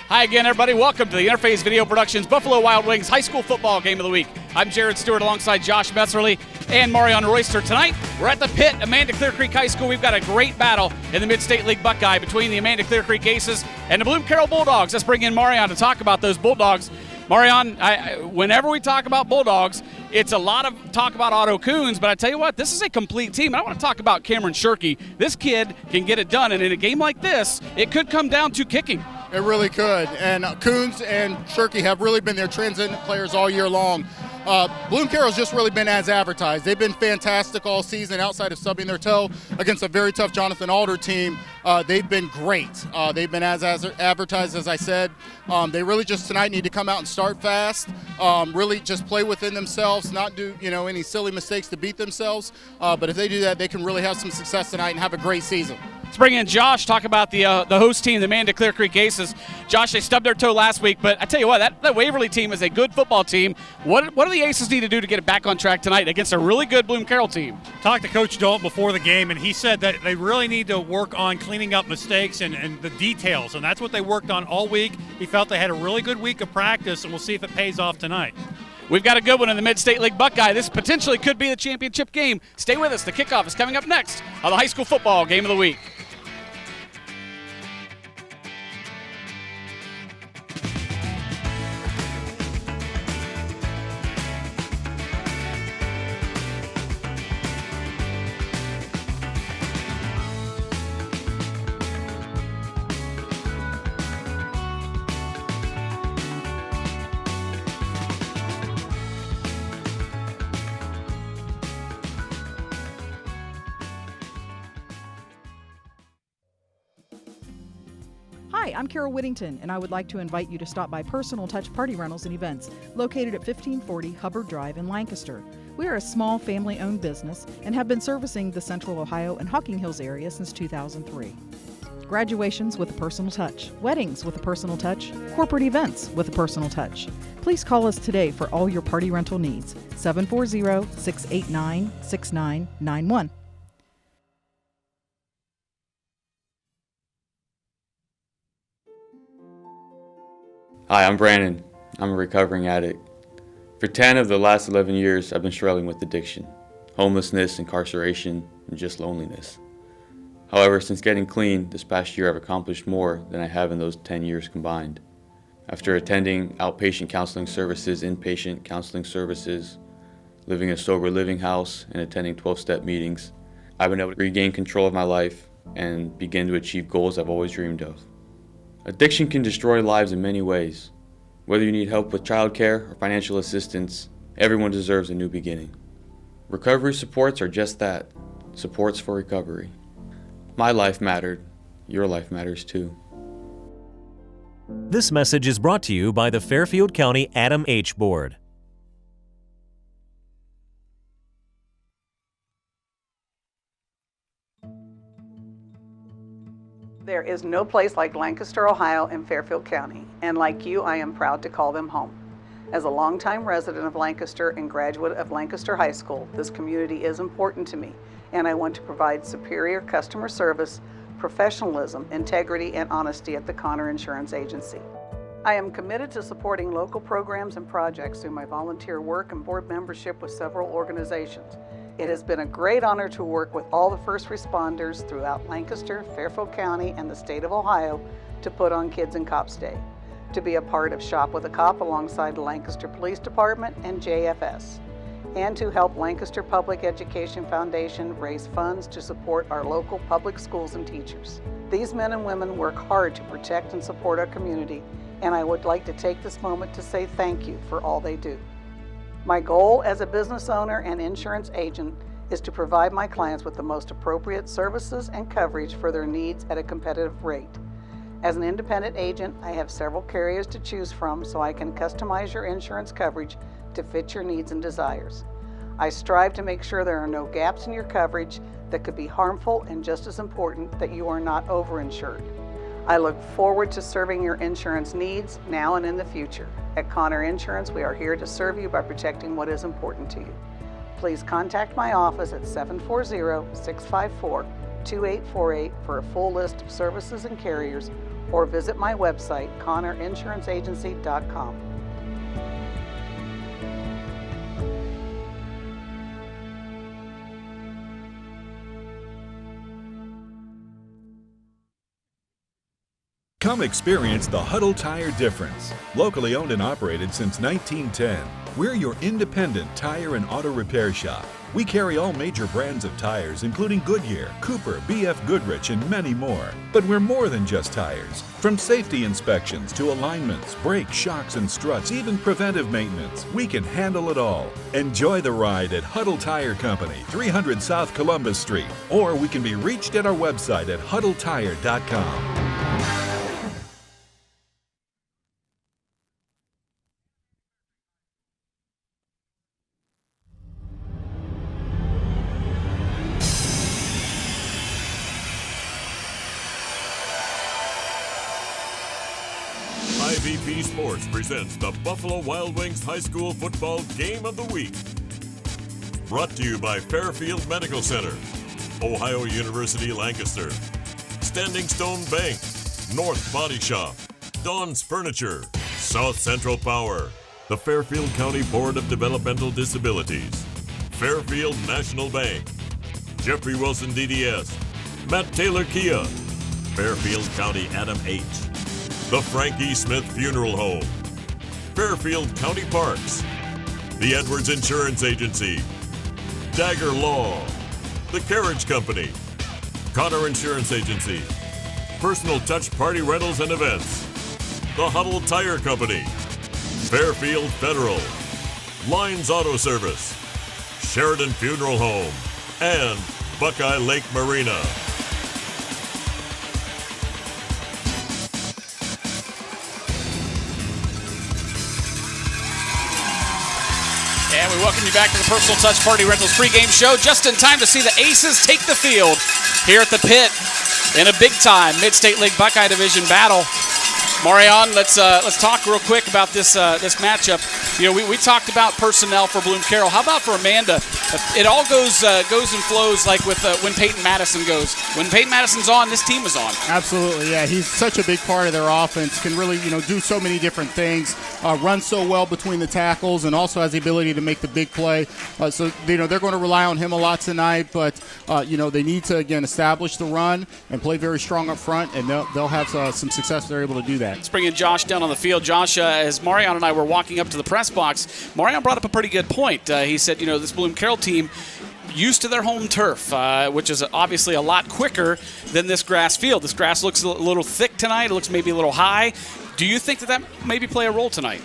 Hi again, everybody. Welcome to the Interface Video Productions Buffalo Wild Wings High School Football Game of the Week. I'm Jared Stewart alongside Josh Metzerly and Marion Royster. Tonight, we're at the pit, Amanda Clearcreek High School. We've got a great battle in the Mid-State League Buckeye between the Amanda Clearcreek Aces and the Bloom Carroll Bulldogs. Let's bring in Marion to talk about those Bulldogs. Marion, whenever we talk about Bulldogs, it's a lot of talk about Otto Coons, but I tell you what, this is a complete team. I want to talk about Cameron Shirkey. This kid can get it done, and in a game like this, it could come down to kicking. It really could, and Coons and Shirkey have really been their transcendent players all year long. Bloom Carroll's just really been as advertised. They've been fantastic all season outside of stubbing their toe against a very tough Jonathan Alder team. They've been great. They've been as advertised, as I said. They really just tonight need to come out and start fast, really just play within themselves, not do any silly mistakes to beat themselves. But if they do that, they can really have some success tonight and have a great season. Let's bring in Josh, talk about the host team, the Amanda Clearcreek Aces. Josh, they stubbed their toe last week, but I tell you what, that Waverly team is a good football team. What do the Aces need to do to get it back on track tonight against a really good Bloom Carroll team? Talked to Coach Dalton before the game, and he said that they really need to work on cleaning up mistakes and the details, and that's what they worked on all week. He felt they had a really good week of practice, and we'll see if it pays off tonight. We've got a good one in the Mid-State League Buckeye. This potentially could be the championship game. Stay with us. The kickoff is coming up next on the High School Football Game of the Week. Hi, I'm Carol Whittington, and I would like to invite you to stop by Personal Touch Party Rentals and Events, located at 1540 Hubbard Drive in Lancaster. We are a small family-owned business and have been servicing the Central Ohio and Hocking Hills area since 2003. Graduations with a personal touch, weddings with a personal touch, corporate events with a personal touch. Please call us today for all your party rental needs, 740-689-6991. Hi, I'm Brandon. I'm a recovering addict. For 10 of the last 11 years, I've been struggling with addiction, homelessness, incarceration, and just loneliness. However, since getting clean this past year, I've accomplished more than I have in those 10 years combined. After attending outpatient counseling services, inpatient counseling services, living in a sober living house, and attending 12-step meetings, I've been able to regain control of my life and begin to achieve goals I've always dreamed of. Addiction can destroy lives in many ways. Whether you need help with childcare or financial assistance, everyone deserves a new beginning. Recovery supports are just that, supports for recovery. My life mattered. Your life matters too. This message is brought to you by the Fairfield County Adam H. Board. There is no place like Lancaster, Ohio and Fairfield County, and like you, I am proud to call them home. As a longtime resident of Lancaster and graduate of Lancaster High School, this community is important to me, and I want to provide superior customer service, professionalism, integrity, and honesty at the Connor Insurance Agency. I am committed to supporting local programs and projects through my volunteer work and board membership with several organizations. It has been a great honor to work with all the first responders throughout Lancaster, Fairfield County, and the state of Ohio to put on Kids and Cops Day, to be a part of Shop with a Cop alongside the Lancaster Police Department and JFS, and to help Lancaster Public Education Foundation raise funds to support our local public schools and teachers. These men and women work hard to protect and support our community, and I would like to take this moment to say thank you for all they do. My goal as a business owner and insurance agent is to provide my clients with the most appropriate services and coverage for their needs at a competitive rate. As an independent agent, I have several carriers to choose from so I can customize your insurance coverage to fit your needs and desires. I strive to make sure there are no gaps in your coverage that could be harmful, and just as important, that you are not overinsured. I look forward to serving your insurance needs now and in the future. At Connor Insurance, we are here to serve you by protecting what is important to you. Please contact my office at 740-654-2848 for a full list of services and carriers, or visit my website, ConnorInsuranceAgency.com. Come experience the Huddle Tire difference. Locally owned and operated since 1910, we're your independent tire and auto repair shop. We carry all major brands of tires, including Goodyear, Cooper, BF Goodrich, and many more. But we're more than just tires. From safety inspections to alignments, brakes, shocks, and struts, even preventive maintenance, we can handle it all. Enjoy the ride at Huddle Tire Company, 300 South Columbus Street, or we can be reached at our website at huddletire.com. IVP Sports presents the Buffalo Wild Wings High School Football Game of the Week. Brought to you by Fairfield Medical Center, Ohio University Lancaster, Standing Stone Bank, North Body Shop, Dawn's Furniture, South Central Power, the Fairfield County Board of Developmental Disabilities, Fairfield National Bank, Jeffrey Wilson DDS, Matt Taylor Kia, Fairfield County Adam H., the Frankie Smith Funeral Home, Fairfield County Parks, the Edwards Insurance Agency, Dagger Law, the Carriage Company, Connor Insurance Agency, Personal Touch Party Rentals and Events, the Huddle Tire Company, Fairfield Federal, Lines Auto Service, Sheridan Funeral Home, and Buckeye Lake Marina. And we welcome you back to the Personal Touch Party Rentals pregame show, just in time to see the Aces take the field here at the Pit in a big-time Mid-State League Buckeye Division battle. Marion, let's talk real quick about this matchup. You know, we talked about personnel for Bloom Carroll. How about for Amanda? It all goes and flows like with when Peyton Madison goes. When Peyton Madison's on, this team is on. Absolutely, yeah. He's such a big part of their offense. Can really, do so many different things. Run so well between the tackles, and also has the ability to make the big play. So they're going to rely on him a lot tonight. But they need to again establish the run and play very strong up front, and they'll have some success if they're able to do that. Let's bring in Josh down on the field. Josh, as Marion and I were walking up to the press box, Marion brought up a pretty good point. He said, this Bloom Carroll team used to their home turf, which is obviously a lot quicker than this grass field. This grass looks a little thick tonight. It looks maybe a little high. Do you think that maybe play a role tonight?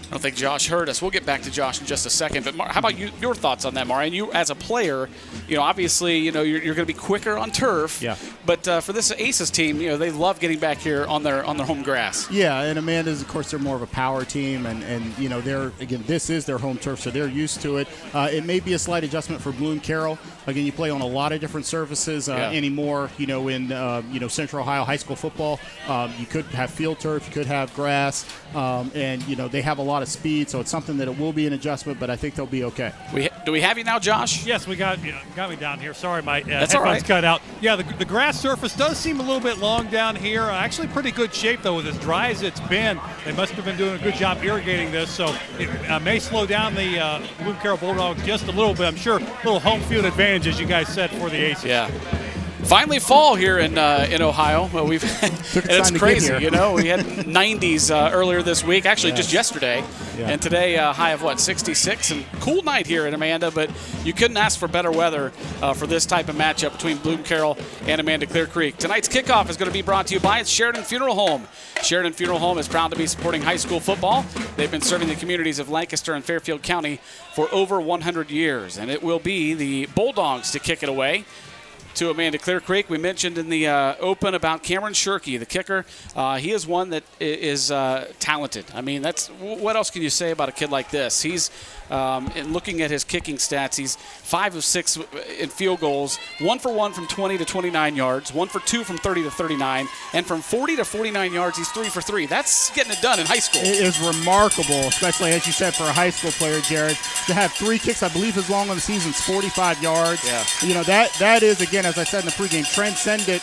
I don't think Josh heard us. We'll get back to Josh in just a second. But how about your thoughts on that, Marion? You, as a player, obviously, you're going to be quicker on turf. Yeah. But for this Aces team, they love getting back here on their home grass. Yeah, and Amanda's, of course, they're more of a power team, and this is their home turf, so they're used to it. It may be a slight adjustment for Bloom Carroll. Again, you play on a lot of different surfaces anymore. In Central Ohio high school football, you could have field turf, you could have grass, and they have a lot of speed, so it's something that it will be an adjustment, but I think they'll be okay. Do we have you now, Josh? Yes, we got me down here. Sorry, my That's headphones all right. cut out. Yeah, the grass surface does seem a little bit long down here. Actually, pretty good shape though, with as dry as it's been. They must have been doing a good job irrigating this, so it may slow down the Bloom Carroll Bulldogs just a little bit. I'm sure a little home field advantage, as you guys said, for the Aces. Yeah. Finally fall here in Ohio. Well, and it's crazy, We had 90s earlier this week, actually just yesterday, and today high of 66, and cool night here in Amanda. But you couldn't ask for better weather for this type of matchup between Bloom Carroll and Amanda Clearcreek. Tonight's kickoff is going to be brought to you by Sheridan Funeral Home. Sheridan Funeral Home is proud to be supporting high school football. They've been serving the communities of Lancaster and Fairfield County for over 100 years, and it will be the Bulldogs to kick it away. to Amanda Clearcreek. We mentioned in the open about Cameron Shirkey, the kicker. He is one that is talented. I mean, what else can you say about a kid like this? He's, in looking at his kicking stats, he's 5 of 6 in field goals, 1 for 1 from 20 to 29 yards, 1 for 2 from 30 to 39, and from 40 to 49 yards, he's 3 for 3. That's getting it done in high school. It is remarkable, especially, as you said, for a high school player, Jared, to have 3 kicks. I believe his long on the season is 45 yards. Yeah. You know, that is, again, as I said in the pregame, transcendent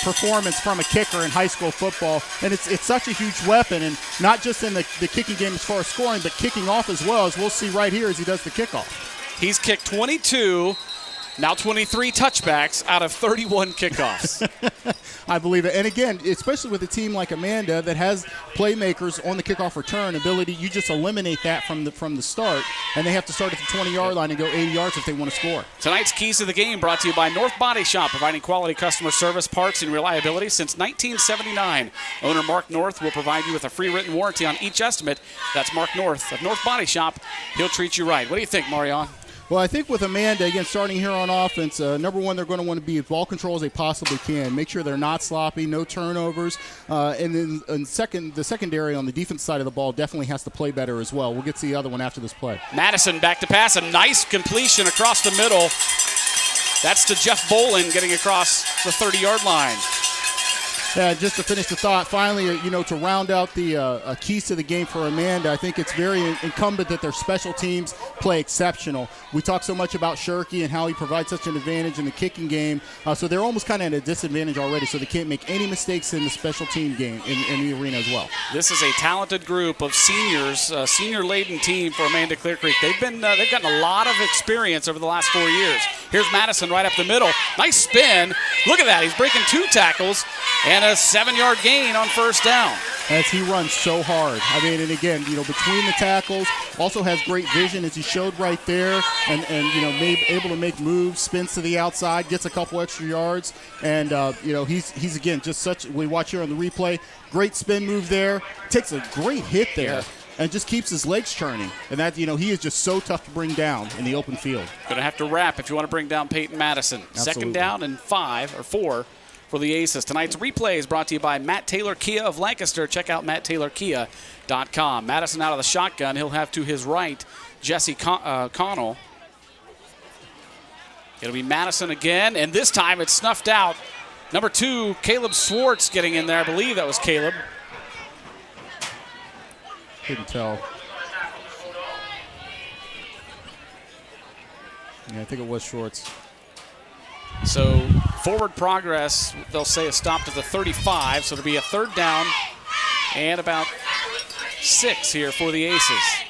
performance from a kicker in high school football. And it's such a huge weapon, and not just in the kicking game as far as scoring, but kicking off as well, as we'll see right here as he does the kickoff. He's kicked 22, now 23 touchbacks out of 31 kickoffs. I believe it. And again, especially with a team like Amanda that has playmakers on the kickoff return ability, you just eliminate that from the start, and they have to start at the 20-yard line and go 80 yards if they want to score. Tonight's Keys to the Game brought to you by North Body Shop, providing quality customer service, parts, and reliability since 1979. Owner Mark North will provide you with a free written warranty on each estimate. That's Mark North of North Body Shop. He'll treat you right. What do you think, Marion? Well, I think with Amanda, again, starting here on offense, number one, they're going to want to be as ball control as they possibly can. Make sure they're not sloppy, no turnovers. And then the secondary on the defense side of the ball definitely has to play better as well. We'll get to the other one after this play. Madison back to pass, a nice completion across the middle. That's to Jeff Bolin getting across the 30-yard line. Just to finish the thought, finally, to round out the keys to the game for Amanda, I think it's very incumbent that their special teams play exceptional. We talk so much about Shirkey and how he provides such an advantage in the kicking game, so they're almost kind of at a disadvantage already, so they can't make any mistakes in the special team game in the arena as well. This is a talented group of seniors, senior-laden team for Amanda Clearcreek. They've gotten a lot of experience over the last 4 years. Here's Madison right up the middle. Nice spin. Look at that. He's breaking 2 tackles and a 7-yard gain on first down. As he runs so hard. I mean, and again, between the tackles, also has great vision as he showed right there, and able to make moves, spins to the outside, gets a couple extra yards, and he's again just such. We watch here on the replay, great spin move there, takes a great hit there. Yeah. And just keeps his legs churning. And that, he is just so tough to bring down in the open field. Going to have to wrap if you want to bring down Peyton Madison. Absolutely. 2nd down and 5 or 4 for the Aces. Tonight's replay is brought to you by Matt Taylor Kia of Lancaster. Check out matttaylorkia.com. Madison out of the shotgun. He'll have to his right Jesse Connell. It'll be Madison again, and this time it's snuffed out. Number 2, Caleb Swartz getting in there. I believe that was Caleb. Couldn't tell. Yeah, I think it was Schwartz. So forward progress, they'll say, is stopped at the 35, so it'll be a 3rd down and about 6 here for the Aces.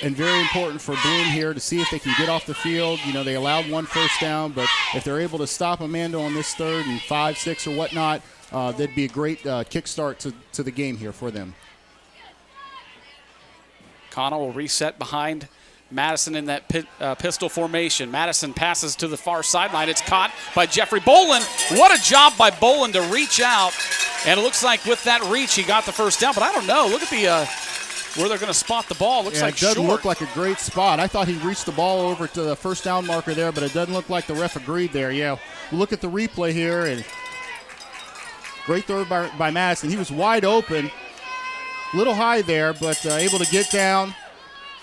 And very important for Bloom here to see if they can get off the field. They allowed 1 first down, but if they're able to stop Amanda on this 3rd and 5, 6 or whatnot, that'd be a great kickstart to the game here for them. Connell will reset behind Madison in that pistol formation. Madison passes to the far sideline. It's caught by Jeffrey Bolin. What a job by Bolin to reach out. And it looks like with that reach, he got the first down. But I don't know. Look at the where they're going to spot the ball. Looks like short. It doesn't look like a great spot. I thought he reached the ball over to the first down marker there, but it doesn't look like the ref agreed there. Yeah, look at the replay here. And great throw by Madison. He was wide open. Little high there, but able to get down.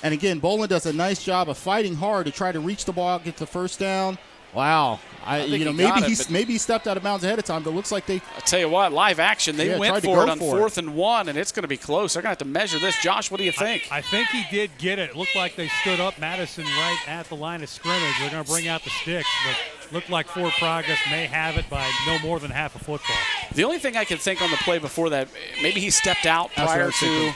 And again, Bolin does a nice job of fighting hard to try to reach the ball, get the first down. Wow. Maybe he stepped out of bounds ahead of time, but it looks like they. I tell you what, live action. They went for it on 4th and 1, and it's going to be close. They're going to have to measure this. Josh, what do you think? I think he did get it. It looked like they stood up Madison right at the line of scrimmage. They're going to bring out the sticks, but looked like forward progress may have it by no more than half a football. The only thing I can think on the play before that, maybe he stepped out prior to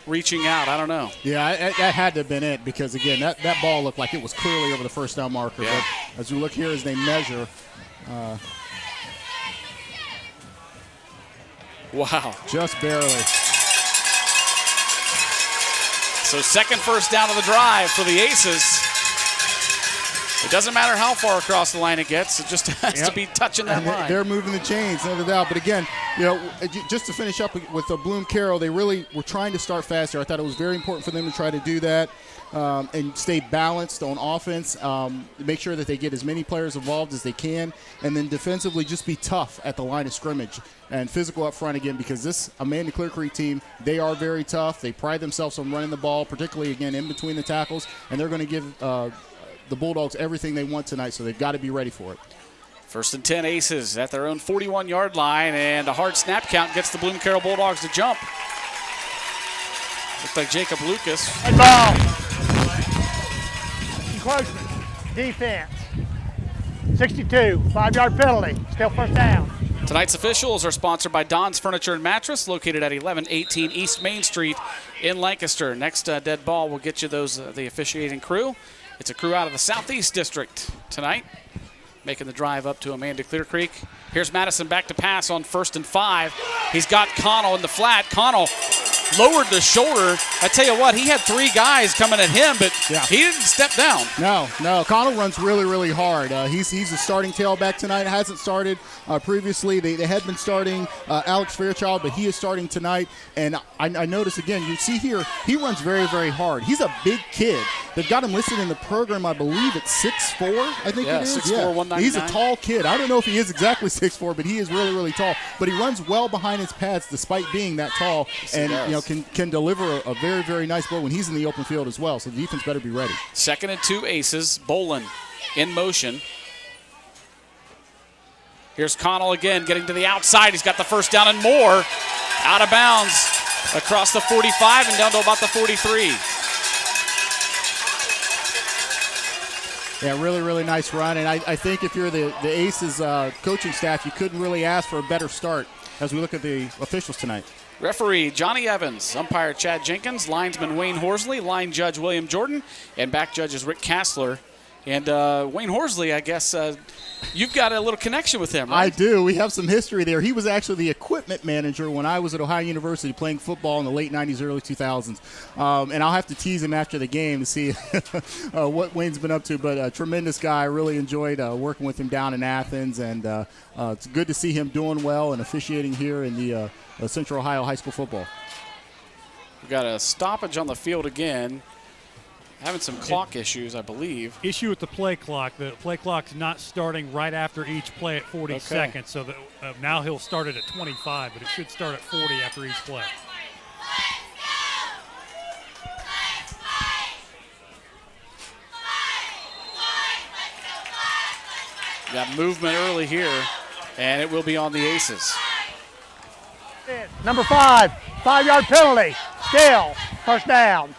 reaching out. I don't know. Yeah, that had to have been it because, again, that ball looked like it was clearly over the first down marker. Yeah. But as we look here as they measure. Wow. Just barely. So 2nd first down of the drive for the Aces. It doesn't matter how far across the line it gets. It just has to be touching that line. They're moving the chains, no doubt. But again, just to finish up with Bloom Carroll, they really were trying to start faster. I thought it was very important for them to try to do that and stay balanced on offense, make sure that they get as many players involved as they can, and then defensively just be tough at the line of scrimmage and physical up front again, because this Amanda Clearcreek team, they are very tough. They pride themselves on running the ball, particularly, again, in between the tackles, and they're going to give the Bulldogs everything they want tonight, so they've got to be ready for it. 1st and 10 Aces at their own 41-yard line, and a hard snap count gets the Bloom Carroll Bulldogs to jump. Looks like Jacob Lucas. Good ball. Encroachment. Defense. 62. 5-yard penalty. Still first down. Tonight's officials are sponsored by Don's Furniture and Mattress, located at 1118 East Main Street in Lancaster. Next dead ball will get you the officiating crew. It's a crew out of the Southeast District tonight, making the drive up to Amanda Clearcreek. Here's Madison back to pass on 1st and 5. He's got Connell in the flat. Connell lowered the shoulder. I tell you what, he had 3 guys coming at him, but he didn't step down. No. Connell runs really, really hard. He's a starting tailback tonight. Hasn't started previously. They had been starting Alex Fairchild, but he is starting tonight. And I noticed, again, you see here, he runs very, very hard. He's a big kid. They've got him listed in the program, I believe, at 6'4", I think it is. 6'4", 199. He's a tall kid. I don't know if he is exactly 6'4", but he is really, really tall. But he runs well behind his pads despite being that tall, and can deliver a very, very nice blow when he's in the open field as well. So the defense better be ready. 2nd and 2 Aces. Bolin in motion. Here's Connell again, getting to the outside. He's got the first down and more. Out of bounds across the 45 and down to about the 43. Yeah, really, really nice run. And I think if you're the Aces coaching staff, you couldn't really ask for a better start as we look at the officials tonight. Referee Johnny Evans, umpire Chad Jenkins, linesman Wayne Horsley, line judge William Jordan, and back judge is Rick Kassler. And Wayne Horsley, I guess you've got a little connection with him, right? I do. We have some history there. He was actually the equipment manager when I was at Ohio University playing football in the late 90s, early 2000s. And I'll have to tease him after the game to see what Wayne's been up to. But a tremendous guy. I really enjoyed working with him down in Athens. And it's good to see him doing well and officiating here in the Central Ohio High School football. We've got a stoppage on the field again. Having some clock issues, I believe. Issue with the play clock. The play clock's not starting right after each play at 40 seconds. So now he'll start it at 25, but it should start at 40 after each play. Got movement early here, and it will be on the Aces. Number 5, 5-yard penalty. Still first down.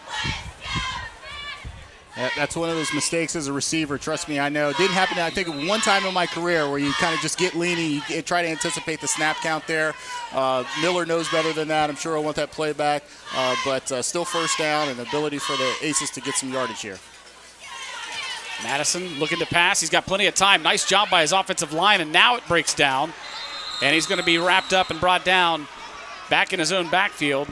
That's one of those mistakes as a receiver. Trust me, I know. It didn't happen, I think, one time in my career where you kind of just get leaning. You try to anticipate the snap count there. Miller knows better than that. I'm sure I want that play back. But still first down and the ability for the Aces to get some yardage here. Madison looking to pass. He's got plenty of time. Nice job by his offensive line, and now it breaks down. And he's going to be wrapped up and brought down back in his own backfield.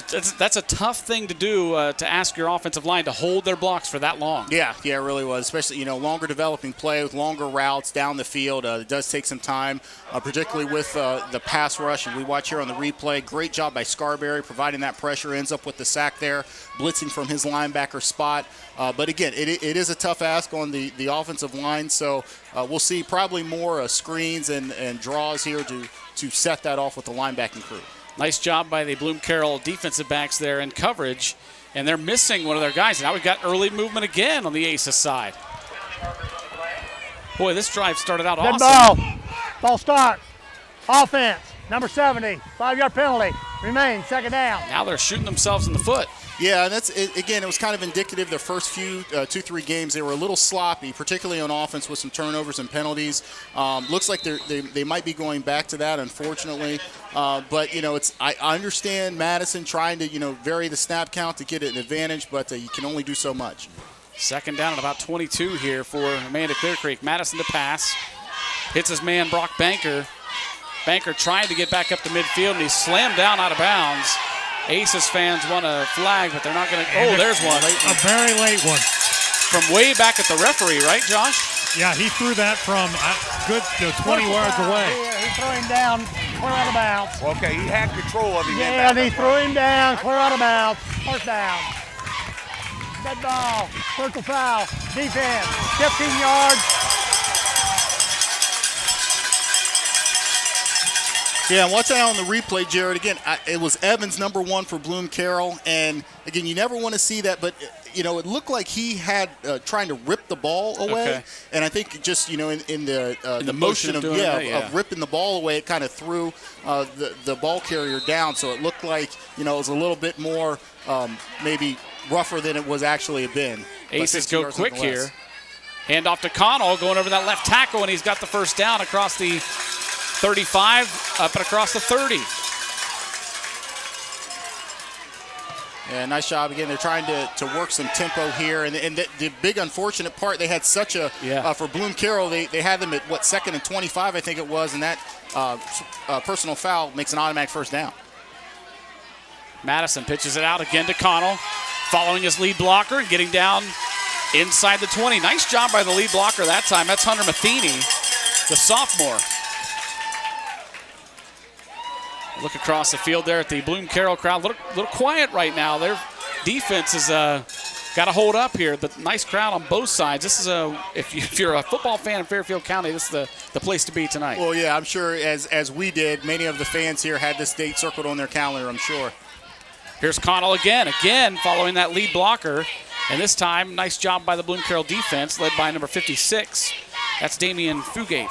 That's a tough thing to do to ask your offensive line to hold their blocks for that long. Yeah, it really was, especially, longer developing play with longer routes down the field. It does take some time, particularly with the pass rush. And we watch here on the replay. Great job by Scarberry providing that pressure. Ends up with the sack there, blitzing from his linebacker spot. But, again, it is a tough ask on the offensive line. So we'll see probably more screens and draws here to set that off with the linebacking crew. Nice job by the Bloom Carroll defensive backs there in coverage, and they're missing one of their guys. Now we've got early movement again on the Aces side. Boy, this drive started out awesome. Good ball start. Offense, number 70, 5-yard penalty. Remains second down. Now they're shooting themselves in the foot. Yeah, and that's again, it was kind of indicative. Their first few 2-3 games, they were a little sloppy, particularly on offense with some turnovers and penalties. Looks like they might be going back to that, unfortunately. But I understand Madison trying to vary the snap count to get an advantage, but you can only do so much. Second down at about 22 here for Amanda Clearcreek. Madison to pass, hits his man Brock Banker. Banker trying to get back up to midfield, and he's slammed down out of bounds. Aces fans want a flag, but they're not going to. Oh, there's one. A very late one. from way back at the referee, right, Josh? Yeah, he threw that from good 20 yards away. He threw him down, clear out of bounds. Okay, he had control of him. Yeah, and he threw him down, clear out of bounds. First down. Dead ball, circle foul, defense, 15 yards. Yeah, and watch that on the replay, Jared. Again, it was Evans, number 1 for Bloom Carroll. And, again, you never want to see that, but, you know, it looked like he had trying to rip the ball away. Okay. And I think just, you know, in the motion of doing of ripping the ball away, it kind of threw the ball carrier down. So it looked like, you know, it was a little bit more maybe rougher than it was actually been. Aces go quick here. Hand off to Connell, going over that left tackle, and he's got the first down across the 35, up and across the 30. Yeah, nice job. Again, they're trying to work some tempo here. And the big unfortunate part, they had such a, for Bloom Carroll, they had them at, 2nd and 25, I think it was, and that personal foul makes an automatic first down. Madison pitches it out again to Connell, following his lead blocker and getting down inside the 20. Nice job by the lead blocker that time. That's Hunter Matheny, the sophomore. Look across the field there at the Bloom Carroll crowd. Little quiet right now. Their defense has got to hold up here, but nice crowd on both sides. This is if you're a football fan in Fairfield County, this is the place to be tonight. Well, yeah, I'm sure as we did, many of the fans here had this date circled on their calendar, I'm sure. Here's Connell again following that lead blocker. And this time, nice job by the Bloom Carroll defense, led by number 56. That's Damian Fugate.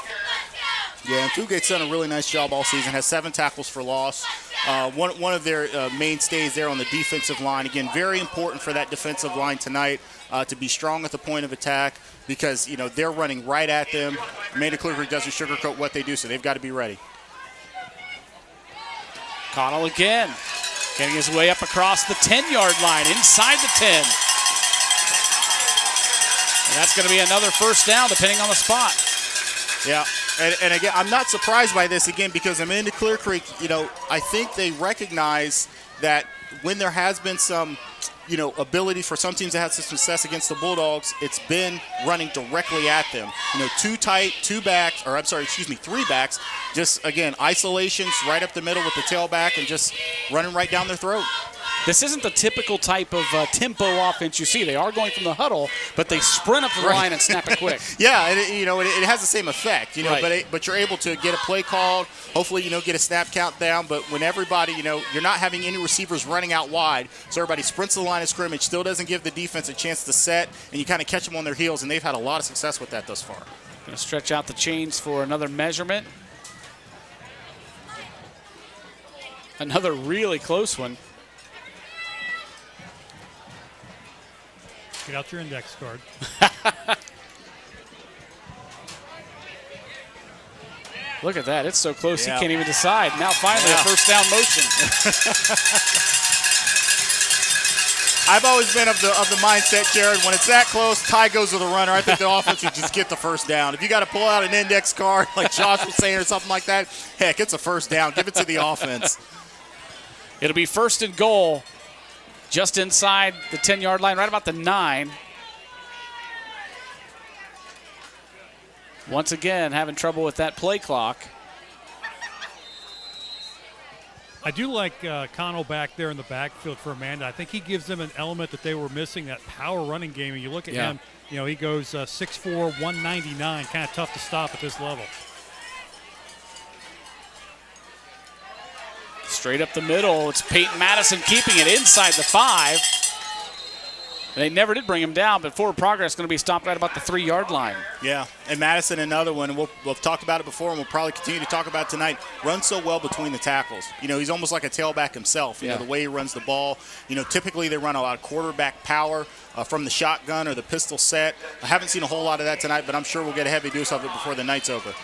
Yeah, and Fugate's done a really nice job all season. Has 7 tackles for loss. One of their mainstays there on the defensive line. Again, very important for that defensive line tonight to be strong at the point of attack because, you know, they're running right at them. Amanda Clearcreek doesn't sugarcoat what they do, so they've got to be ready. Connell again, getting his way up across the 10-yard line, inside the 10. And that's going to be another first down, depending on the spot. Yeah, and again, I'm not surprised by this, again, because Amanda Clearcreek, you know, I think they recognize that when there has been some, you know, ability for some teams to have some success against the Bulldogs, it's been running directly at them. You know, 3 backs, just, again, isolations right up the middle with the tailback and just running right down their throat. This isn't the typical type of tempo offense you see. They are going from the huddle, but they sprint up the line and snap it quick. Yeah, it has the same effect, you know, right. but you're able to get a play called, hopefully, you know, get a snap count down. But when everybody, you know, you're not having any receivers running out wide, so everybody sprints the line of scrimmage, still doesn't give the defense a chance to set, and you kind of catch them on their heels, and they've had a lot of success with that thus far. Going to stretch out the chains for another measurement. Another really close one. Get out your index card. Look at that. It's so close he can't even decide. Now finally a first down motion. I've always been of the mindset, Jared, when it's that close, tie goes to the runner. I think the offense would just get the first down. If you got to pull out an index card like Josh was saying or something like that, heck, it's a first down. Give it to the offense. It'll be 1st and goal. Just inside the 10-yard line, right about the 9. Once again, having trouble with that play clock. I do like Connell back there in the backfield for Amanda. I think he gives them an element that they were missing, that power running game. And you look at him, you know, he goes 6'4", 199, kind of tough to stop at this level. Straight up the middle, it's Peyton Madison keeping it inside the 5. They never did bring him down, but forward progress is going to be stopped right about the 3-yard line. Yeah, and Madison, another one, and we'll talk about it before, and we'll probably continue to talk about it tonight, runs so well between the tackles. You know, he's almost like a tailback himself, you know, the way he runs the ball. You know, typically they run a lot of quarterback power from the shotgun or the pistol set. I haven't seen a whole lot of that tonight, but I'm sure we'll get a heavy dose of it before the night's over.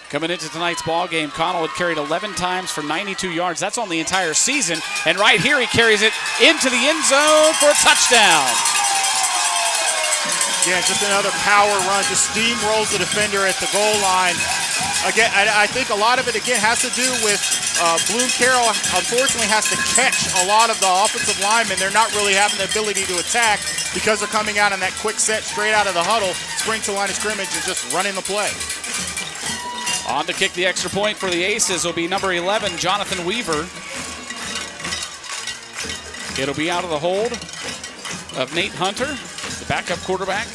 Coming into tonight's ball game, Connell had carried 11 times for 92 yards. That's on the entire season. And right here, he carries it into the end zone for a touchdown. Yeah, just another power run. Just steamrolls the defender at the goal line. Again, I think a lot of it, again, has to do with Bloom Carroll unfortunately has to catch a lot of the offensive linemen. They're not really having the ability to attack because they're coming out in that quick set straight out of the huddle, spring to line of scrimmage, and just running the play. On to kick the extra point for the Aces will be number 11, Jonathan Weaver. It'll be out of the hold of Nate Hunter, the backup quarterback.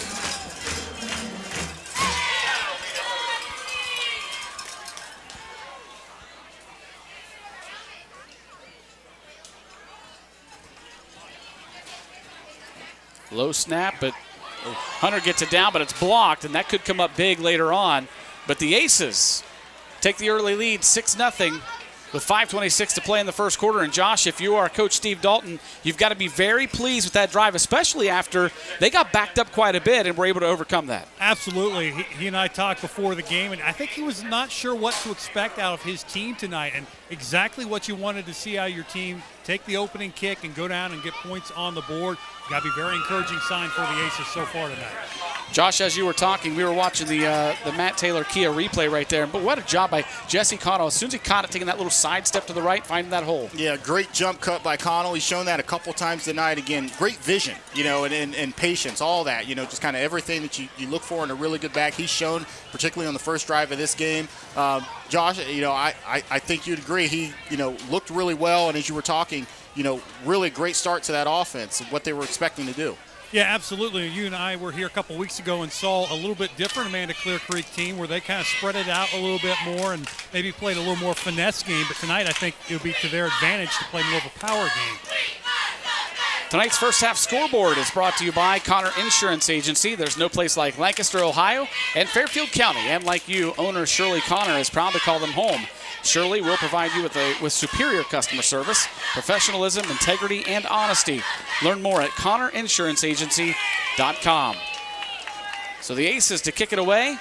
Low snap, but Hunter gets it down, but it's blocked, and that could come up big later on. But the Aces take the early lead, 6-0, with 5:26 to play in the first quarter. And Josh, if you are Coach Steve Dalton, you've got to be very pleased with that drive, especially after they got backed up quite a bit and were able to overcome that. Absolutely. He and I talked before the game, and I think he was not sure what to expect out of his team tonight, and exactly what you wanted to see out of your team. Take the opening kick and go down and get points on the board. Got to be very encouraging sign for the Aces so far tonight. Josh, as you were talking, we were watching the Matt Taylor Kia replay right there. But what a job by Jesse Connell. As soon as he caught it, taking that little side step to the right, finding that hole. Yeah, great jump cut by Connell. He's shown that a couple times tonight. Again, great vision, and patience, all that, just kind of everything that you look for in a really good back. He's shown, particularly on the first drive of this game. Josh, I think you'd agree. He, looked really well, and as you were talking, really great start to that offense, what they were expecting to do. Yeah, absolutely. You and I were here a couple weeks ago and saw a little bit different Amanda Clearcreek team where they kind of spread it out a little bit more and maybe played a little more finesse game. But tonight I think it would be to their advantage to play more of a power game. Tonight's first half scoreboard is brought to you by Connor Insurance Agency. There's no place like Lancaster, Ohio, and Fairfield County. And like you, owner Shirley Connor is proud to call them home. Shirley will provide you with superior customer service, professionalism, integrity, and honesty. Learn more at ConnorInsuranceAgency.com. So the Aces to kick it away.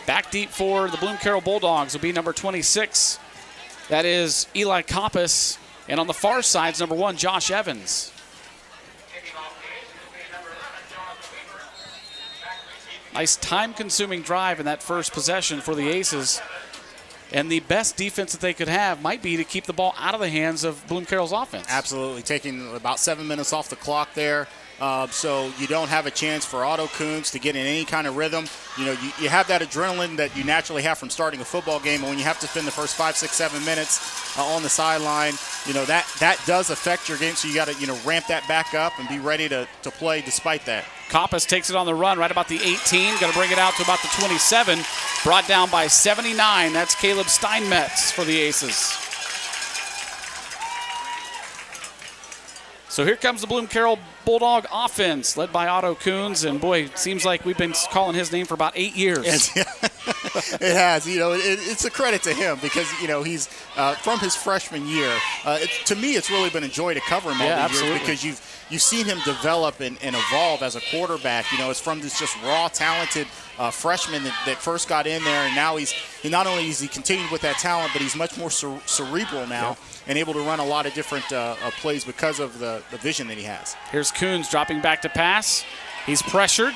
Back deep for the Bloom Carroll Bulldogs will be number 26. That is Eli Koppas. And on the far side is number 1, Josh Evans. Nice time-consuming drive in that first possession for the Aces. And the best defense that they could have might be to keep the ball out of the hands of Bloom Carroll's offense. Absolutely, taking about 7 minutes off the clock there. So you don't have a chance for Otto Kuntz to get in any kind of rhythm. You have that adrenaline that you naturally have from starting a football game, and when you have to spend the first 5, 6, 7 minutes on the sideline, that does affect your game. So you got to ramp that back up and be ready to play despite that. Koppas takes it on the run right about the 18. Going to bring it out to about the 27. Brought down by 79. That's Caleb Steinmetz for the Aces. So here comes the Bloom Carroll Bulldog offense, led by Otto Kuntz. And boy, it seems like we've been calling his name for about 8 years. It has. It's a credit to him because, he's from his freshman year. To me, it's really been a joy to cover him all the years because you've seen him develop and evolve as a quarterback. It's from this just raw, talented freshman that first got in there, and now he not only is he continued with that talent, but he's much more cerebral now and able to run a lot of different plays because of the vision that he has. Here's Kuntz dropping back to pass. He's pressured.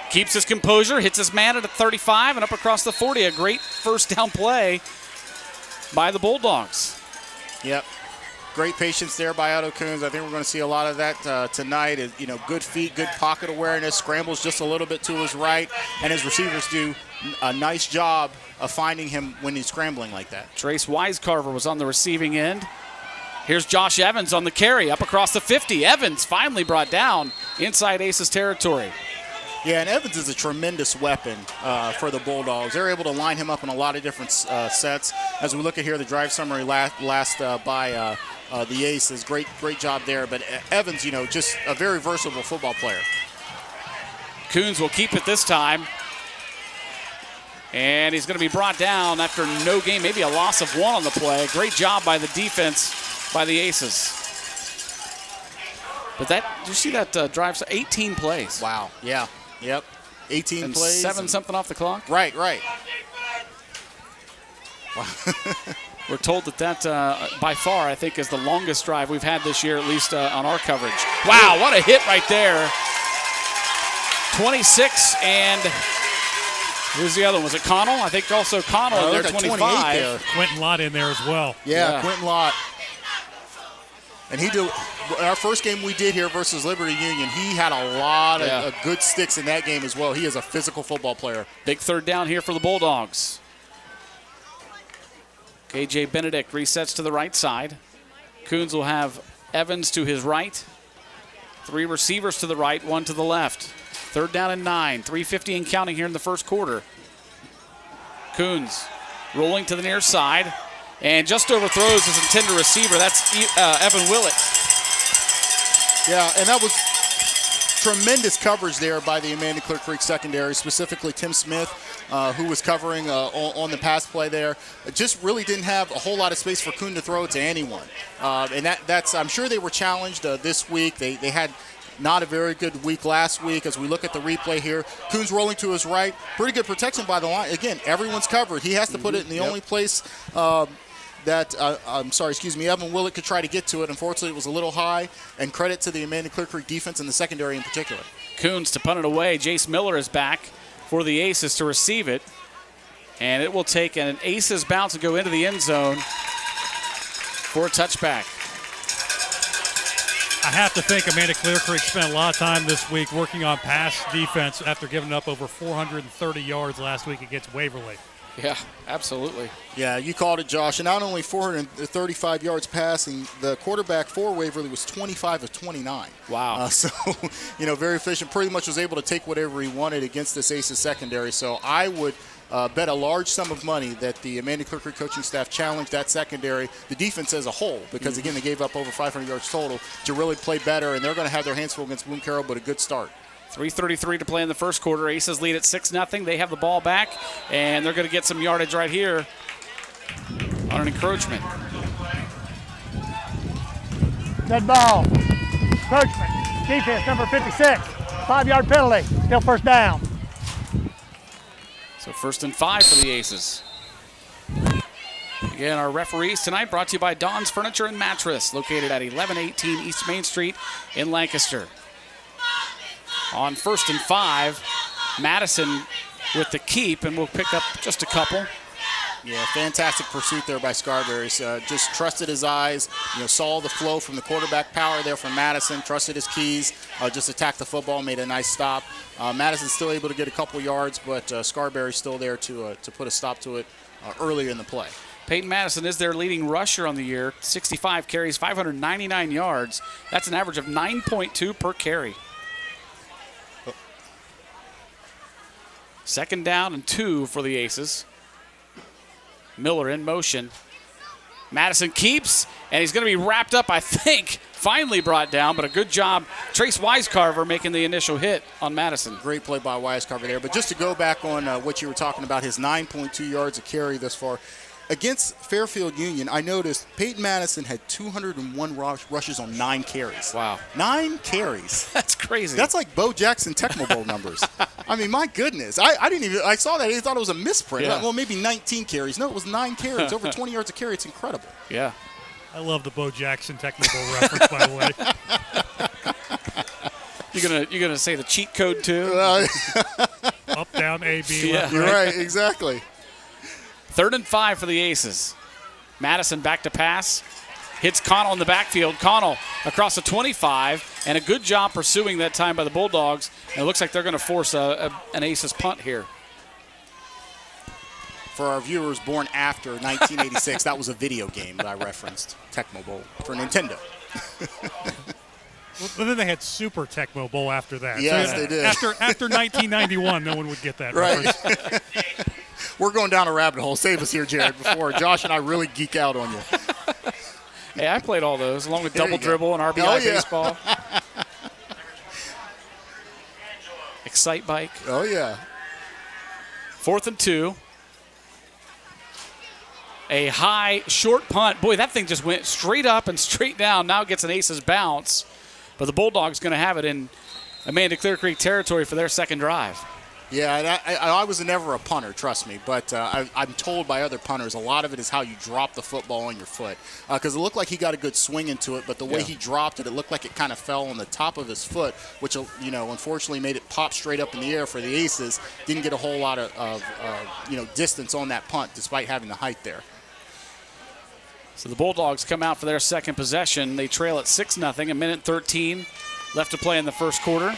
Keeps his composure, hits his man at a 35 and up across the 40. A great first down play by the Bulldogs. Yep. Great patience there by Otto Kuntz. I think we're going to see a lot of that tonight. Good feet, good pocket awareness, scrambles just a little bit to his right, and his receivers do a nice job of finding him when he's scrambling like that. Trace Wisecarver was on the receiving end. Here's Josh Evans on the carry, up across the 50. Evans finally brought down inside Aces territory. Yeah, and Evans is a tremendous weapon for the Bulldogs. They're able to line him up in a lot of different sets. As we look at here, the drive summary last by the Aces, great job there. But Evans, just a very versatile football player. Kuntz will keep it this time. And he's going to be brought down after no gain, maybe a loss of 1 on the play. Great job by the defense by the Aces. But did you see that drive? 18 plays. Wow, yeah. Yep, 18 and plays. 7 something off the clock. Right. We're told that by far, I think, is the longest drive we've had this year, at least on our coverage. Wow, what a hit right there. 26 and Who's the other one? Was it Connell? I think also Connell in there, 25. There. Quentin Lott in there as well. Yeah, Quentin Lott. And our first game we did here versus Liberty Union, he had a lot of good sticks in that game as well. He is a physical football player. Big third down here for the Bulldogs. KJ Benedict resets to the right side. Coons will have Evans to his right. 3 receivers to the right, 1 to the left. Third down and 9, 3:50 and counting here in the first quarter. Coons rolling to the near side and just overthrows his intended receiver. That's Evan Willett. Yeah, and that was tremendous coverage there by the Amanda Clearcreek secondary, specifically Tim Smith, who was covering on the pass play there. Just really didn't have a whole lot of space for Coon to throw it to anyone. And that's I'm sure they were challenged this week. They had not a very good week last week. As we look at the replay here, Coon's rolling to his right. Pretty good protection by the line. Again, everyone's covered. He has to put it in the only place Evan Willett could try to get to it. Unfortunately, it was a little high, and credit to the Amanda Clearcreek defense and the secondary in particular. Coons to punt it away. Jace Miller is back for the Aces to receive it, and it will take an Aces bounce and go into the end zone for a touchback. I have to think Amanda Clearcreek spent a lot of time this week working on pass defense after giving up over 430 yards last week against Waverly. Yeah, absolutely. Yeah, you called it, Josh. And not only 435 yards passing, the quarterback for Waverly was 25 of 29. Wow. So, very efficient. Pretty much was able to take whatever he wanted against this Aces secondary. So I would bet a large sum of money that the Amanda Clearcreek coaching staff challenged that secondary, the defense as a whole, because, again, they gave up over 500 yards total, to really play better. And they're going to have their hands full against Bloom Carroll, but a good start. 3:33 to play in the first quarter. Aces lead at 6-0. They have the ball back, and they're going to get some yardage right here on an encroachment. Dead ball. Encroachment. Defense number 56. 5-yard penalty. Still first down. So 1st and 5 for the Aces. Again, our referees tonight brought to you by Dawn's Furniture and Mattress, located at 1118 East Main Street in Lancaster. On 1st and 5, Madison with the keep, and we'll pick up just a couple. Yeah, fantastic pursuit there by Scarberry. Just trusted his eyes, saw the flow from the quarterback power there from Madison, trusted his keys, just attacked the football, made a nice stop. Madison's still able to get a couple yards, but Scarberry's still there to put a stop to it earlier in the play. Peyton Madison is their leading rusher on the year, 65 carries, 599 yards. That's an average of 9.2 per carry. 2nd down and 2 for the Aces. Miller in motion. Madison keeps, and he's going to be wrapped up, I think, finally brought down, but a good job. Trace Wisecarver making the initial hit on Madison. Great play by Wisecarver there. But just to go back on what you were talking about, his 9.2 yards of carry thus far. Against Fairfield Union, I noticed Peyton Madison had 201 rushes on 9 carries. Wow. 9 carries. That's crazy. That's like Bo Jackson Tecmo Bowl numbers. I mean, my goodness. I saw that. I thought it was a misprint. Yeah. Well, maybe 19 carries. No, it was 9 carries. Over 20 yards of carry. It's incredible. Yeah. I love the Bo Jackson Tecmo Bowl reference, by the way. You gonna say the cheat code too? Up, down, A, B, Yeah. left, You're right. right. Exactly. 3rd and 5 for the Aces. Madison back to pass. Hits Connell in the backfield. Connell across the 25, and a good job pursuing that time by the Bulldogs. And it looks like they're going to force an Aces punt here. For our viewers born after 1986, that was a video game that I referenced, Tecmo Bowl, for Nintendo. Well, then they had Super Tecmo Bowl after that. Yes, they did. After 1991, no one would get that Right. reference. We're going down a rabbit hole. Save us here, Jared, before Josh and I really geek out on you. Hey, I played all those, along with There double you go. dribble and RBI Oh, yeah. baseball. Excite bike. Oh, yeah. 4th and 2. A high, short punt. Boy, that thing just went straight up and straight down. Now it gets an Aces bounce. But the Bulldogs going to have it in Amanda Clearcreek territory for their second drive. Yeah, and I was never a punter, trust me, but I'm told by other punters a lot of it is how you drop the football on your foot, because it looked like he got a good swing into it, but the way he dropped it, it looked like it kind of fell on the top of his foot, which unfortunately made it pop straight up in the air for the Aces. Didn't get a whole lot of distance on that punt, despite having the height there. So the Bulldogs come out for their second possession. They trail at 6-0, a minute 13 left to play in the first quarter.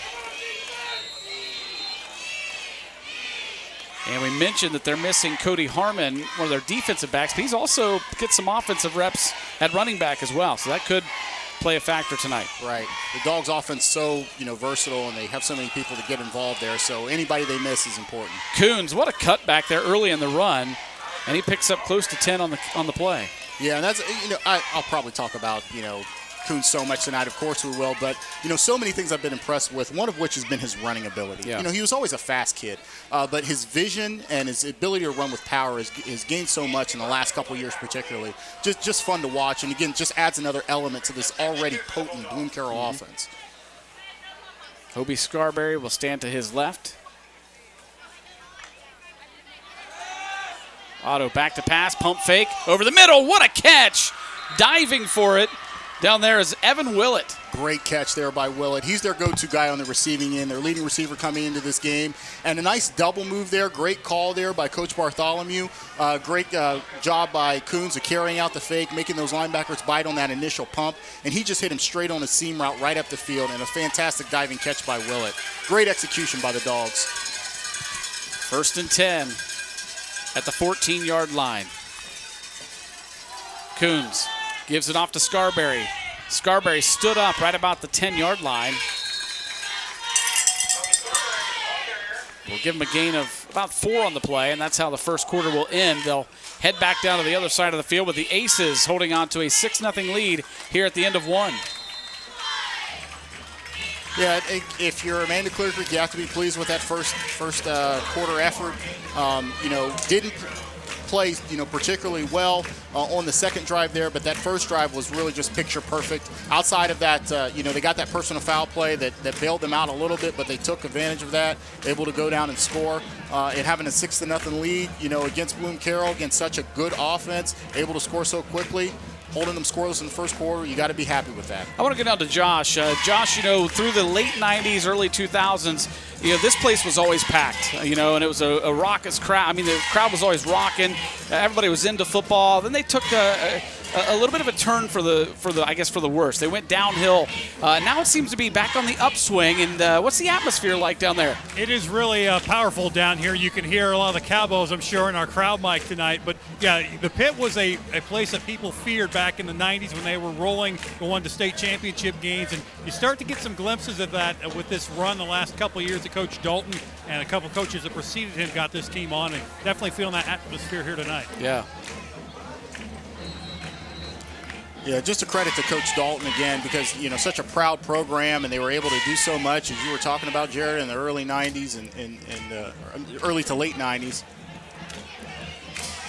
And we mentioned that they're missing Cody Harmon, one of their defensive backs, but he's also gets some offensive reps at running back as well. So that could play a factor tonight. Right. The Dogs' offense so versatile, and they have so many people to get involved there. So anybody they miss is important. Coons, what a cut back there early in the run, and he picks up close to 10 on the play. Yeah, and that's I'll probably talk about Coons so much tonight. Of course we will, but so many things I've been impressed with. One of which has been his running ability. Yeah. He was always a fast kid, but his vision and his ability to run with power has gained so much in the last couple of years, particularly. Just fun to watch, and again, just adds another element to this already potent Bloom Carroll offense. Hobie Scarberry will stand to his left. Otto back to pass, pump fake, over the middle. What a catch! Diving for it. Down there is Evan Willett. Great catch there by Willett. He's their go-to guy on the receiving end, their leading receiver coming into this game. And a nice double move there. Great call there by Coach Bartholomew. Great job by Coons of carrying out the fake, making those linebackers bite on that initial pump. And he just hit him straight on a seam route right up the field, and a fantastic diving catch by Willett. Great execution by the Dogs. 1st and 10 at the 14-yard line. Coons gives it off to Scarberry. Scarberry stood up right about the 10-yard line. We'll give him a gain of about 4 on the play, and that's how the first quarter will end. They'll head back down to the other side of the field with the Aces holding on to a 6-0 lead here at the end of 1. Yeah, if you're Amanda Clearcreek, you have to be pleased with that first quarter effort. Didn't play particularly well on the second drive there, but that first drive was really just picture perfect. Outside of that, they got that personal foul play that bailed them out a little bit, but they took advantage of that, able to go down and score. And having a 6-0 lead, against Bloom Carroll, against such a good offense, able to score so quickly, holding them scoreless in the first quarter, you got to be happy with that. I want to get down to Josh. Josh, through the late 90s, early 2000s, this place was always packed, and it was a raucous crowd. I mean, the crowd was always rocking. Everybody was into football. Then they took a little bit of a turn for the worse. They went downhill. Now it seems to be back on the upswing. And what's the atmosphere like down there? It is really powerful down here. You can hear a lot of the cowbells, I'm sure, in our crowd mic tonight. But yeah, the Pit was a place that people feared back in the 90s when they were rolling, going to state championship games. And you start to get some glimpses of that with this run the last couple of years that Coach Dalton and a couple of coaches that preceded him got this team on, and definitely feeling that atmosphere here tonight. Yeah. Yeah, just a credit to Coach Dalton again, because such a proud program, and they were able to do so much, as you were talking about, Jared, in the early 90s and early to late 90s.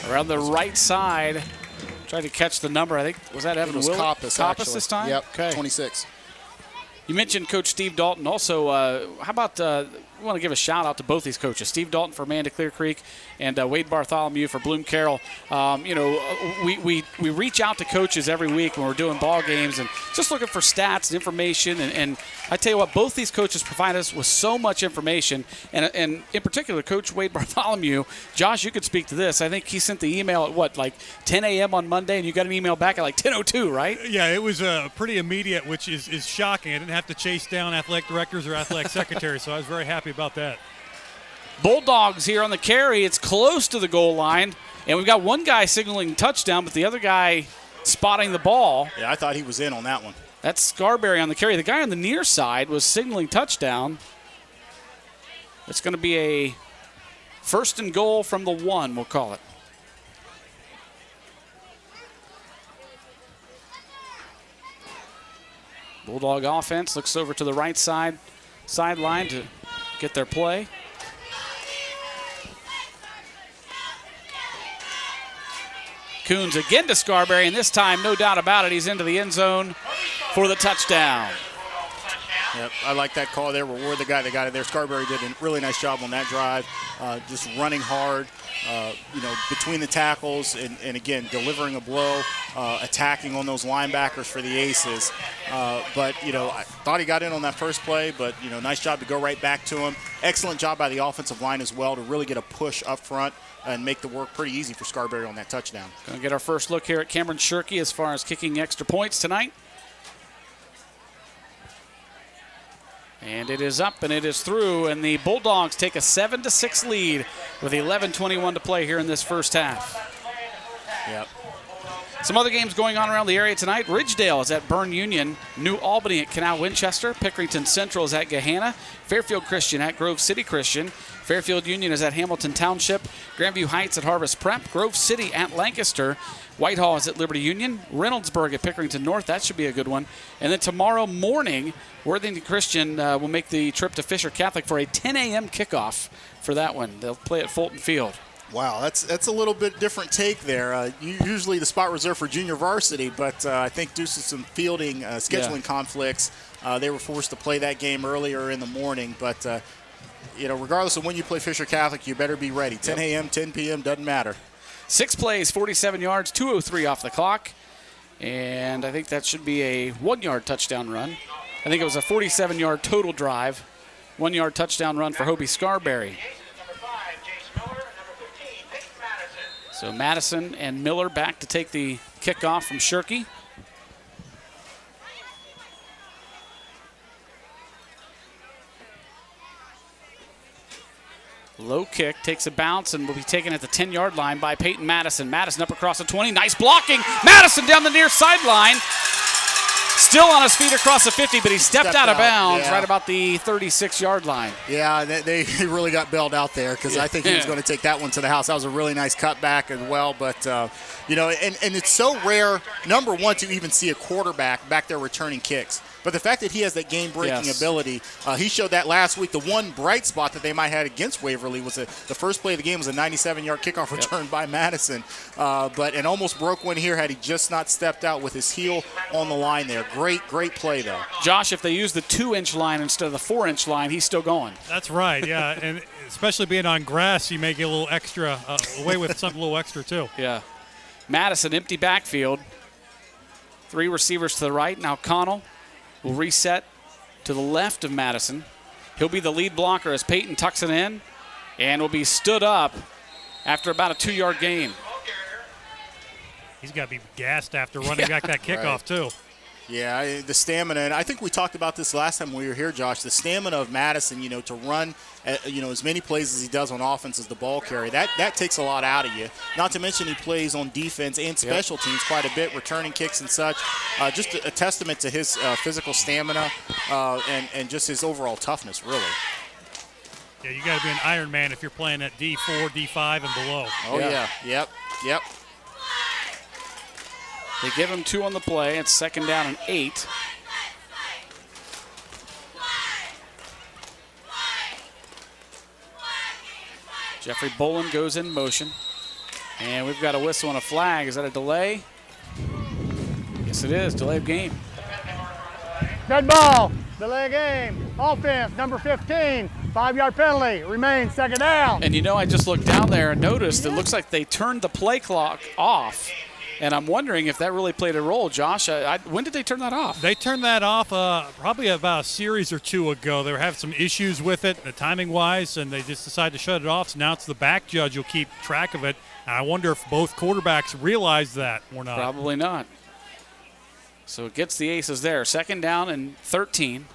Around the right side, tried to catch the number. I think was that Evan Willett? Coppice this time. Yep. Okay. 26. You mentioned Coach Steve Dalton. Also, how about we want to give a shout out to both these coaches, Steve Dalton for Amanda Clearcreek and Wade Bartholomew for Bloom Carroll. We reach out to coaches every week when we're doing ball games and just looking for stats and information. And I tell you what, both these coaches provide us with so much information. And in particular, Coach Wade Bartholomew, Josh, you could speak to this. I think he sent the email at 10 a.m. on Monday, and you got an email back at 10:02, right? Yeah, it was pretty immediate, which is shocking. I didn't have to chase down athletic directors or athletic secretaries, so I was very happy about that. Bulldogs here on the carry. It's close to the goal line, and we've got one guy signaling touchdown, but the other guy spotting the ball. Yeah, I thought he was in on that one. That's Scarberry on the carry. The guy on the near side was signaling touchdown. It's going to be a 1st and goal from the 1, we'll call it. Bulldog offense looks over to the right sideline to get their play. Coons again to Scarberry, and this time, no doubt about it, he's into the end zone for the touchdown. Yep, I like that call there. Reward the guy that got it there. Scarberry did a really nice job on that drive, just running hard, between the tackles, and again, delivering a blow, attacking on those linebackers for the Aces. But I thought he got in on that first play, but, nice job to go right back to him. Excellent job by the offensive line as well to really get a push up front and make the work pretty easy for Scarberry on that touchdown. Going to get our first look here at Cameron Shirkey as far as kicking extra points tonight. And it is up and it is through, and the Bulldogs take a 7-6 lead with 11:21 to play here in this first half. Yep. Some other games going on around the area tonight. Ridgedale is at Bern Union. New Albany at Canal Winchester. Pickerington Central is at Gahanna. Fairfield Christian at Grove City Christian. Fairfield Union is at Hamilton Township. Grandview Heights at Harvest Prep. Grove City at Lancaster. Whitehall is at Liberty Union. Reynoldsburg at Pickerington North. That should be a good one. And then tomorrow morning, Worthington Christian will make the trip to Fisher Catholic for a 10 a.m. kickoff for that one. They'll play at Fulton Field. Wow, that's a little bit different take there. Usually the spot reserved for junior varsity, but I think due to some fielding scheduling conflicts, they were forced to play that game earlier in the morning. But, regardless of when you play Fisher Catholic, you better be ready. 10 a.m., 10 p.m., doesn't matter. 6 plays, 47 yards, 2:03 off the clock. And I think that should be a 1-yard touchdown run. I think it was a 47-yard total drive. 1-yard touchdown run for Hobie Scarberry. So Madison and Miller back to take the kickoff from Shirkey. Low kick, takes a bounce, and will be taken at the 10-yard line by Peyton Madison. Madison up across the 20, nice blocking. Madison down the near sideline. Still on his feet across the 50, but he stepped out of bounds right about the 36-yard line. Yeah, they really got bailed out there because I think he was going to take that one to the house. That was a really nice cutback as well. But, and it's so rare, number one, to even see a quarterback back there returning kicks. But the fact that he has that game-breaking ability, he showed that last week. The one bright spot that they might have had against Waverly was the first play of the game was a 97-yard kickoff return by Madison. And almost broke one here had he just not stepped out with his heel on the line there. Great play, though. Josh, if they use the 2-inch line instead of the 4-inch line, he's still going. That's right, yeah. And especially being on grass, you may get a little extra, away with something a little extra, too. Yeah. Madison, empty backfield. 3 receivers to the right. Now Connell will reset to the left of Madison. He'll be the lead blocker as Peyton tucks it in and will be stood up after about a 2-yard gain. He's got to be gassed after running back that kickoff, too. Yeah, the stamina, and I think we talked about this last time we were here, Josh, the stamina of Madison, to run, as many plays as he does on offense as the ball carry, that takes a lot out of you. Not to mention he plays on defense and special teams quite a bit, returning kicks and such. Just a testament to his physical stamina and just his overall toughness, really. Yeah, you got to be an Iron Man if you're playing at D4, D5, and below. Oh, yeah. Yep. They give him 2 on the play. It's 2nd down and 8. Jeffrey Bolin goes in motion. And we've got a whistle and a flag. Is that a delay? Yes, it is. Delay of game. Dead ball. Delay game. Offense, number 15. 5-yard penalty. Remains 2nd down. And I just looked down there and noticed it looks like they turned the play clock off. And I'm wondering if that really played a role, Josh. When did they turn that off? They turned that off probably about a series or 2 ago. They were having some issues with it, timing-wise, and they just decided to shut it off. So now it's the back judge who'll keep track of it. And I wonder if both quarterbacks realize that or not. Probably not. So it gets the Aces there. 2nd down and 13.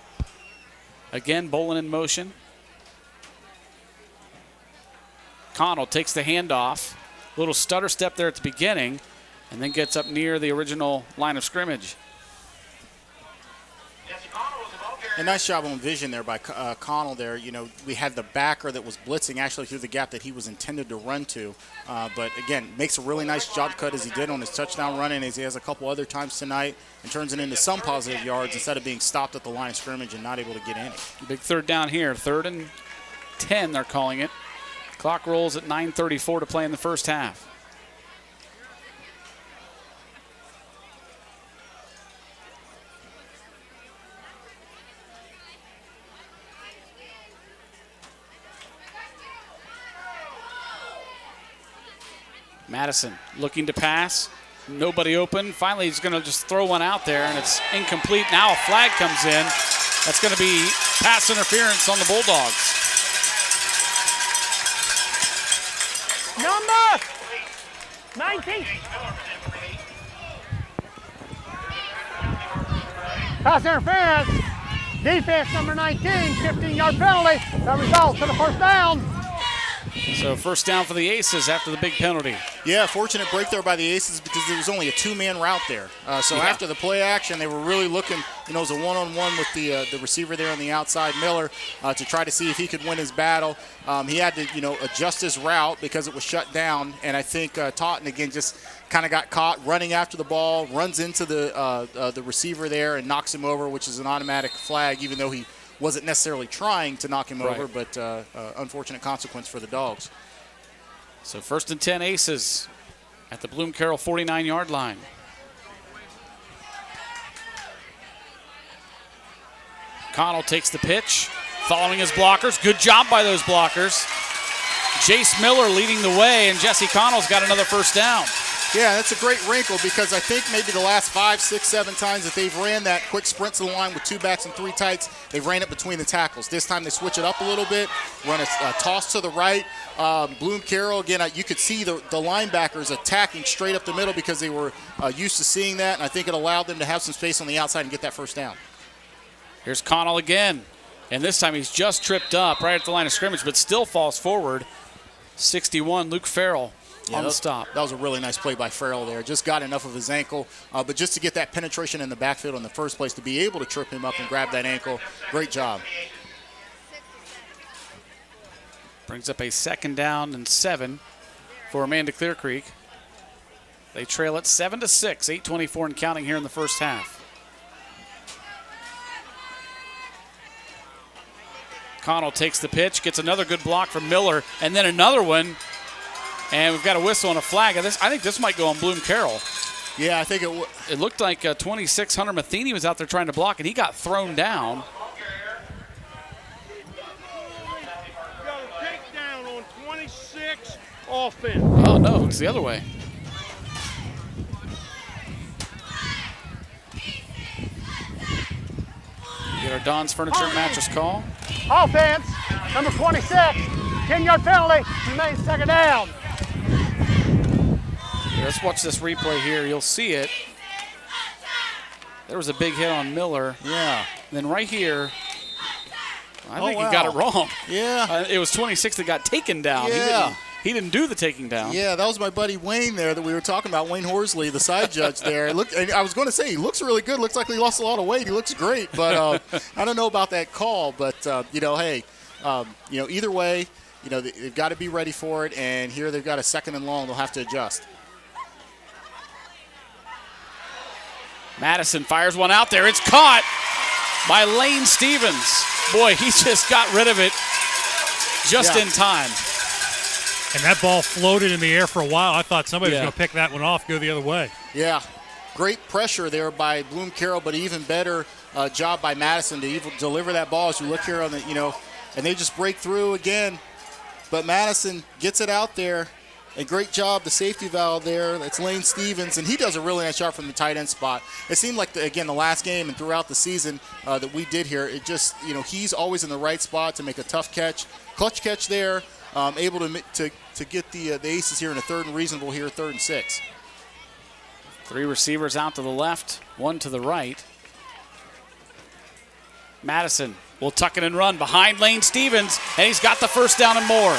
Again, Bolin in motion. Connell takes the handoff. Little stutter step there at the beginning. And then gets up near the original line of scrimmage. A nice job on vision there by Connell there. We had the backer that was blitzing actually through the gap that he was intended to run to. But, again, makes a really nice jump cut as he did on his touchdown run, and as he has a couple other times tonight, and turns it into some positive yards instead of being stopped at the line of scrimmage and not able to get any. Big 3rd down here. 3rd and 10, they're calling it. Clock rolls at 9:34 to play in the first half. Madison looking to pass. Nobody open. Finally, he's going to just throw one out there, and it's incomplete. Now a flag comes in. That's going to be pass interference on the Bulldogs. Number 19. Pass interference. Defense number 19, 15-yard penalty. That results in a first down. So first down for the Aces after the big penalty. Yeah, fortunate break there by the Aces because there was only a two-man route there. After the play action, they were really looking, it was a one-on-one with the receiver there on the outside, Miller, to try to see if he could win his battle. He had to, adjust his route because it was shut down, and I think Taunton, again, just kind of got caught running after the ball, runs into the receiver there and knocks him over, which is an automatic flag, even though he wasn't necessarily trying to knock him over, but unfortunate consequence for the Dogs. So first and 10 Aces at the Bloom Carroll 49-yard line. Connell takes the pitch, following his blockers. Good job by those blockers. Jace Miller leading the way, and Jesse Connell's got another first down. Yeah, that's a great wrinkle because I think maybe the last 5, 6, 7 times that they've ran that quick sprint to the line with 2 backs and 3 tights, they've ran it between the tackles. This time they switch it up a little bit, run a toss to the right. Bloom Carroll, again, you could see the linebackers attacking straight up the middle because they were used to seeing that, and I think it allowed them to have some space on the outside and get that first down. Here's Connell again, and this time he's just tripped up right at the line of scrimmage, but still falls forward. 61, Luke Farrell. On the stop. That was a really nice play by Farrell there. Just got enough of his ankle, but just to get that penetration in the backfield in the first place, to be able to trip him up and grab that ankle, great job. Brings up a 2nd down and 7 for Amanda Clearcreek. They trail it 7-6, 8:24 and counting here in the first half. Connell takes the pitch, gets another good block from Miller, and then another one. And we've got a whistle and a flag. I think this might go on Bloom Carroll. Yeah, I think it looked like 26 Hunter Matheny was out there trying to block, and he got thrown down. Got a takedown on 26 offense. Oh, no, it's the other way. Get our Don's Furniture and Mattress call. Offense, number 26, 10-yard penalty, remains 2nd down. Let's watch this replay here. You'll see it. There was a big hit on Miller. Yeah. And then right here, I think he got it wrong. Yeah. It was 26 that got taken down. Yeah. He didn't do the taking down. Yeah, that was my buddy Wayne there that we were talking about, Wayne Horsley, the side judge there. I was going to say, he looks really good. Looks like he lost a lot of weight. He looks great. But I don't know about that call. But, hey, either way, they've got to be ready for it. And here they've got a 2nd and long. They'll have to adjust. Madison fires one out there. It's caught by Lane Stevens. Boy, he just got rid of it just in time. And that ball floated in the air for a while. I thought somebody was going to pick that one off, go the other way. Yeah, great pressure there by Bloom Carroll, but even better job by Madison to even deliver that ball. As you look here on the, and they just break through again. But Madison gets it out there. A great job, the safety valve there. That's Lane Stevens, and he does a really nice job from the tight end spot. It seemed like, the last game and throughout the season that we did here, it just, he's always in the right spot to make a tough catch. Clutch catch there, able to get the Aces here in a 3rd and reasonable here, 3rd and 6. 3 receivers out to the left, 1 to the right. Madison will tuck it and run behind Lane Stevens, and he's got the first down and more.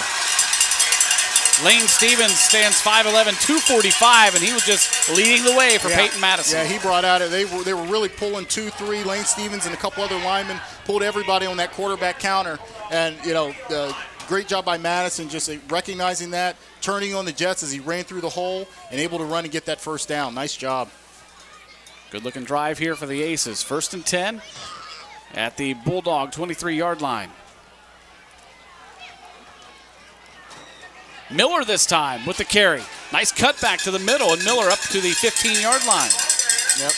Lane Stevens stands 5'11", 245, and he was just leading the way for Peyton Madison. Yeah, he brought out it. They were really pulling 2-3. Lane Stevens and a couple other linemen pulled everybody on that quarterback counter. And, great job by Madison just recognizing that, turning on the jets as he ran through the hole and able to run and get that first down. Nice job. Good-looking drive here for the Aces. 1st and 10 at the Bulldog 23-yard line. Miller this time with the carry. Nice cutback to the middle, and Miller up to the 15-yard line. Yep.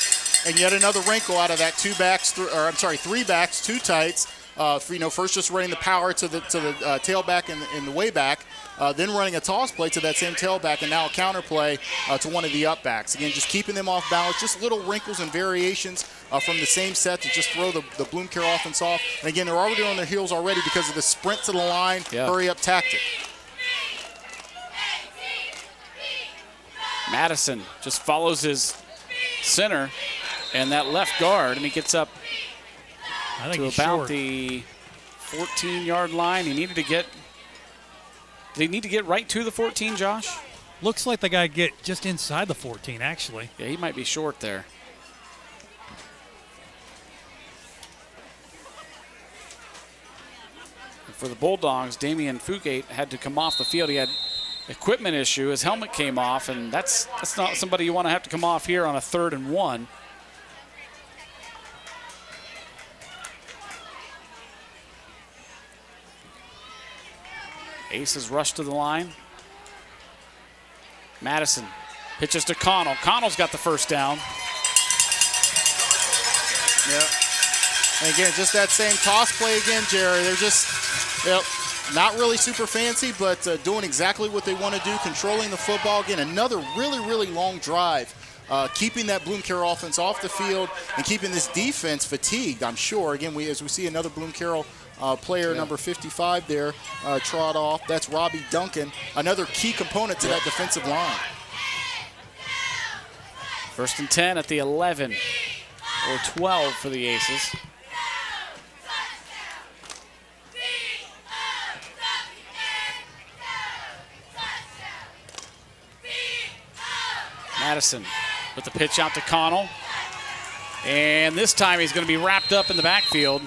And yet another wrinkle out of that 3 backs, 2 tights. First just running the power to the tailback and the way back, then running a toss play to that same tailback, and now a counter play to one of the up backs. Again, just keeping them off balance, just little wrinkles and variations from the same set to just throw the Bloom Carroll offense off. And again, they're already on their heels already because of the sprint to the line, hurry-up tactic. Madison just follows his center and that left guard, and he gets up to about the 14-yard line. He needed to get – did he need to get right to the 14, Josh? Looks like the guy get just inside the 14, actually. Yeah, he might be short there. And for the Bulldogs, Damian Fugate had to come off the field. He had equipment issue. His helmet came off, and that's not somebody you want to have to come off here on a 3rd and 1. Aces rush to the line. Madison pitches to Connell. Connell's got the first down. Yeah. And again, just that same toss play again, Jerry. They're just not really super fancy, but doing exactly what they want to do, controlling the football. Again, another really, really long drive. Keeping that Bloom Carroll offense off the field and keeping this defense fatigued, I'm sure. Again, as we see another Bloom Carroll player, number 55 there, trot off. That's Robbie Duncan, another key component to that defensive line. 1st and 10 at the 11 or 12 for the Aces. Madison with the pitch out to Connell. And this time he's going to be wrapped up in the backfield.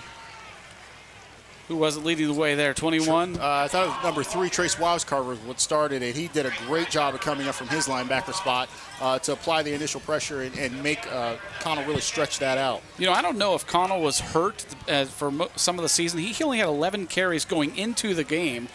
Who wasn't leading the way there? 21? I thought it was number 3, Trace Wisecarver, was what started it. He did a great job of coming up from his linebacker spot to apply the initial pressure and make Connell really stretch that out. You know, I don't know if Connell was hurt for some of the season. He only had 11 carries going into the game.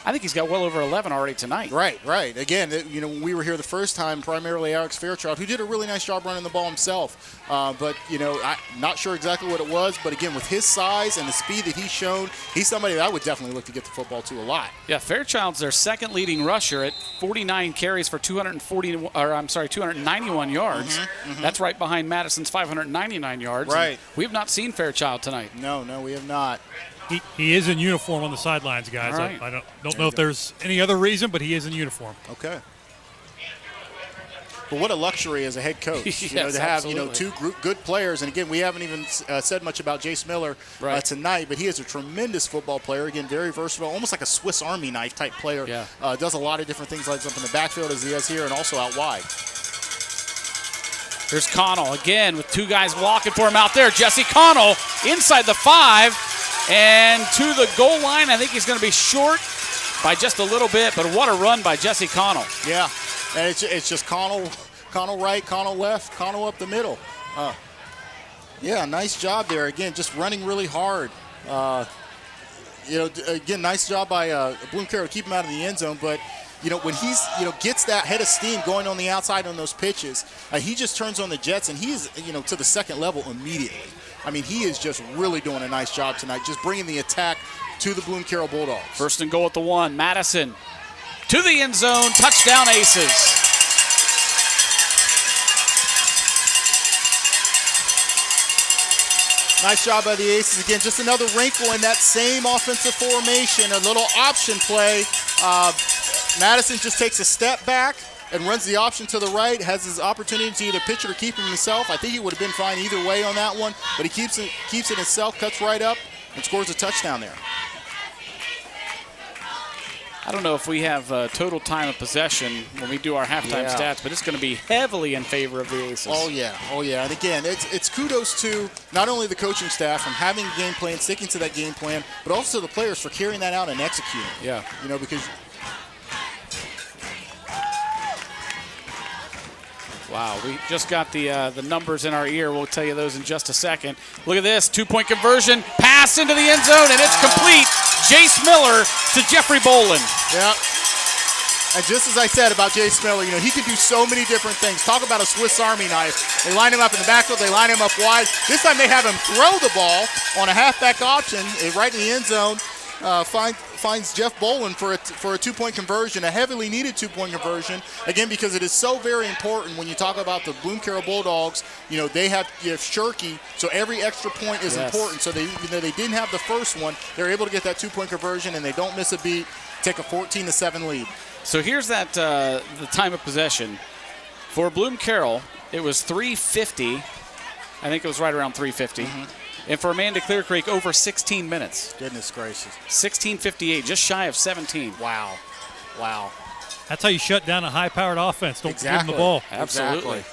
I think he's got well over 11 already tonight. Right. Again, you know, when we were here the first time, primarily Alex Fairchild, who did a really nice job running the ball himself. But, you know, I'm not sure exactly what it was. But, again, with his size and the speed that he's shown, he's somebody that I would definitely look to get the football to a lot. Yeah, Fairchild's their second leading rusher at 49 carries for 291 yards. That's right behind Madison's 599 yards. Right. We have not seen Fairchild tonight. No, we have not. He is in uniform on the sidelines, guys. Right. I don't know if there's any other reason, but he is in uniform. Okay. But what a luxury as a head coach, Yes, to have absolutely. two good players. And again, we haven't even said much about Jace Miller tonight, but he is a tremendous football player. Again, very versatile, almost like a Swiss Army knife type player. Yeah. Does a lot of different things, like up in the backfield as he is here, and also out wide. Here's Connell again with 2 guys blocking for him out there. Jesse Connell inside the 5. And to the goal line, I think he's going to be short by just a little bit, but what a run by Jesse Connell. Yeah, and it's just Connell right, Connell left, Connell up the middle. Yeah, nice job there. Again, just running really hard. Again, nice job by Bloom Carroll to keep him out of the end zone, but when he's, gets that head of steam going on the outside on those pitches, he just turns on the jets, and he's, to the second level immediately. I mean, he is just really doing a nice job tonight, just bringing the attack to the Bloom Carroll Bulldogs. 1st and goal at the 1. Madison to the end zone. Touchdown, Aces. Nice job by the Aces. Again, just another wrinkle in that same offensive formation, a little option play. Madison just takes a step back and runs the option to the right, has his opportunity to either pitch it or keep him himself. I think he would have been fine either way on that one, but he keeps it himself, cuts right up, and scores a touchdown there. I don't know if we have total time of possession when we do our halftime stats, but it's going to be heavily in favor of the Aces. Oh, yeah. And again, it's kudos to not only the coaching staff from having a game plan, sticking to that game plan, but also the players for carrying that out and executing. Yeah. Because... Wow, we just got the numbers in our ear. We'll tell you those in just a second. Look at this, 2-point conversion, pass into the end zone, and it's complete. Jace Miller to Jeffrey Bolin. Yeah. And just as I said about Jace Miller, he can do so many different things. Talk about a Swiss Army knife. They line him up in the backfield. They line him up wide. This time they have him throw the ball on a halfback option right in the end zone. finds Jeff Bolin for a 2-point conversion, a heavily needed 2-point conversion. Again, because it is so very important when you talk about the Bloom Carroll Bulldogs. You know, you have Shirky, so every extra point is important. So even though they didn't have the first one, they're able to get that 2-point conversion, and they don't miss a beat. Take a 14-7 lead. So here's that the time of possession for Bloom Carroll. It was 3:50. I think it was right around 3:50. And for Amanda Clearcreek, over 16 minutes. Goodness gracious. 16:58, just shy of 17. Wow. That's how you shut down a high-powered offense. Don't give them the ball. Absolutely.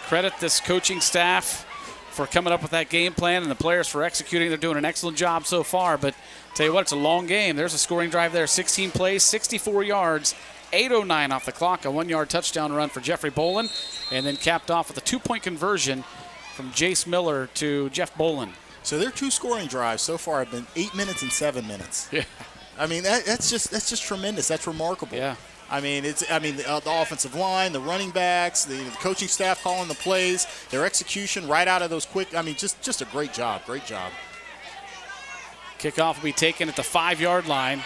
Credit this coaching staff for coming up with that game plan and the players for executing. They're doing an excellent job so far. But tell you what, it's a long game. There's a scoring drive there. 16 plays, 64 yards, 8:09 off the clock. A 1-yard touchdown run for Jeffrey Bolin. And then capped off with a 2-point conversion from Jace Miller to Jeff Bolin. So their 2 scoring drives so far have been 8 minutes and 7 minutes. Yeah. I mean, that's just tremendous. That's remarkable. Yeah. I mean, the offensive line, the running backs, the coaching staff calling the plays, their execution right out of those quick. I mean, just a great job. Great job. Kickoff will be taken at the 5-yard line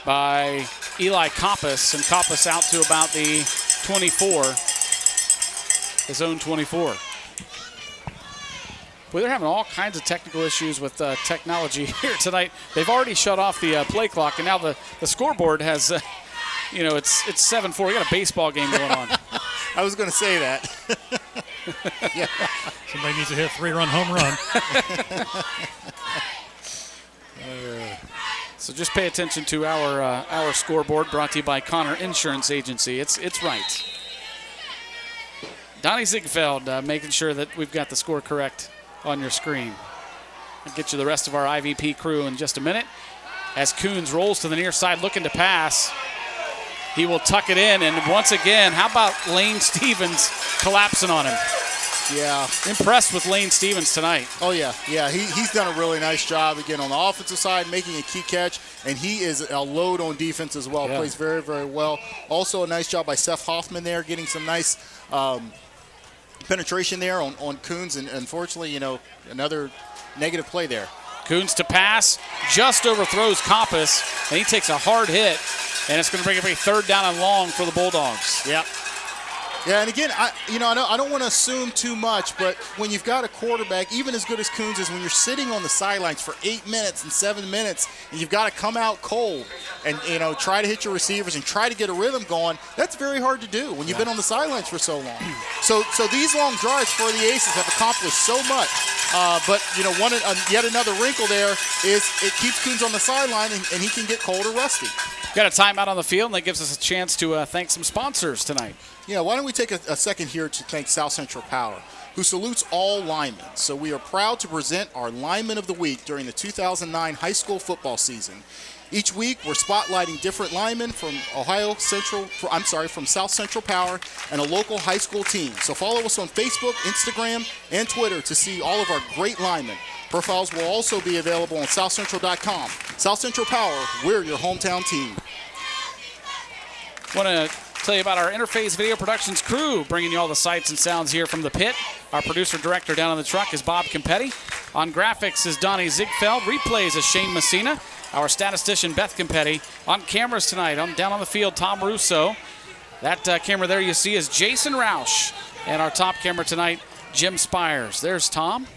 by Eli Coppice, and Coppice out to about the 24, his own 24. Well, they're having all kinds of technical issues with technology here tonight. They've already shut off the play clock, and now the scoreboard has, it's 7-4. We got a baseball game going on. I was going to say that. Yeah. Somebody needs to hit a 3-run home run. So just pay attention to our scoreboard, brought to you by Connor Insurance Agency. It's right. Donnie Ziegfeld making sure that we've got the score correct on your screen. I'll get you the rest of our IVP crew in just a minute. As Coons rolls to the near side looking to pass, he will tuck it in. And once again, how about Lane Stevens collapsing on him? Yeah. Impressed with Lane Stevens tonight. Oh, yeah. Yeah, he's done a really nice job, again, on the offensive side, making a key catch, and he is a load on defense as well. Yeah. Plays very, very well. Also a nice job by Seth Hoffman there, getting some nice penetration there on Coons, and unfortunately, another negative play there. Coons to pass, just overthrows Coppice, and he takes a hard hit, and it's going to bring up a 3rd down and long for the Bulldogs. Yep. Yeah, and again, I don't want to assume too much, but when you've got a quarterback, even as good as Coons is, when you're sitting on the sidelines for 8 minutes and 7 minutes, and you've got to come out cold and try to hit your receivers and try to get a rhythm going, that's very hard to do when you've been on the sidelines for so long. So these long drives for the Aces have accomplished so much. But yet another wrinkle there is it keeps Coons on the sideline, and he can get cold or rusty. Got a timeout on the field, and that gives us a chance to thank some sponsors tonight. Yeah, why don't we take a second here to thank South Central Power, who salutes all linemen. So we are proud to present our Lineman of the Week during the 2009 high school football season. Each week, we're spotlighting different linemen from from South Central Power and a local high school team. So follow us on Facebook, Instagram, and Twitter to see all of our great linemen. Profiles will also be available on southcentral.com. South Central Power, we're your hometown team. Want to tell you about our Interface Video Productions crew, bringing you all the sights and sounds here from the pit. Our producer-director down in the truck is Bob Campetti. On graphics is Donnie Ziegfeld. Replays is Shane Messina. Our statistician, Beth Campetti. On cameras tonight, down on the field, Tom Russo. That camera there you see is Jason Roush. And our top camera tonight, Jim Spires. There's Tom.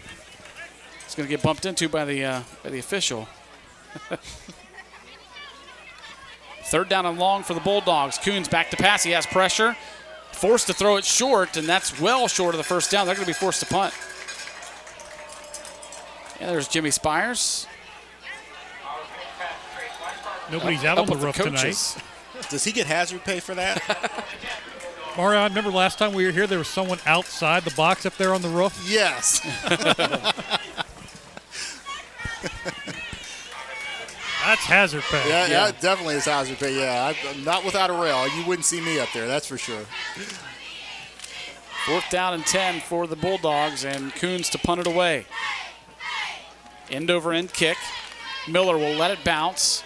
He's going to get bumped into by the official. 3rd down and long for the Bulldogs. Coons back to pass. He has pressure. Forced to throw it short, and that's well short of the 1st down. They're going to be forced to punt. Yeah, there's Jimmy Spires. Nobody's out on the roof tonight. Does he get hazard pay for that? Mario, I remember last time we were here, there was someone outside the box up there on the roof. Yes. That's hazard pay. Yeah, it definitely is hazard pay. Yeah, I'm not without a rail. You wouldn't see me up there, that's for sure. 4th down and 10 for the Bulldogs, and Coons to punt it away. End over end kick. Miller will let it bounce,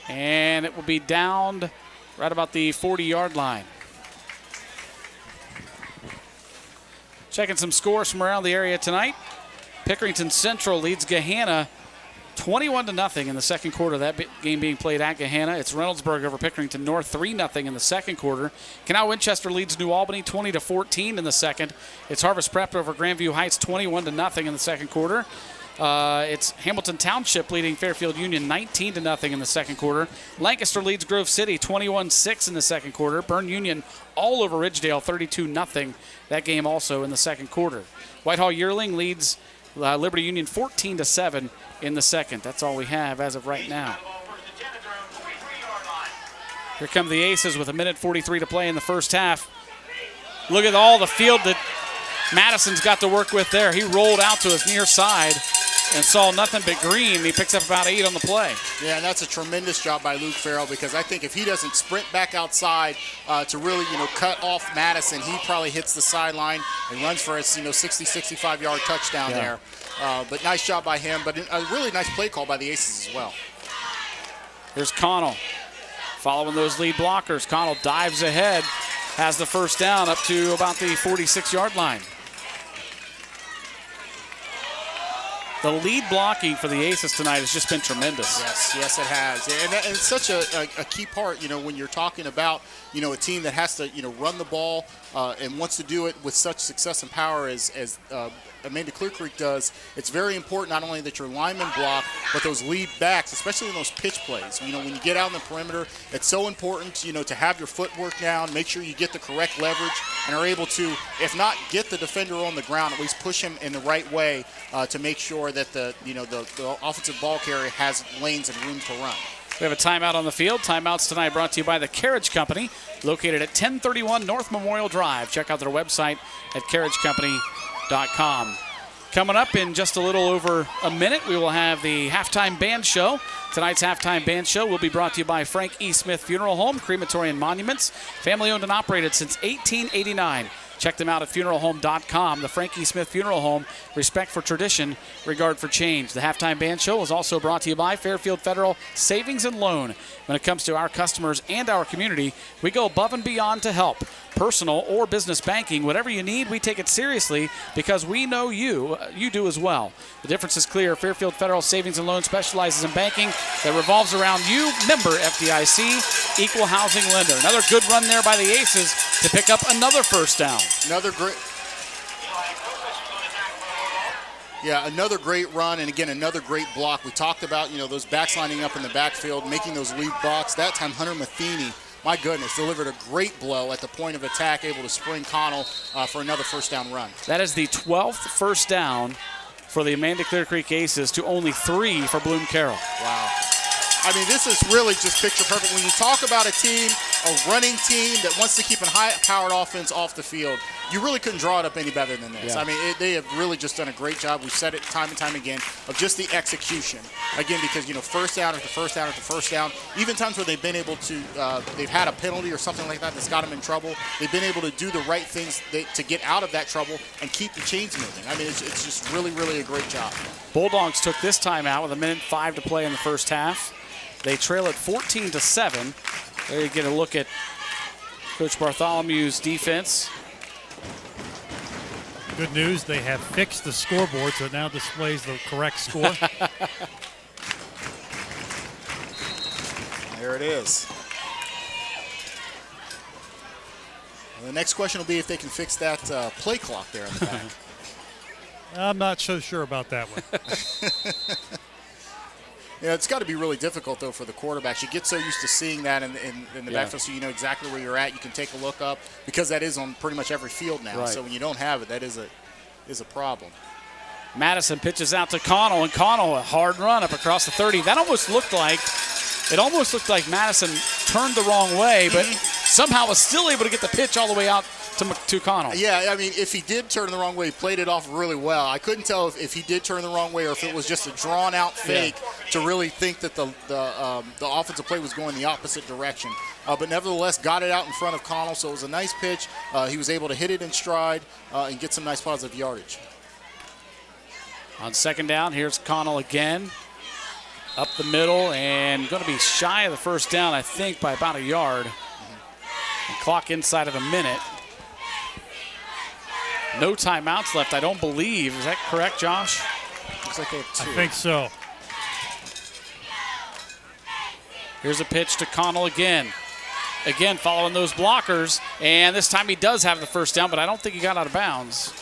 and it will be downed right about the 40-yard line. Checking some scores from around the area tonight. Pickerington Central leads Gahanna 21-0 in the second quarter. That game being played at Gahanna. It's Reynoldsburg over Pickerington North, 3-0 in the second quarter. Canal Winchester leads New Albany 20-14 in the second. It's Harvest Prep over Grandview Heights 21-0 in the second quarter. It's Hamilton Township leading Fairfield Union 19-0 in the second quarter. Lancaster leads Grove City 21-6 in the second quarter. Bern Union all over Ridgedale 32-0. That game also in the second quarter. Whitehall Yearling leads Liberty Union 14-7 in the second. That's all we have as of right now. Here come the Aces with 1:43 to play in the first half. Look at all the field that Madison's got to work with there. He rolled out to his near side and saw nothing but green. He picks up about 8 on the play. Yeah, and that's a tremendous job by Luke Farrell, because I think if he doesn't sprint back outside to really, cut off Madison, he probably hits the sideline and runs for his, 60, 65-yard touchdown there. But nice job by him, but a really nice play call by the Aces as well. Here's Connell following those lead blockers. Connell dives ahead, has the first down up to about the 46-yard line. The lead blocking for the Aces tonight has just been tremendous. Yes, it has. And it's such a key part, when you're talking about, a team that has to, run the ball and wants to do it with such success and power as Amanda Clearcreek does. It's very important not only that your linemen block, but those lead backs, especially in those pitch plays. When you get out on the perimeter, it's so important, to have your footwork down, make sure you get the correct leverage, and are able to, if not get the defender on the ground, at least push him in the right way to make sure that the offensive ball carrier has lanes and room to run. We have a timeout on the field. Timeouts tonight brought to you by the Carriage Company, located at 1031 North Memorial Drive. Check out their website at carriagecompany.com. Coming up in just a little over a minute, we will have the halftime band show. Tonight's halftime band show will be brought to you by Frank E. Smith Funeral Home, Crematory and Monuments, family owned and operated since 1889. Check them out at funeralhome.com. The Frank E. Smith Funeral Home, respect for tradition, regard for change. The halftime band show is also brought to you by Fairfield Federal Savings and Loan. When it comes to our customers and our community, we go above and beyond to help. Personal or business banking, whatever you need, we take it seriously because we know you do as well. The difference is clear. Fairfield Federal Savings and Loan specializes in banking that revolves around you. Member FDIC, equal housing lender. Another good run there by the Aces to pick up another first down. Another great run, and again, another great block. We talked about, those backs lining up in the backfield, making those lead blocks. That time, Hunter Matheny, my goodness, delivered a great blow at the point of attack, able to spring Connell for another first down run. That is the 12th first down for the Amanda Clearcreek Aces to only 3 for Bloom Carroll. Wow. I mean, this is really just picture perfect. When you talk about a team, a running team that wants to keep a high-powered offense off the field, you really couldn't draw it up any better than this. Yeah. I mean, they have really just done a great job. We've said it time and time again of just the execution. Again, because, first down after first down after first down, even times where they've been able to, they've had a penalty or something like that that's got them in trouble, they've been able to do the right things to get out of that trouble and keep the chains moving. I mean, it's just really, really a great job. Bulldogs took this time out with 1:05 to play in the first half. They trail at 14-7. There you get a look at Coach Bartholomew's defense. Good news, they have fixed the scoreboard, so it now displays the correct score. There it is. Well, the next question will be if they can fix that play clock there in the back. I'm not so sure about that one. Yeah, it's got to be really difficult, though, for the quarterbacks. You get so used to seeing that in the backfield, so you know exactly where you're at. You can take a look up because that is on pretty much every field now. Right. So when you don't have it, that is a problem. Madison pitches out to Connell, and Connell, a hard run up across the 30. That almost looked like Madison turned the wrong way, but somehow was still able to get the pitch all the way out to Connell. Yeah, I mean, if he did turn the wrong way, he played it off really well. I couldn't tell if he did turn the wrong way or if it was just a drawn-out fake to really think that the offensive play was going the opposite direction. But nevertheless, got it out in front of Connell, so it was a nice pitch. He was able to hit it in stride and get some nice positive yardage. On second down, here's Connell again. Up the middle and going to be shy of the first down, I think, by about a yard. The clock inside of a minute. No timeouts left, I don't believe. Is that correct, Josh? Looks like they have 2. I think so. Here's a pitch to Connell again. Again, following those blockers, and this time he does have the first down, but I don't think he got out of bounds.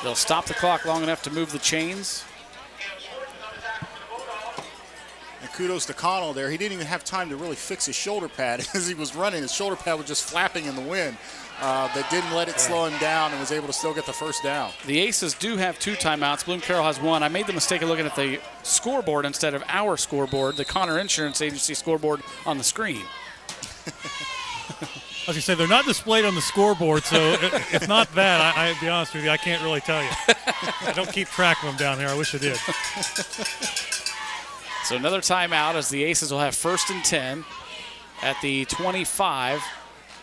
They'll stop the clock long enough to move the chains. And kudos to Connell there. He didn't even have time to really fix his shoulder pad. As he was running, his shoulder pad was just flapping in the wind. But didn't let it slow him down and was able to still get the first down. The Aces do have 2 timeouts. Bloom Carroll has 1. I made the mistake of looking at the scoreboard instead of our scoreboard, the Connor Insurance Agency scoreboard on the screen. I was going to say, they're not displayed on the scoreboard, so if not that, I'll be honest with you, I can't really tell you. I don't keep track of them down here. I wish I did. So another timeout as the Aces will have 1st and 10 at the 25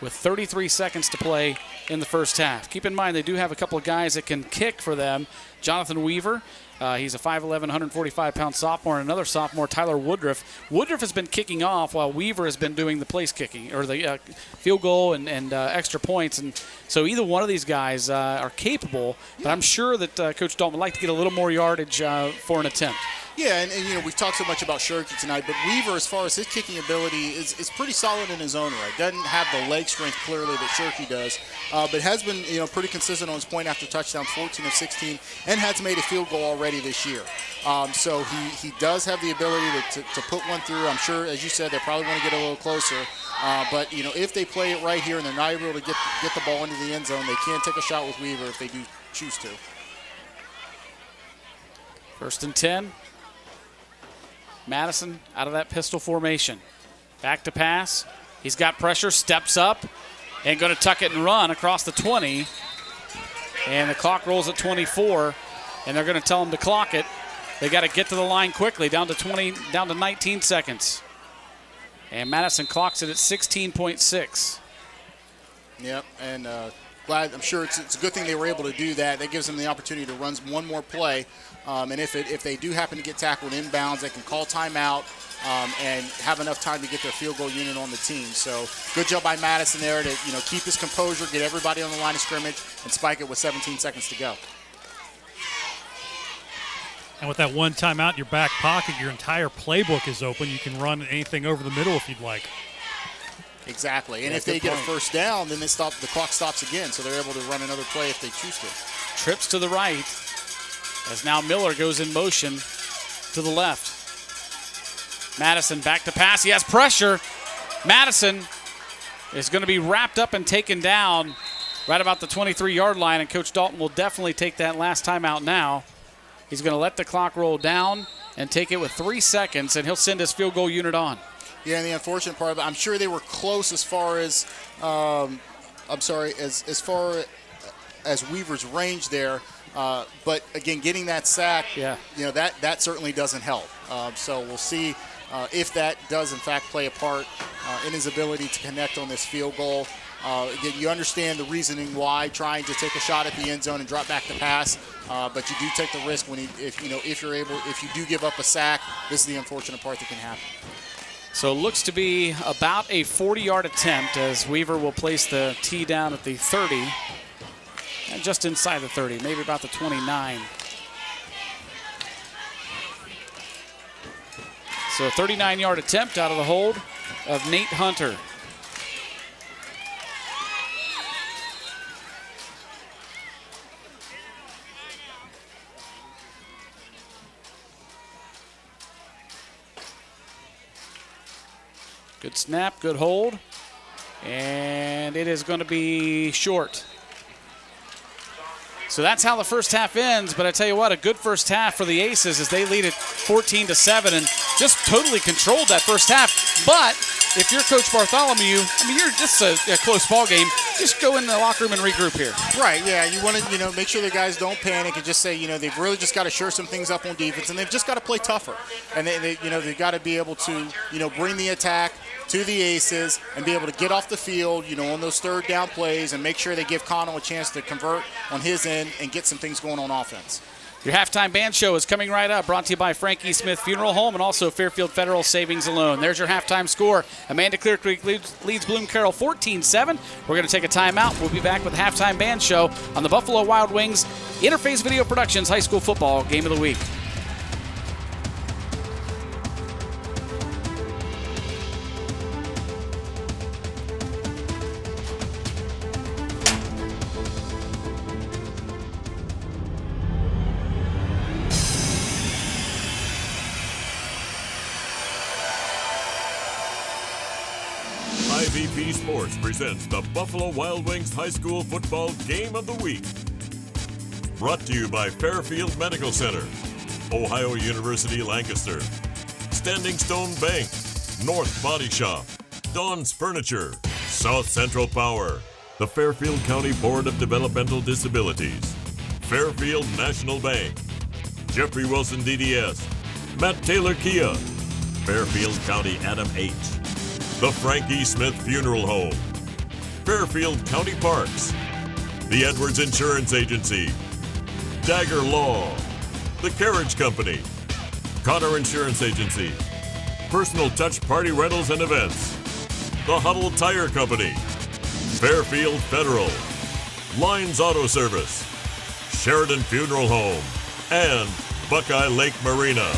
with 33 seconds to play in the first half. Keep in mind they do have a couple of guys that can kick for them. Jonathan Weaver, he's a 5'11", 145-pound sophomore, and another sophomore, Tyler Woodruff. Woodruff has been kicking off while Weaver has been doing the place kicking, or the field goal and extra points. And so either one of these guys are capable, but I'm sure that Coach Dalton would like to get a little more yardage for an attempt. Yeah, and you know, we've talked so much about Shirky tonight, but Weaver, as far as his kicking ability, is pretty solid in his own right. Doesn't have the leg strength clearly that Shirky does, but has been pretty consistent on his point after touchdowns, 14 of 16, and has made a field goal already this year. So he does have the ability to put one through. I'm sure, as you said, they probably want to get a little closer. But if they play it right here and they're not able to get the ball into the end zone, they can take a shot with Weaver if they do choose to. 1st and 10. Madison out of that pistol formation. Back to pass. He's got pressure, steps up, and going to tuck it and run across the 20. And the clock rolls at 24, and they're going to tell him to clock it. They got to get to the line quickly, down to 19 seconds. And Madison clocks it at 16.6. Yep, and I'm sure it's a good thing they were able to do that. That gives them the opportunity to run one more play. And if they do happen to get tackled inbounds, they can call timeout and have enough time to get their field goal unit on the team. So good job by Madison there to keep his composure, get everybody on the line of scrimmage, and spike it with 17 seconds to go. And with that one timeout in your back pocket, your entire playbook is open. You can run anything over the middle if you'd like. Exactly. And if they get a first down, then the clock stops again, so they're able to run another play if they choose to. Trips to the right as now Miller goes in motion to the left. Madison back to pass. He has pressure. Madison is going to be wrapped up and taken down right about the 23-yard line, and Coach Dalton will definitely take that last timeout now. He's going to let the clock roll down and take it with 3 seconds, and he'll send his field goal unit on. Yeah, and the unfortunate part of it, I'm sure they were close as far as, as far as Weaver's range there. But again, getting that sack, that certainly doesn't help. So we'll see if that does in fact play a part in his ability to connect on this field goal. Again, you understand the reasoning why trying to take a shot at the end zone and drop back the pass, but you do take the risk if you do give up a sack. This is the unfortunate part that can happen. So it looks to be about a 40-yard attempt as Weaver will place the tee down at the 30. And just inside the 30, maybe about the 29. So a 39-yard attempt out of the hold of Nate Hunter. Good snap, good hold. And it is going to be short. So that's how the first half ends, but I tell you what, a good first half for the Aces as they lead it 14-7 and just totally controlled that first half. But if you're Coach Bartholomew, this is a close ball game. Just go in the locker room and regroup here. Right, yeah. You want to, make sure the guys don't panic and just say, they've really just got to shore some things up on defense, and they've just got to play tougher. And they've got to be able to, bring the attack to the Aces and be able to get off the field, on those third down plays and make sure they give Connell a chance to convert on his end and get some things going on offense. Your halftime band show is coming right up, brought to you by Frankie Smith Funeral Home and also Fairfield Federal Savings and Loan. There's your halftime score. Amanda Clearcreek leads Bloom Carroll 14-7. We're going to take a timeout. We'll be back with the halftime band show on the Buffalo Wild Wings Interface Video Productions High School Football Game of the Week. MVP Sports presents the Buffalo Wild Wings High School Football Game of the Week. Brought to you by Fairfield Medical Center, Ohio University Lancaster, Standing Stone Bank, North Body Shop, Dawn's Furniture, South Central Power, the Fairfield County Board of Developmental Disabilities, Fairfield National Bank, Jeffrey Wilson DDS, Matt Taylor Kia, Fairfield County Adam H., the Frankie Smith Funeral Home, Fairfield County Parks, the Edwards Insurance Agency, Dagger Law, the Carriage Company, Connor Insurance Agency, Personal Touch Party Rentals and Events, the Huddle Tire Company, Fairfield Federal, Lines Auto Service, Sheridan Funeral Home, and Buckeye Lake Marina.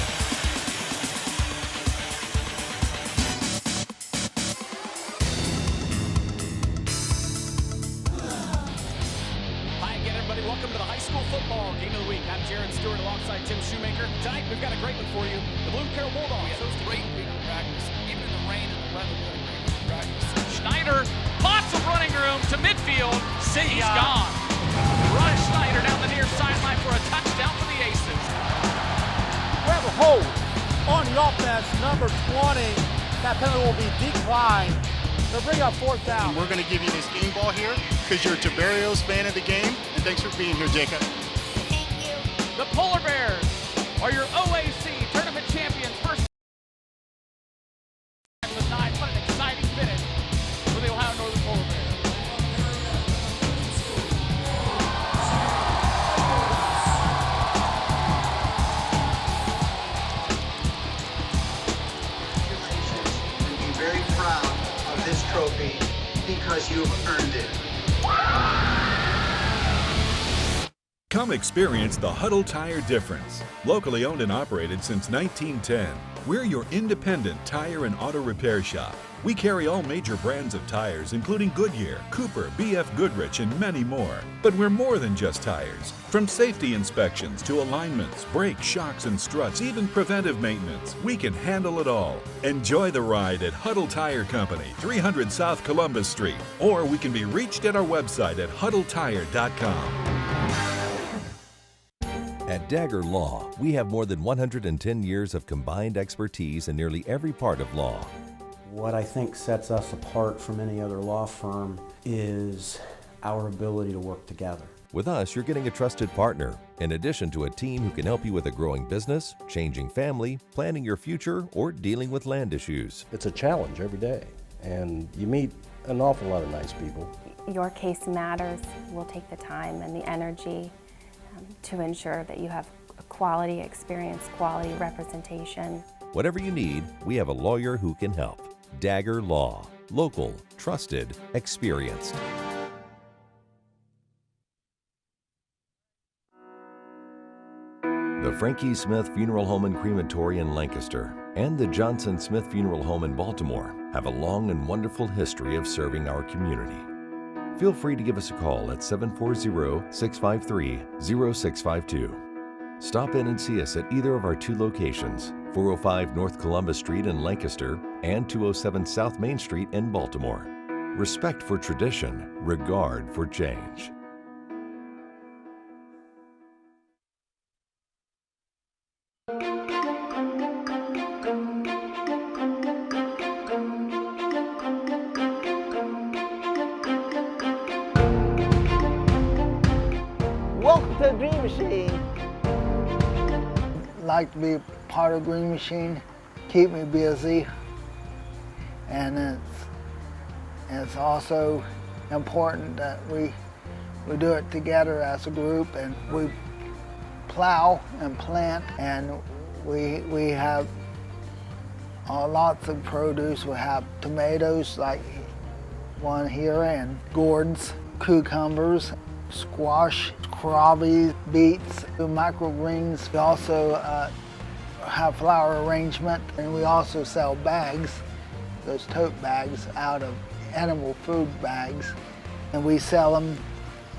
Hi again, everybody. Welcome to the High School Football Game of the Week. I'm Jared Stewart alongside Tim Shoemaker. Tonight, we've got a great one for you. The Blue Carroll Bulldogs host a great week of practice. Even in the rain and the weather, we had a great week of practice. Schneider, lots of running room to midfield. He's gone. Run Schneider down the near sideline for a touchdown for the Aces. We have a hold on the offense, number 20. That penalty will be declined. They'll bring up fourth down. And we're going to give you this game ball here because you're a Tiberios fan of the game. And thanks for being here, Jacob. Thank you. The Polar Bears are your OAC tournament champions. First time of the night. What an exciting finish for the Ohio Northern Polar Bears. And be very proud of this trophy because you've earned it. Come experience the Huddle Tire difference. Locally owned and operated since 1910, we're your independent tire and auto repair shop. We carry all major brands of tires, including Goodyear, Cooper, BF Goodrich, and many more. But we're more than just tires. From safety inspections to alignments, brakes, shocks, and struts, even preventive maintenance, we can handle it all. Enjoy the ride at Huddle Tire Company, 300 South Columbus Street, or we can be reached at our website at huddletire.com. At Dagger Law, we have more than 110 years of combined expertise in nearly every part of law. What I think sets us apart from any other law firm is our ability to work together. With us, you're getting a trusted partner, in addition to a team who can help you with a growing business, changing family, planning your future, or dealing with land issues. It's a challenge every day, and you meet an awful lot of nice people. Your case matters. We'll take the time and the energy to ensure that you have a quality experience, quality representation. Whatever you need, we have a lawyer who can help. Dagger Law. Local, trusted, experienced. The Frankie Smith Funeral Home and Crematory in Lancaster and the Johnson Smith Funeral Home in Baltimore have a long and wonderful history of serving our community. Feel free to give us a call at 740-653-0652. Stop in and see us at either of our two locations, 405 North Columbus Street in Lancaster and 207 South Main Street in Baltimore. Respect for tradition, regard for change. Welcome to the Dream Machine. Like to be part of Dream Machine, keep me busy, and it's also important that we do it together as a group, and we plow and plant, and we have lots of produce. We have tomatoes like one here, and gourds, cucumbers, squash, crabbies, beets, microgreens. We also have flower arrangement, and we also sell bags, those tote bags out of animal food bags, and we sell them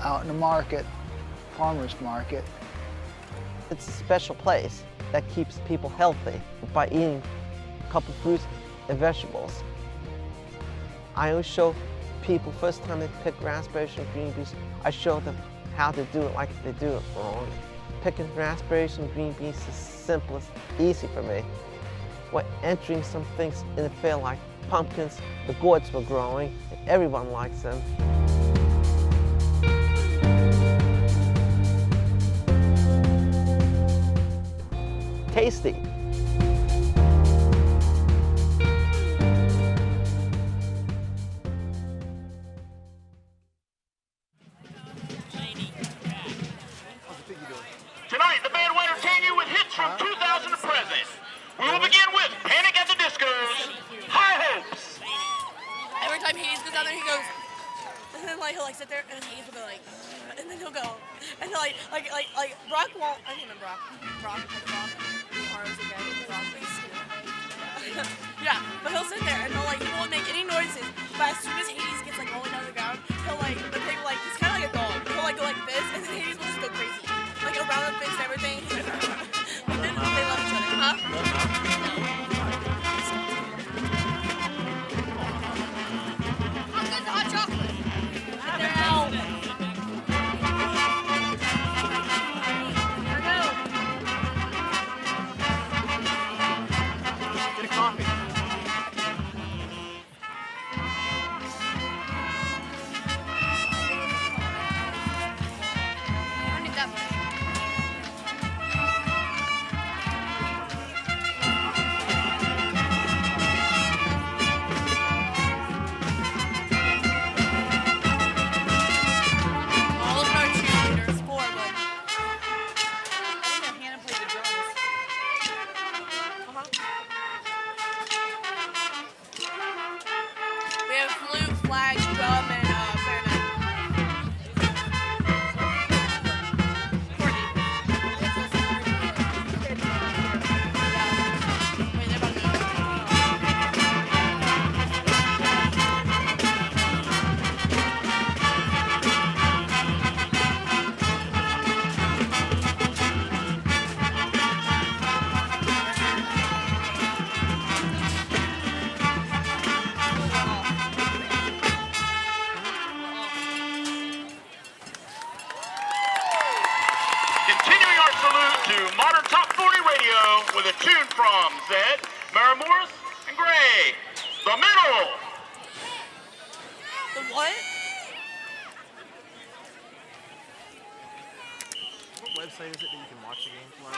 out in the market, farmers market. It's a special place that keeps people healthy by eating a couple fruits and vegetables. I always show people, first time they pick raspberries and green beans, I show them how to do it like if they do it wrong. Picking raspberries and green beans is simplest, easy for me. We're entering some things in the field like pumpkins, the gourds were growing, and everyone likes them. Tasty. Tonight, the band will entertain you with hits from 2000 to present. We will begin with Panic at the Disco's High Hopes. Every time Hades goes down there, he goes, and then he'll sit there, and then Hades will go and then he'll go, and he'll Brock won't. I can't remember Brock. Yeah, but he'll sit there and he won't make any noises. But as soon as Hades gets rolling down the ground, he'll the pig he's kind of like a dog. He'll go like this, and then Hades will just go crazy, around the fix everything. And then they love each other, huh? How good's the hot chocolate? Get there now. Here we go. Get a coffee. I need that. All of our cheerleaders, 4 of them. I think Hannah played the drums. We have flute, flag, drum, and clarinet. Continuing our salute to Modern Top 40 Radio with a tune from Zed, Mara Morris, and Gray. The Middle. The what? What website is it that you can watch the games live?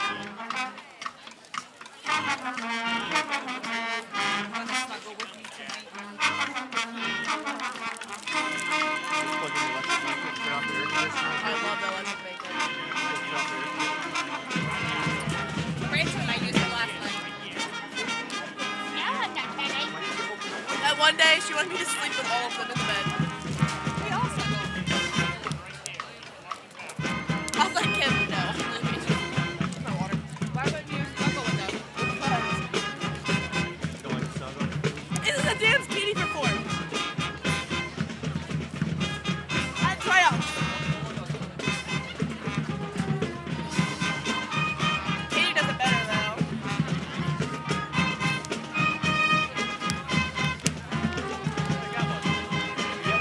I love the electric bacon. Rachel and I used it last night. That one day, she wanted me to sleep with all of them in the bed. We all snuggled. I was like, Kim, no. My water. Why wouldn't you snuggle with them? This is a dance kitty for 4. I'd try out. Katie does it better though. Yeah,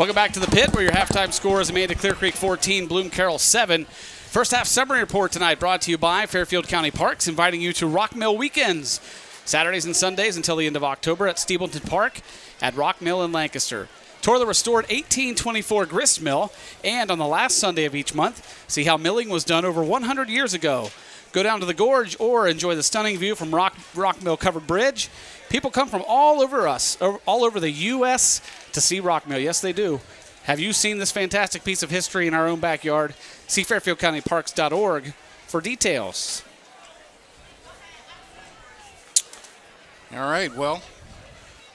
Welcome back to the pit, where your halftime score is Amanda Clearcreek 14, Bloom Carroll 7. First half summary report tonight brought to you by Fairfield County Parks, inviting you to Rock Mill weekends, Saturdays and Sundays until the end of October at Steepleton Park at Rock Mill in Lancaster. Tour the restored 1824 grist mill, and on the last Sunday of each month, see how milling was done over 100 years ago. Go down to the gorge or enjoy the stunning view from Rock Mill Covered Bridge. People come from all over the U.S. to see Rock Mill. Yes, they do. Have you seen this fantastic piece of history in our own backyard? See fairfieldcountyparks.org for details. All right, well,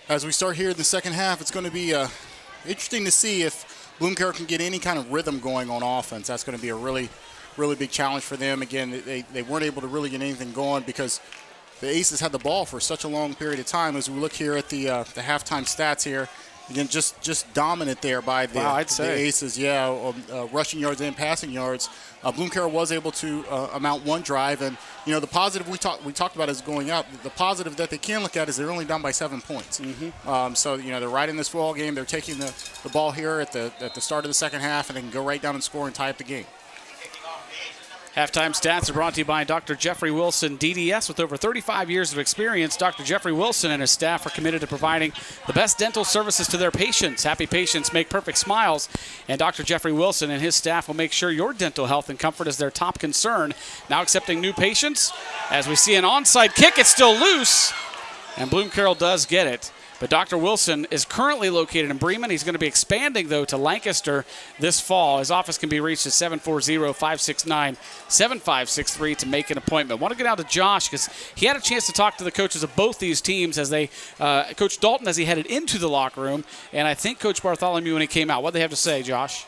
as we start here in the second half, it's going to be interesting to see if Bloom Carroll can get any kind of rhythm going on offense. That's going to be a really big challenge for them. Again, they weren't able to really get anything going because the Aces had the ball for such a long period of time. As we look here at the halftime stats here, again, just dominant there by the Aces. Yeah, rushing yards and passing yards. Bloom Carroll was able to amount one drive, and the positive we talked about is going up. The positive that they can look at is they're only down by 7 points. So they're right in this ball game. They're taking the ball here at the start of the second half, and they can go right down and score and tie up the game. Halftime stats are brought to you by Dr. Jeffrey Wilson, DDS. With over 35 years of experience, Dr. Jeffrey Wilson and his staff are committed to providing the best dental services to their patients. Happy patients make perfect smiles, and Dr. Jeffrey Wilson and his staff will make sure your dental health and comfort is their top concern. Now accepting new patients. As we see an onside kick, it's still loose, and Bloom Carroll does get it. But Dr. Wilson is currently located in Bremen. He's going to be expanding, though, to Lancaster this fall. His office can be reached at 740-569-7563 to make an appointment. Want to get out to Josh because he had a chance to talk to the coaches of both these teams as they Coach Dalton as he headed into the locker room, and I think Coach Bartholomew when he came out. What do they have to say, Josh?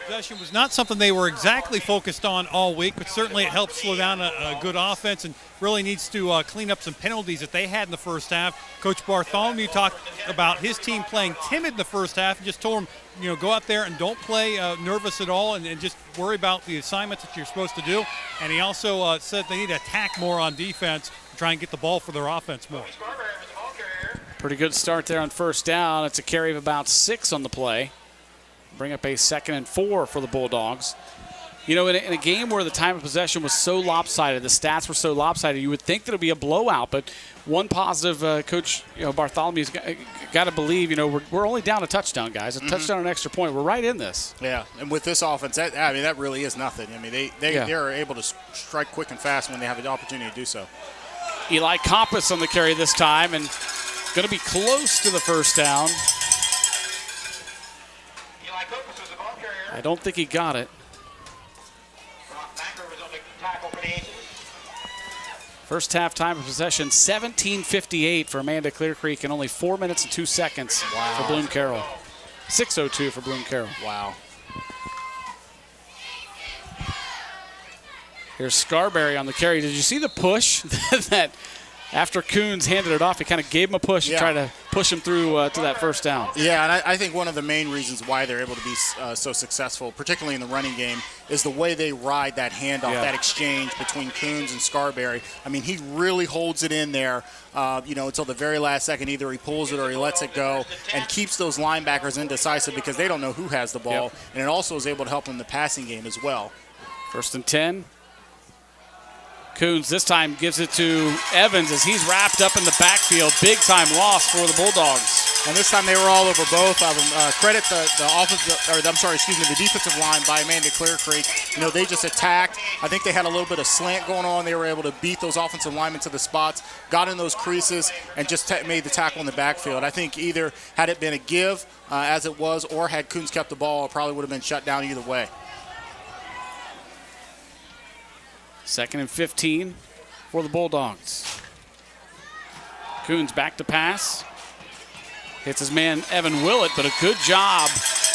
Possession was not something they were exactly focused on all week, but certainly it helped slow down a good offense and really needs to clean up some penalties that they had in the first half. Coach Bartholomew talked about his team playing timid in the first half and just told them, go out there and don't play nervous at all and just worry about the assignments that you're supposed to do. And he also said they need to attack more on defense and try and get the ball for their offense more. Pretty good start there on first down. It's a carry of about 6 on the play. Bring up a 2nd and 4 for the Bulldogs. In a game where the time of possession was so lopsided, the stats were so lopsided, you would think that it would be a blowout. But one positive, Coach Bartholomew's got to believe, we're only down a touchdown, guys. A touchdown and an extra point. We're right in this. Yeah, and with this offense, that really is nothing. They are able to strike quick and fast when they have the opportunity to do so. Eli Compass on the carry this time and going to be close to the first down. I don't think he got it. First half time of possession, 17:58 for Amanda Clearcreek and only 4 minutes and 2 seconds for Bloom Carroll. 6:02 for Bloom Carroll. Wow. Here's Scarberry on the carry. Did you see the push that after Coons handed it off, he kind of gave him a push to try to push him through to that first down? Yeah, and I think one of the main reasons why they're able to be so successful, particularly in the running game, is the way they ride that handoff, that exchange between Coons and Scarberry. He really holds it in there, until the very last second. Either he pulls it or he lets it go and keeps those linebackers indecisive because they don't know who has the ball, and it also is able to help them in the passing game as well. 1st and 10. Coons this time gives it to Evans as he's wrapped up in the backfield. Big time loss for the Bulldogs. And this time they were all over both of them. Credit the defensive line by Amanda Clearcreek. They just attacked. I think they had a little bit of slant going on. They were able to beat those offensive linemen to the spots, got in those creases, and just made the tackle in the backfield. I think either had it been a give, as it was, or had Coons kept the ball, it probably would have been shut down either way. 2nd and 15 for the Bulldogs. Coons back to pass. Hits his man Evan Willett, but a good job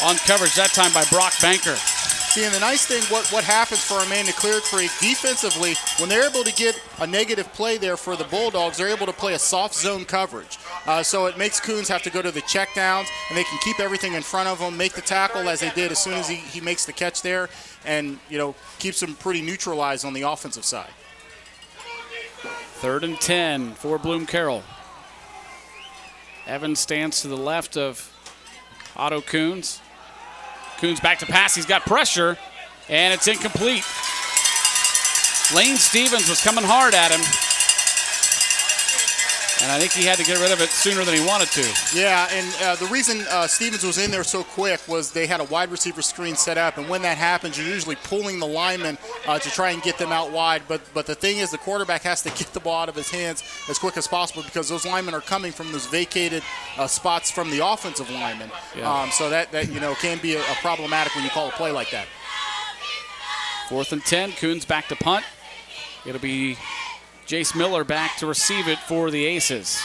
on coverage that time by Brock Banker. See, and the nice thing, what happens for Amanda Clearcreek defensively, when they're able to get a negative play there for the Bulldogs, they're able to play a soft zone coverage. So it makes Coons have to go to the checkdowns, and they can keep everything in front of them, make the tackle as they did as soon as he makes the catch there, and keeps them pretty neutralized on the offensive side. 3rd and 10 for Bloom Carroll. Evans stands to the left of Otto Coons. Coons back to pass. He's got pressure, and it's incomplete. Lane Stevens was coming hard at him, and I think he had to get rid of it sooner than he wanted to. Yeah, and the reason Stevens was in there so quick was they had a wide receiver screen set up, and when that happens, you're usually pulling the lineman to try and get them out wide. But the thing is, the quarterback has to get the ball out of his hands as quick as possible because those linemen are coming from those vacated spots from the offensive linemen. Yeah. So that can be a problematic when you call a play like that. 4th and 10. Coons back to punt. It'll be Jace Miller back to receive it for the Aces.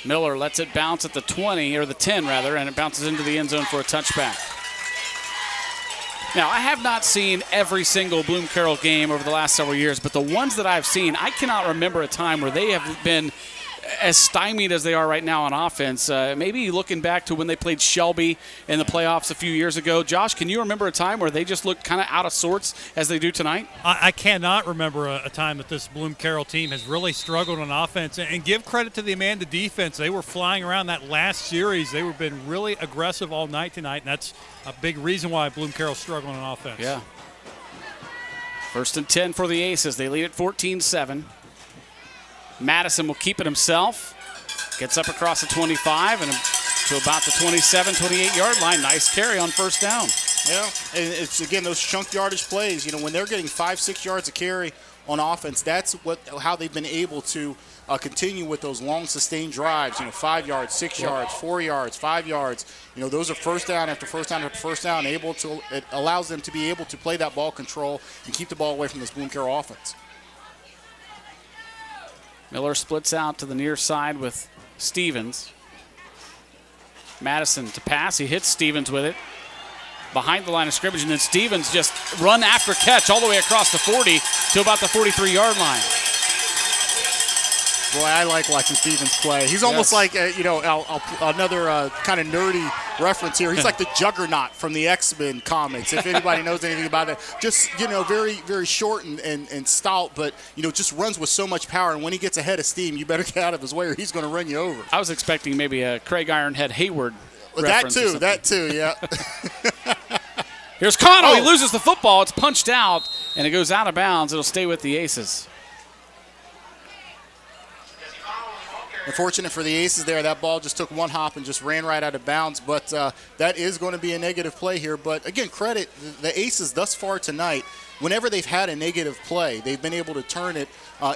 Miller lets it bounce at the 20, or the 10 rather, and it bounces into the end zone for a touchback. Now, I have not seen every single Bloom Carroll game over the last several years, but the ones that I've seen, I cannot remember a time where they have been as stymied as they are right now on offense. Maybe looking back to when they played Shelby in the playoffs a few years ago. Josh, can you remember a time where they just looked kind of out of sorts as they do tonight? I cannot remember a time that this Bloom Carroll team has really struggled on offense. And give credit to the Amanda defense. They were flying around that last series. They were been really aggressive all night tonight, and that's a big reason why Bloom Carroll's struggling on offense. Yeah. 1st and 10 for the Aces. They lead at 14-7. Madison will keep it himself. Gets up across the 25 and to about the 27, 28-yard line. Nice carry on 1st down. Yeah, and it's, again, those chunk yardage plays. When they're getting 5-6 yards a carry on offense, that's how they've been able to continue with those long sustained drives. 5 yards, 6 yards, 4 yards, 5 yards. Those are 1st down after 1st down after 1st down. It allows them to be able to play that ball control and keep the ball away from this Bloom Carroll offense. Miller splits out to the near side with Stevens. Madison to pass. He hits Stevens with it behind the line of scrimmage, and then Stevens just run after catch all the way across the 40 to about the 43-yard line. Boy, I like watching Stevens play. He's almost like, another kind of nerdy reference here. He's like the Juggernaut from the X-Men comics, if anybody knows anything about it. Just, very, very short and stout, but, just runs with so much power. And when he gets ahead of steam, you better get out of his way or he's going to run you over. I was expecting maybe a Craig Ironhead Hayward That too, yeah. Here's Connell. He loses the football. It's punched out, and it goes out of bounds. It'll stay with the Aces. Unfortunate for the Aces there, that ball just took one hop and just ran right out of bounds. But that is going to be a negative play here. But, again, credit the Aces thus far tonight. Whenever they've had a negative play, they've been able to turn it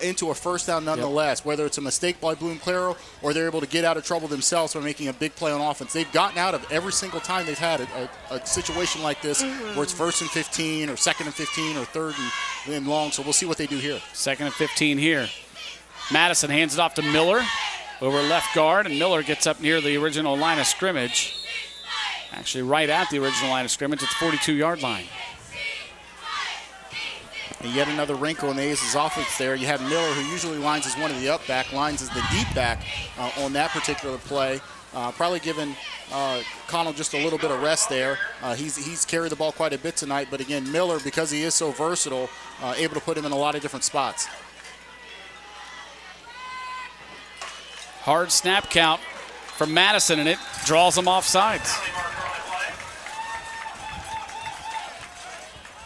into a 1st down nonetheless, whether it's a mistake by Bloom Carroll or they're able to get out of trouble themselves by making a big play on offense. They've gotten out of every single time they've had a situation like this where it's 1st and 15 or 2nd and 15 or 3rd and long. So we'll see what they do here. 2nd and 15 here. Madison hands it off to Miller over left guard, and Miller gets up near the original line of scrimmage. Actually, right at the original line of scrimmage. It's 42-yard line. And yet another wrinkle in the Aces offense there. You have Miller, who usually lines as one of the up back, lines as the deep back on that particular play. Probably giving Connell just a little bit of rest there. He's carried the ball quite a bit tonight, but again, Miller, because he is so versatile, able to put him in a lot of different spots. Hard snap count from Madison, and it draws them off sides.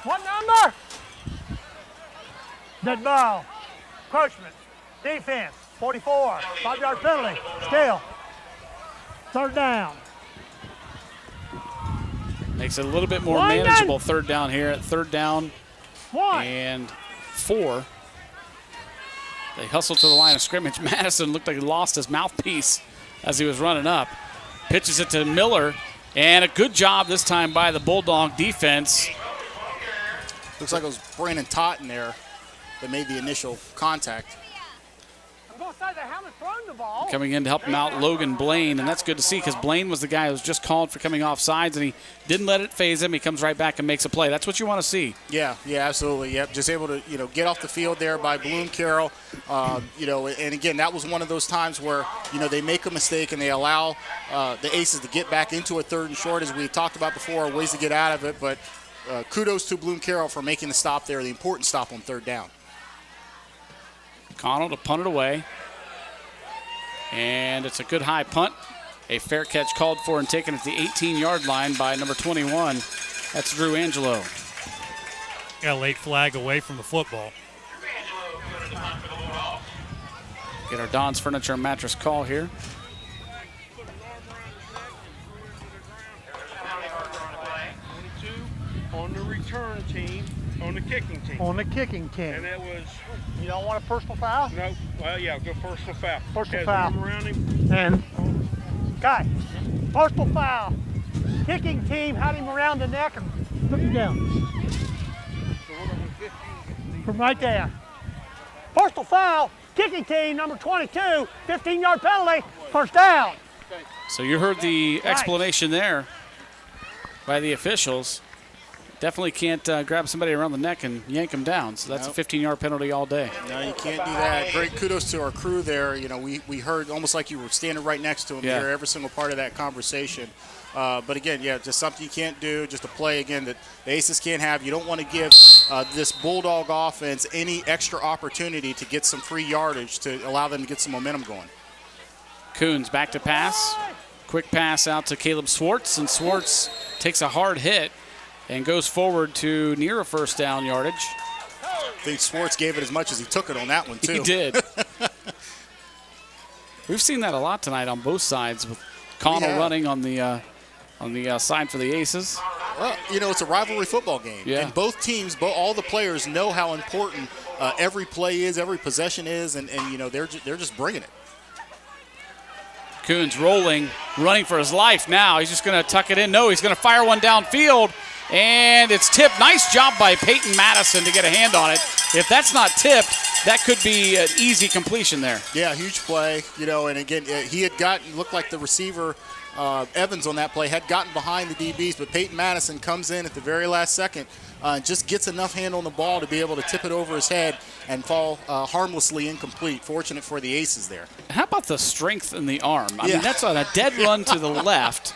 What number? Dead ball. Encroachment. Defense. 44. 5-yard penalty. Still. 3rd down. Makes it a little bit more manageable 3rd down here at 3rd down and 4. They hustle to the line of scrimmage. Madison looked like he lost his mouthpiece as he was running up. Pitches it to Miller, and a good job this time by the Bulldog defense. Looks like it was Brandon Totten there that made the initial contact. Coming in to help him out, Logan Blaine, and that's good to see because Blaine was the guy who was just called for coming off sides, and he didn't let it phase him. He comes right back and makes a play. That's what you want to see. Yeah, absolutely. Yep, just able to get off the field there by Bloom Carroll. And again, that was one of those times where they make a mistake and they allow the Aces to get back into a 3rd and short, as we talked about before, ways to get out of it. But kudos to Bloom Carroll for making the stop there, the important stop on 3rd down. Connell to punt it away. And it's a good high punt. A fair catch called for and taken at the 18-yard line by number 21. That's Drew Angelo. Got a late flag away from the football. Get our Don's Furniture and Mattress call here. On the return team, on the kicking team. On the kicking team. And that was... You don't want a personal foul? No. Well, yeah, go personal foul. Personal Has foul. arm around him. And, guy, personal foul. Kicking team had him around the neck and took him down. From right there. Personal foul. Kicking team, number 22, 15-yard penalty, first down. So you heard the explanation there by the officials. Definitely can't grab somebody around the neck and yank them down. So that's a 15-yard penalty all day. No, you can't do that. Great kudos to our crew there. You know, we heard almost like you were standing right next to him. Yeah. You hear every single part of that conversation. But again, yeah, just something you can't do, just a play, again, that the Aces can't have. You don't want to give this Bulldog offense any extra opportunity to get some free yardage to allow them to get some momentum going. Coons back to pass. Quick pass out to Caleb Swartz, and Swartz takes a hard hit and goes forward to near a first down yardage. I think Swartz gave it as much as he took it on that one, too. He did. We've seen that a lot tonight on both sides with Connell running on the side for the Aces. Well, you know, it's a rivalry football game. Yeah. And both teams, all the players know how important every play is, every possession is, and you know, they're just bringing it. Coons rolling, running for his life now. He's just going to tuck it in. No, he's going to fire one downfield, and it's tipped. Nice job by Peyton Madison to get a hand on it. If that's not tipped, that could be an easy completion there. Yeah, huge play. You know, and again, he had looked like the receiver, Evans on that play, had gotten behind the DBs, but Peyton Madison comes in at the very last second, just gets enough hand on the ball to be able to tip it over his head and fall harmlessly incomplete. Fortunate for the Aces there. How about the strength in the arm? I mean, that's on a dead run to the left,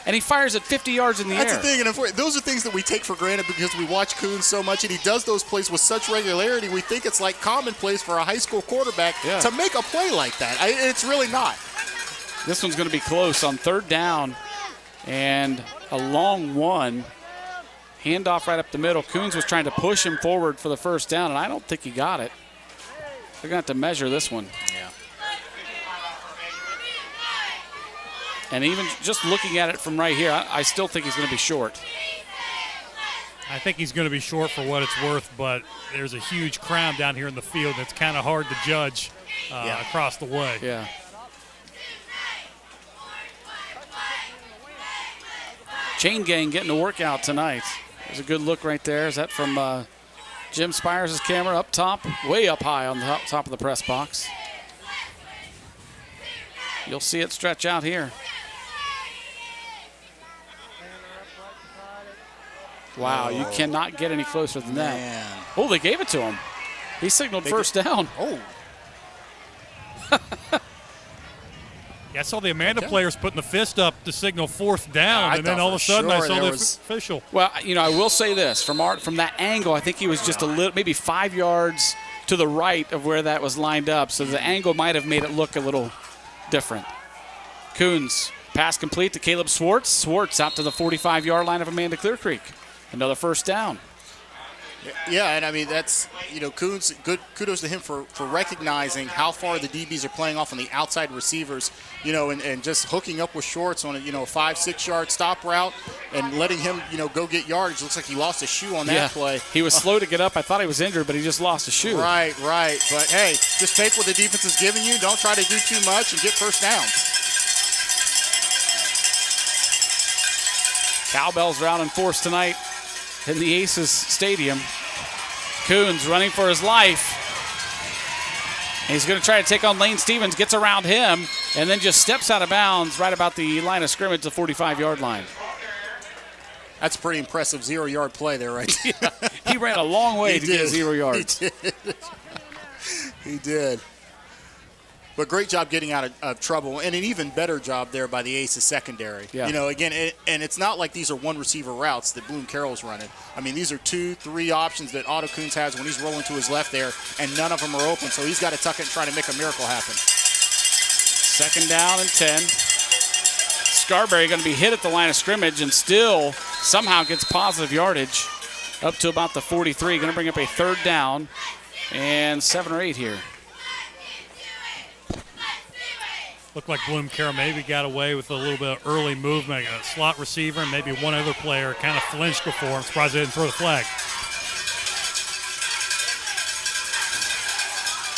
and he fires it 50 yards in the air. That's the thing, and those are things that we take for granted because we watch Coons so much, and he does those plays with such regularity. We think it's like commonplace for a high school quarterback to make a play like that. It's really not. This one's going to be close on third down, and a long one. Handoff right up the middle. Coons was trying to push him forward for the first down, and I don't think he got it. They're going to have to measure this one. Yeah. And even just looking at it from right here, I still think he's going to be short. I think he's going to be short for what it's worth, but there's a huge crowd down here in the field that's kind of hard to judge across the way. Yeah. Chain Gang getting a workout tonight. There's a good look right there. Is that from Jim Spires' camera up top? Way up high on the top of the press box. You'll see it stretch out here. Wow, you cannot get any closer than that. Oh, they gave it to him. He signaled first down. Oh. Yeah, I saw the Amanda players putting the fist up to signal fourth down, and then all of a sudden I saw the official. Well, you know, I will say this. From that angle, I think he was just a little, maybe 5 yards to the right of where that was lined up, so the angle might have made it look a little different. Coons, pass complete to Caleb Swartz. Swartz out to the 45-yard line of Amanda Clearcreek. Another first down. Yeah, and I mean, that's, you know, Coons, good kudos to him for recognizing how far the DBs are playing off on the outside receivers, you know, and just hooking up with Schwartz on a 5-6 yard stop route and letting him, you know, go get yardage. Looks like he lost a shoe on that play. He was slow to get up. I thought he was injured, but he just lost a shoe. Right. But hey, just take what the defense is giving you. Don't try to do too much and get first downs. Cowbells are out in force tonight in the Aces Stadium. Coons running for his life. He's going to try to take on Lane Stevens, gets around him, and then just steps out of bounds right about the line of scrimmage, the 45-yard line. That's a pretty impressive 0-yard play there, right? He ran a long way to get 0 yards. He did. But great job getting out of trouble, and an even better job there by the Aces secondary. Yeah. You know, again, and it's not like these are one receiver routes that Bloom Carroll's running. I mean, these are 2, 3 options that Otto Coons has when he's rolling to his left there, and none of them are open, so he's got to tuck it and try to make a miracle happen. Second down and 10. Scarberry going to be hit at the line of scrimmage and still somehow gets positive yardage up to about the 43. Going to bring up a 3rd down and 7 or 8 here. Looked like Bloom Carroll maybe got away with a little bit of early movement. A slot receiver and maybe one other player kind of flinched before. I'm surprised they didn't throw the flag.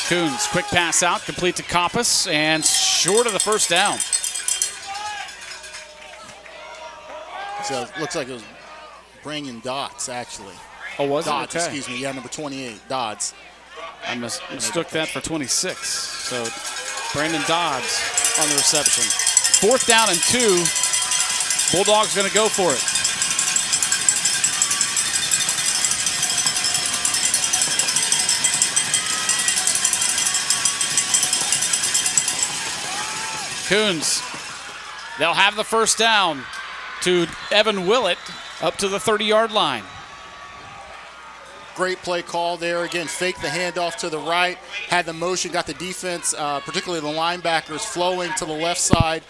Coons, quick pass out, complete to Coppice, and short of the 1st down. So it looks like it was Brandon Dodds, actually. Oh, was Dodds, it? Okay. Excuse me. Yeah, number 28, Dodds. I mistook that for 26. So Brandon Dodds on the reception. 4th down and 2. Bulldogs going to go for it. Coons, they'll have the 1st down to Evan Willett up to the 30-yard line. Great play call there. Again, fake the handoff to the right, had the motion, got the defense, particularly the linebackers, flowing to the left side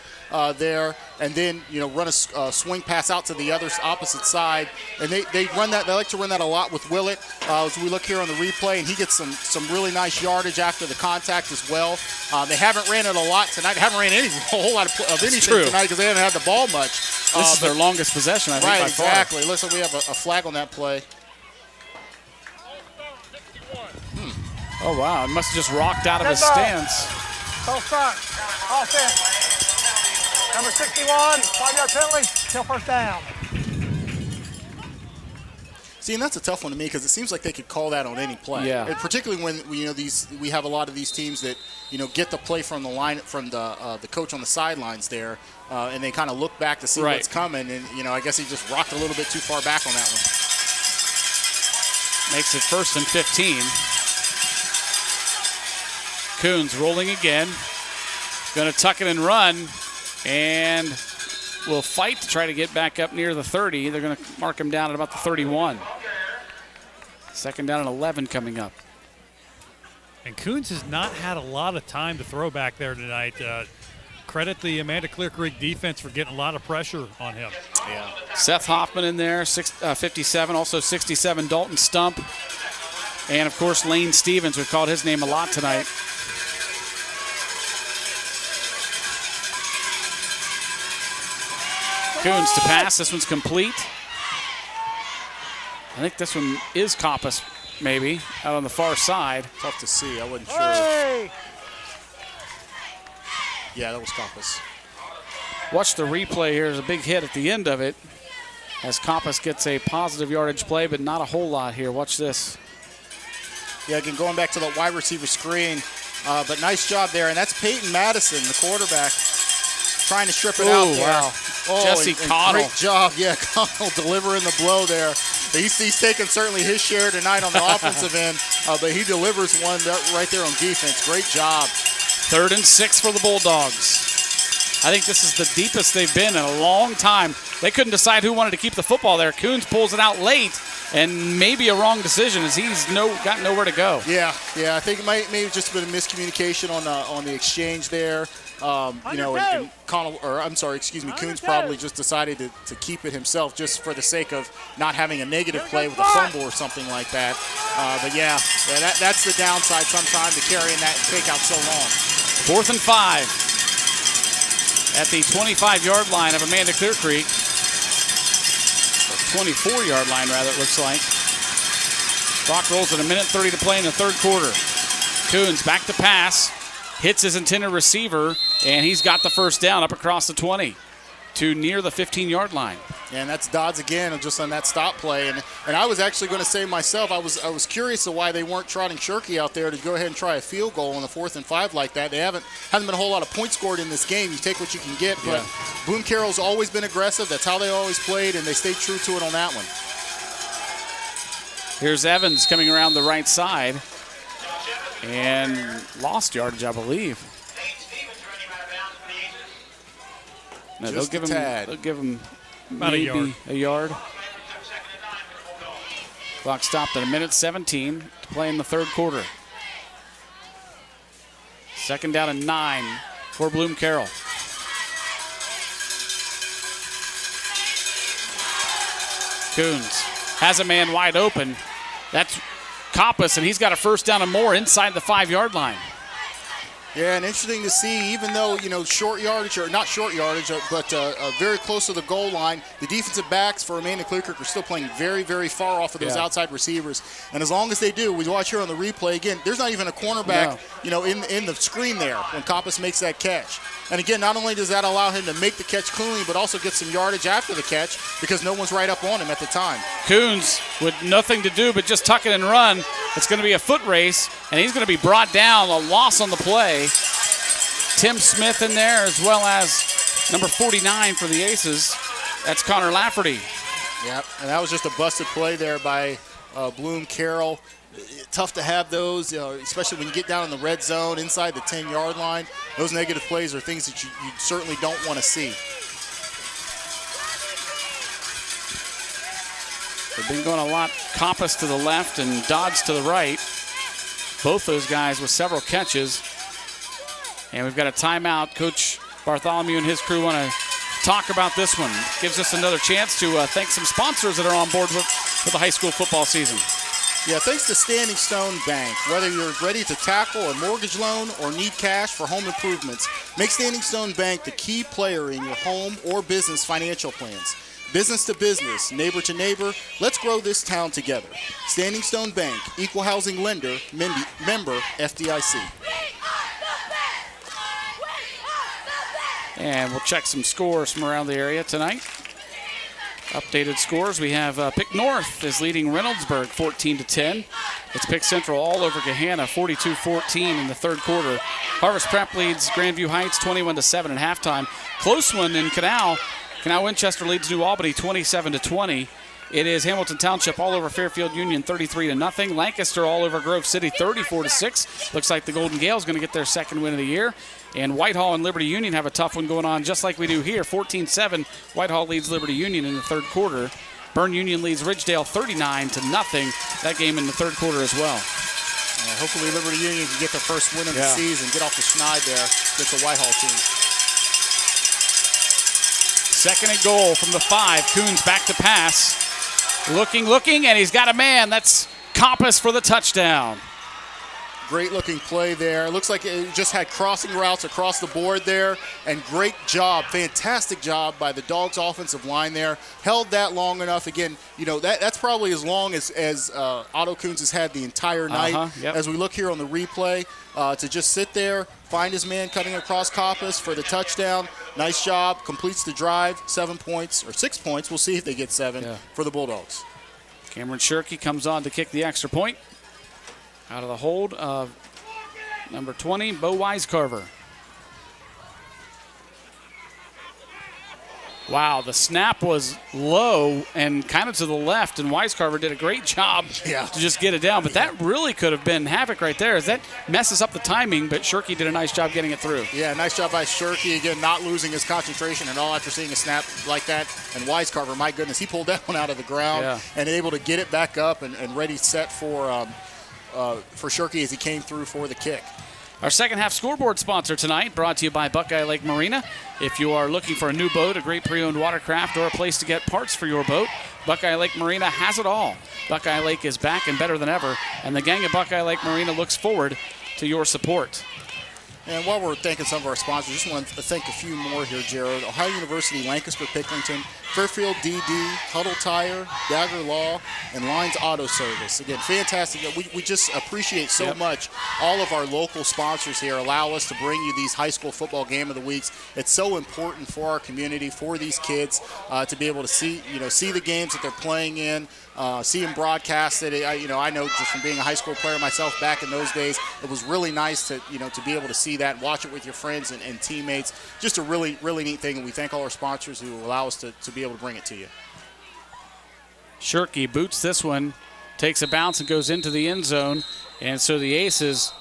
there, and then run a swing pass out to the other opposite side. And they run that. They like to run that a lot with Willett. As we look here on the replay, and he gets some really nice yardage after the contact as well. They haven't ran it a lot tonight. They haven't ran a whole lot of anything tonight because they haven't had the ball much. This is their longest possession, I think, right, by far. exactly. Listen, we have a flag on that play. Oh, wow. It must have just rocked out of his stance. Full start. Offense. Number 61, 5-yard penalty, till 1st down. See, and that's a tough one to me because it seems like they could call that on any play. Yeah. And particularly when we have a lot of these teams that get the play from the line from the coach on the sidelines there, and they kind of look back to see what's coming. And I guess he just rocked a little bit too far back on that one. Makes it 1st and 15. Coons rolling again. Going to tuck it and run, and will fight to try to get back up near the 30. They're going to mark him down at about the 31. 2nd down and 11 coming up. And Coons has not had a lot of time to throw back there tonight. Credit the Amanda Clearcreek defense for getting a lot of pressure on him. Yeah. Seth Hoffman in there, 57, also 67, Dalton Stump. And, of course, Lane Stevens. We've called his name a lot tonight. Coons to pass. This one's complete. I think this one is Coppice, maybe, out on the far side. Tough to see. I wasn't sure. Hey! Yeah, that was Coppice. Watch the replay here. There's a big hit at the end of it as Coppice gets a positive yardage play, but not a whole lot here. Watch this. Yeah, again, going back to the wide receiver screen, but nice job there. And that's Peyton Madison, the quarterback, trying to strip it out there. Wow. Jesse Connell. Great job. Yeah, Connell delivering the blow there. He's taken certainly his share tonight on the offensive end, but he delivers one right there on defense. Great job. 3rd and 6 for the Bulldogs. I think this is the deepest they've been in a long time. They couldn't decide who wanted to keep the football there. Coons pulls it out late, and maybe a wrong decision as he's got nowhere to go. Yeah. I think it maybe just been a miscommunication on the exchange there. And Connell, or I'm sorry, excuse me, Coons probably just decided to keep it himself just for the sake of not having a negative play with a fumble or something like that. But that's the downside sometimes to carrying that take out so long. 4th and 5 at the 25-yard line of Amanda Clearcreek. 24-yard line, rather, it looks like. Clock rolls at 1:30 to play in the 3rd quarter. Coons back to pass. Hits his intended receiver, and he's got the 1st down up across the 20 to near the 15-yard line. And that's Dodds again, just on that stop play. And I was actually going to say myself, I was curious of why they weren't trotting Shirky out there to go ahead and try a field goal on the 4th and 5 like that. They hasn't been a whole lot of points scored in this game. You take what you can get, but Bloom Carroll's always been aggressive. That's how they always played, and they stayed true to it on that one. Here's Evans coming around the right side. And lost yardage, I believe. No, they'll give him about maybe a yard. Clock stopped at 1:17 to play in the 3rd quarter. 2nd down and 9 for Bloom Carroll. Coons has a man wide open. That's Coppice, and he's got a first down and more inside the 5-yard line. Yeah, and interesting to see, even though, short yardage, or not short yardage, but very close to the goal line, the defensive backs for Amanda Clearcreek are still playing very, very far off of those outside receivers. And as long as they do, we watch here on the replay, again, there's not even a cornerback, in the screen there when Coppice makes that catch. And again, not only does that allow him to make the catch cleanly, but also get some yardage after the catch because no one's right up on him at the time. Coons with nothing to do but just tuck it and run. It's going to be a foot race, and he's going to be brought down, a loss on the play. Tim Smith in there, as well as number 49 for the Aces. That's Connor Lafferty. Yep, and that was just a busted play there by Bloom Carroll. Tough to have those, especially when you get down in the red zone inside the 10-yard line. Those negative plays are things that you certainly don't want to see. They've been going a lot. Coppice to the left and Dodds to the right. Both those guys with several catches. And we've got a timeout. Coach Bartholomew and his crew want to talk about this one. Gives us another chance to thank some sponsors that are on board with the high school football season. Yeah, thanks to Standing Stone Bank. Whether you're ready to tackle a mortgage loan or need cash for home improvements, make Standing Stone Bank the key player in your home or business financial plans. Business to business, neighbor to neighbor, let's grow this town together. Standing Stone Bank, equal housing lender, member FDIC. And we'll check some scores from around the area tonight. Updated scores, we have Pick North is leading Reynoldsburg 14-10. It's Pick Central all over Gahanna 42-14 in the third quarter. Harvest Prep leads Grandview Heights 21-7 at halftime. Close one in Canal. Canal Winchester leads New Albany 27-20. It is Hamilton Township all over Fairfield Union 33-0. Lancaster all over Grove City 34-6. Looks like the Golden Gale is going to get their second win of the year. And Whitehall and Liberty Union have a tough one going on, just like we do here. 14-7. Whitehall leads Liberty Union in the third quarter. Byrne Union leads Ridgedale 39-0. That game in the third quarter as well. Hopefully Liberty Union can get their first win of the season, get off the schneid there against the Whitehall team. Second and goal from the 5. Coons back to pass. Looking, and he's got a man. That's Coppice for the touchdown. Great looking play there. It looks like it just had crossing routes across the board there, and great job, fantastic job by the Dogs offensive line there. Held that long enough. Again, that's probably as long as Otto Coons has had the entire night. As we look here on the replay, to just sit there, find his man cutting across Coppice for the touchdown. Nice job, completes the drive, 7 points, or 6 points. We'll see if they get 7 for the Bulldogs. Cameron Shirkey comes on to kick the extra point. Out of the hold of number 20, Bo Wisecarver. Wow, the snap was low and kind of to the left, and Wisecarver did a great job to just get it down. But that really could have been havoc right there, as that messes up the timing, but Shirkey did a nice job getting it through. Yeah, nice job by Shirkey, again, not losing his concentration at all after seeing a snap like that. And Wisecarver, my goodness, he pulled that one out of the ground and able to get it back up and ready, set for Shirkey as he came through for the kick. Our second half scoreboard sponsor tonight, brought to you by Buckeye Lake Marina. If you are looking for a new boat, a great pre-owned watercraft, or a place to get parts for your boat, Buckeye Lake Marina has it all. Buckeye Lake is back and better than ever, and the gang at Buckeye Lake Marina looks forward to your support. And while we're thanking some of our sponsors, just want to thank a few more here, Jared. Ohio University, Lancaster, Pickerington, Fairfield, DD, Huddle Tire, Dagger Law, and Lines Auto Service. Again, fantastic. We just appreciate so much all of our local sponsors here allow us to bring you these high school football game of the weeks. It's so important for our community, for these kids, to be able to see the games that they're playing in, see them broadcasted. I know just from being a high school player myself back in those days, it was really nice to be able to see that and watch it with your friends and teammates. Just a really, really neat thing, and we thank all our sponsors who allow us to be able to bring it to you. Shirkey boots this one, takes a bounce and goes into the end zone, and so the Aces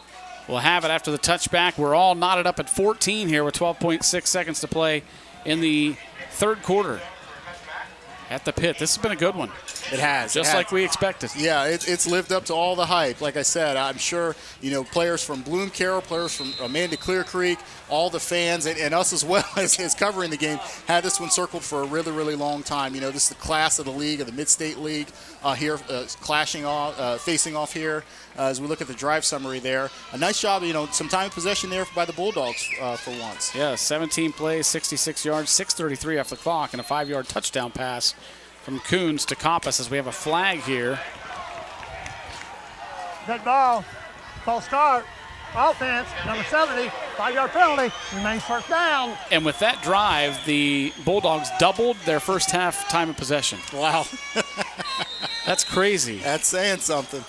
will have it after the touchback. We're all knotted up at 14 here with 12.6 seconds to play in the third quarter. At the pit. This has been a good one. It has. Just like we expected. Yeah, it's lived up to all the hype. Like I said, I'm sure, players from Bloom Carroll, players from Amanda Clearcreek, all the fans, and us as well as covering the game, had this one circled for a really, really long time. This is the class of the league, of the Mid-State League, here facing off here as we look at the drive summary there. A nice job, some time of possession there by the Bulldogs for once. Yeah, 17 plays, 66 yards, 6:33 off the clock, and a 5-yard touchdown pass from Coons to Compass as we have a flag here. Good ball. False start. Offense, number 70, 5-yard penalty, remains first down. And with that drive, the Bulldogs doubled their first half time of possession. Wow. That's crazy. That's saying something.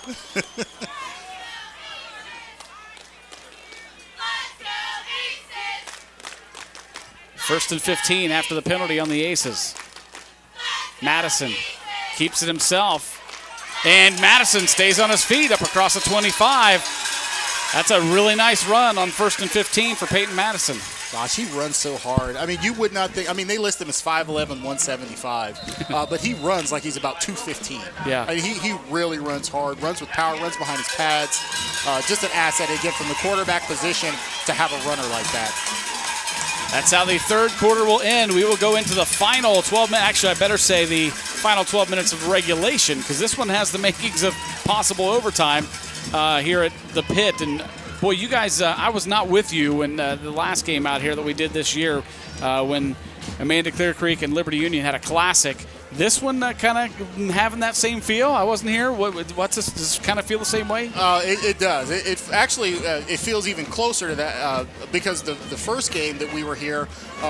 First and 15 after the penalty on the Aces. Madison keeps it himself. And Madison stays on his feet up across the 25. That's a really nice run on first and 15 for Peyton Madison. Gosh, he runs so hard. I mean, you would not think. I mean, they list him as 5'11", 175, but he runs like he's about 215. Yeah. I mean, he really runs hard, runs with power, runs behind his pads. Just an asset again from the quarterback position to have a runner like that. That's how the third quarter will end. We will go into the final 12 minutes. Actually, I better say the final 12 minutes of regulation, because this one has the makings of possible overtime here at the pit. And boy, you guys, I was not with you in the last game out here that we did this year when Amanda Clearcreek and Liberty Union had a classic. This one kind of having that same feel. I wasn't here. What's this? Does this kind of feel the same way? It does. It actually it feels even closer to that because the first game that we were here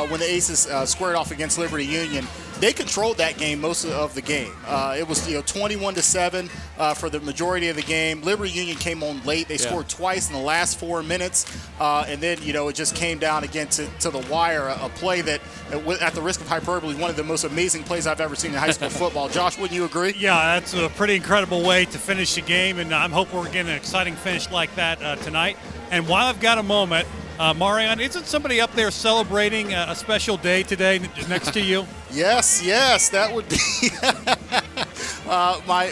when the Aces squared off against Liberty Union, they controlled that game most of the game. It was 21-7 for the majority of the game. Liberty Union came on late. They scored twice in the last 4 minutes, and then it just came down again to the wire. A play that, at the risk of hyperbole, one of the most amazing plays I've ever seen in high school football. Josh, wouldn't you agree? Yeah, that's a pretty incredible way to finish the game, and I'm hoping we're getting an exciting finish like that tonight. And while I've got a moment, Marion, isn't somebody up there celebrating a special day today next to you? Yes, that would be my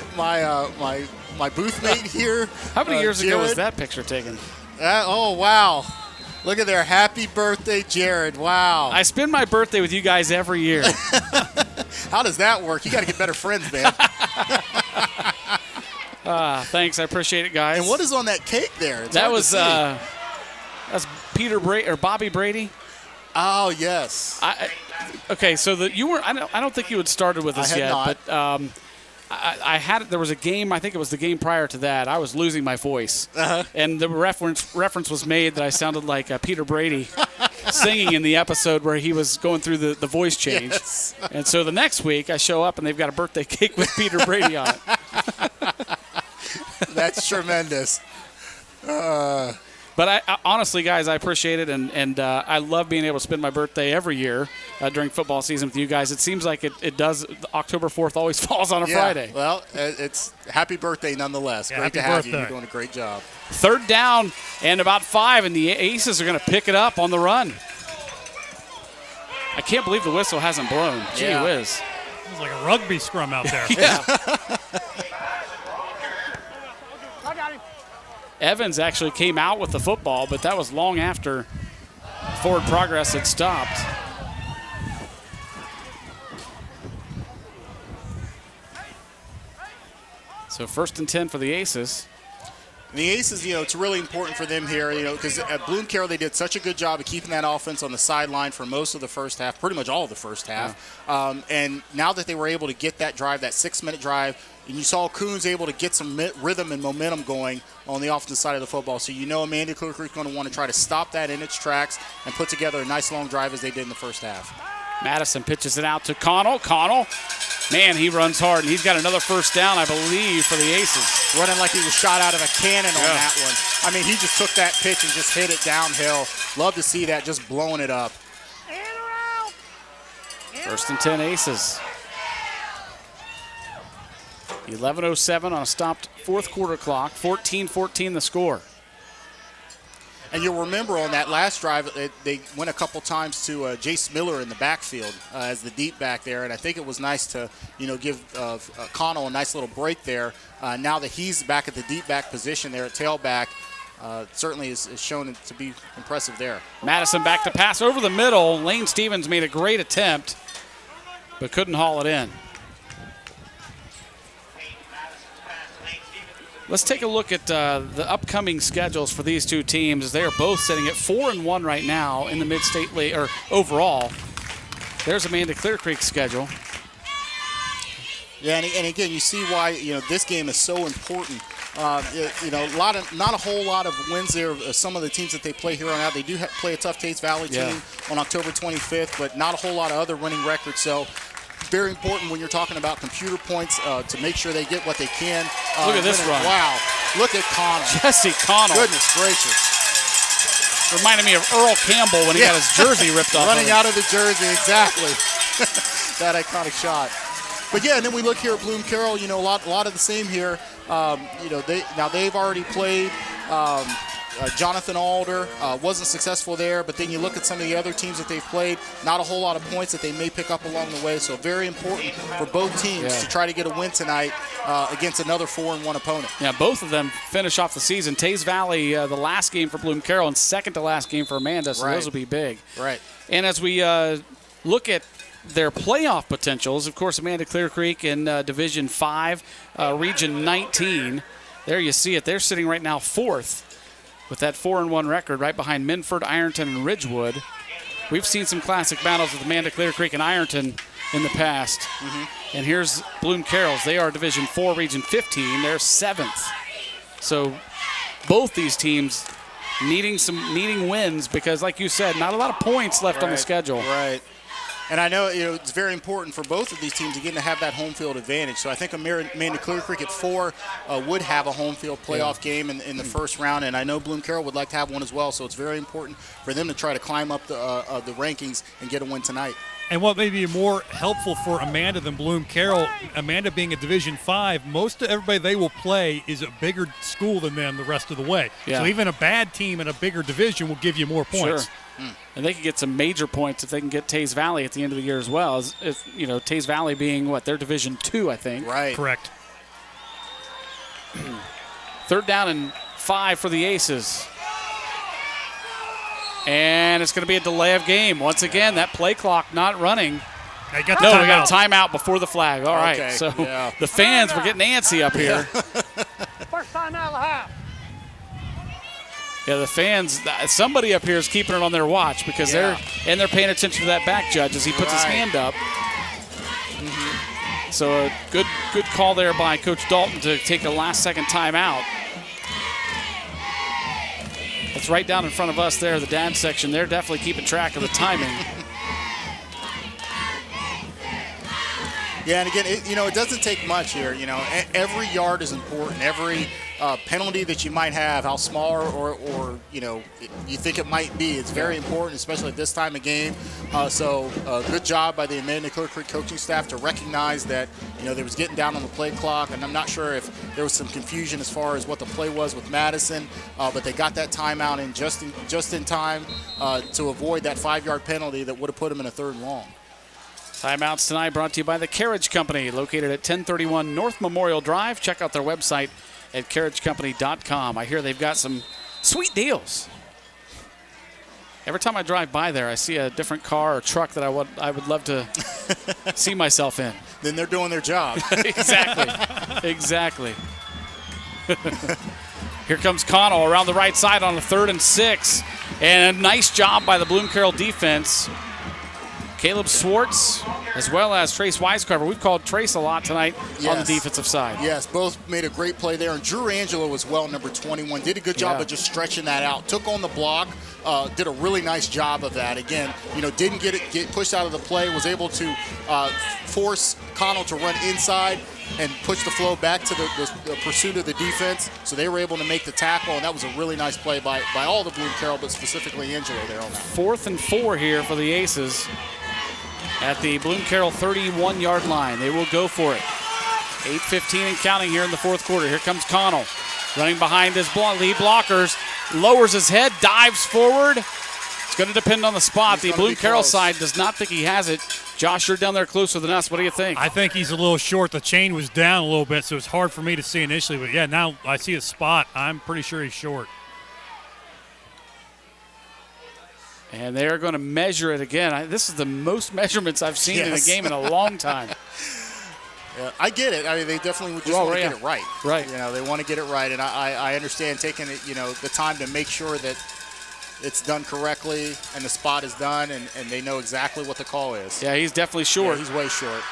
booth mate here. How many years ago was that picture taken? Oh, wow. Look at there. Happy birthday, Jared. Wow. I spend my birthday with you guys every year. How does that work? You got to get better friends, man. Thanks. I appreciate it, guys. And what is on that cake there? That was that's Peter Brady or Bobby Brady. Oh, yes. Okay, so you were. I don't think you had started with us yet, not. but I had. There was a game. I think it was the game prior to that. I was losing my voice, and the reference was made that I sounded like Peter Brady singing in the episode where he was going through the voice change. Yes. And so the next week I show up and they've got a birthday cake with Peter Brady on it. That's tremendous. But I honestly, guys, I appreciate it, and I love being able to spend my birthday every year during football season with you guys. It seems like it does. October 4th always falls on a Friday. Well, it's happy birthday nonetheless. Great to have you. You're doing a great job. Third down and about 5, and the Aces are going to pick it up on the run. I can't believe the whistle hasn't blown. Gee whiz. It's like a rugby scrum out there. Evans actually came out with the football, but that was long after forward progress had stopped. So 1st and 10 for the Aces. And the Aces, it's really important for them here, because at Bloom Carroll they did such a good job of keeping that offense on the sideline for most of the first half, pretty much all of the first half. Yeah. And now that they were able to get that drive, that 6-minute drive, and you saw Coons able to get some rhythm and momentum going on the offensive side of the football. So Amanda Clearcreek is going to want to try to stop that in its tracks and put together a nice long drive as they did in the first half. Madison pitches it out to Connell. Connell, man, he runs hard, and he's got another first down, I believe, for the Aces. Running like he was shot out of a cannon on that one. I mean, he just took that pitch and just hit it downhill. Love to see that, just blowing it up. 1st and 10 Aces. 11:07 on a stopped fourth quarter clock. 14-14 the score. And you'll remember on that last drive, they went a couple times to Jace Miller in the backfield as the deep back there, and I think it was nice to, give Connell a nice little break there. Now that he's back at the deep back position there at tailback, certainly is shown to be impressive there. Madison back to pass over the middle. Lane Stevens made a great attempt, but couldn't haul it in. Let's take a look at the upcoming schedules for these two teams. They are both sitting at 4-1 right now in the Mid-State League, or overall. There's Amanda Clearcreek's schedule. Yeah, and again, you see why this game is so important. Not a whole lot of wins there. Some of the teams that they play here on out, they do play a tough Tates Valley team on October 25th, but not a whole lot of other winning records. So very important when you're talking about computer points to make sure they get what they can. Look at this run. Wow. Look at Connell. Jesse Connell. Goodness gracious. Reminded me of Earl Campbell when he got his jersey ripped off. Running out of the jersey, exactly. That iconic shot. But yeah, and then we look here at Bloom Carroll. A lot of the same here. They've already played. Jonathan Alder wasn't successful there, but then you look at some of the other teams that they've played, not a whole lot of points that they may pick up along the way. So very important for both teams to try to get a win tonight against another 4-1 opponent. Yeah, both of them finish off the season. Tays Valley, the last game for Bloom Carroll, and second to last game for Amanda, so those will be big. Right. And as we look at their playoff potentials, of course, Amanda Clearcreek in Division 5, Region 19. There you see it. They're sitting right now 4th. With that 4-1 record right behind Minford, Ironton, and Ridgewood. We've seen some classic battles with Amanda Clearcreek and Ironton in the past. Mm-hmm. And here's Bloom Carroll's. They are Division 4, Region 15. They're 7th. So both these teams needing wins because, like you said, not a lot of points left on the schedule. Right. And I know it's very important for both of these teams again to have that home field advantage. So I think Amanda Clearcreek at 4 would have a home field playoff game in the first round, and I know Bloom Carroll would like to have one as well. So it's very important for them to try to climb up the rankings and get a win tonight. And what may be more helpful for Amanda than Bloom Carroll, Amanda being a Division 5, most of everybody they will play is a bigger school than them the rest of the way. Yeah. So even a bad team in a bigger division will give you more points. Sure. And they could get some major points if they can get Tays Valley at the end of the year as well. Tays Valley being their Division 2, I think. Right. Correct. 3rd down and 5 for the Aces. And it's going to be a delay of game. Once again, that play clock not running. They got we got a timeout before the flag. All right. Okay. So the fans were getting antsy up here. First time out of the half. Yeah, the fans, somebody up here is keeping it on their watch because they're paying attention to that back judge as he puts his hand up. Mm-hmm. So a good call there by Coach Dalton to take a last-second timeout. It's right down in front of us there, the dad section. They're definitely keeping track of the timing. Yeah, and again, it doesn't take much here. Every yard is important. Every penalty that you might have, how small or you think it might be, it's very important, especially at this time of game. So good job by the Amanda Clearcreek coaching staff to recognize that they was getting down on the play clock, and I'm not sure if there was some confusion as far as what the play was with Madison, but they got that timeout in just in time to avoid that 5-yard penalty that would have put them in a 3rd and long. Timeouts tonight brought to you by the Carriage Company, located at 1031 North Memorial Drive. Check out their website at carriagecompany.com. I hear they've got some sweet deals. Every time I drive by there, I see a different car or truck that I would love to see myself in. Then they're doing their job. Exactly. Here comes Connell around the right side on a 3rd and 6. And a nice job by the Bloom Carroll defense. Caleb Swartz, as well as Trace Weiscarver. We've called Trace a lot tonight on the defensive side. Yes, both made a great play there. And Drew Angelo as well, number 21, did a good job of just stretching that out. Took on the block, did a really nice job of that. Again, didn't get pushed out of the play, was able to force Connell to run inside and push the flow back to the pursuit of the defense. So they were able to make the tackle, and that was a really nice play by all the Bloom Carroll, but specifically Angelo there on that. 4th and 4 here for the Aces. At the Bloom Carroll 31-yard line. They will go for it. 8:15 and counting here in the 4th quarter. Here comes Connell. Running behind his lead blockers, lowers his head, dives forward. It's going to depend on the spot. The Bloom Carroll side does not think he has it. Josh, you're down there closer than us. What do you think? I think he's a little short. The chain was down a little bit, so it's hard for me to see initially. But, yeah, now I see a spot. I'm pretty sure he's short. And they're going to measure it again. This is the most measurements I've seen in a game in a long time. Yeah, I get it. I mean, they definitely would just want to get it right. Right. You know, they want to get it right, and I understand taking it, the time to make sure that it's done correctly and the spot is done, and they know exactly what the call is. Yeah, he's definitely short. Yeah, he's way short.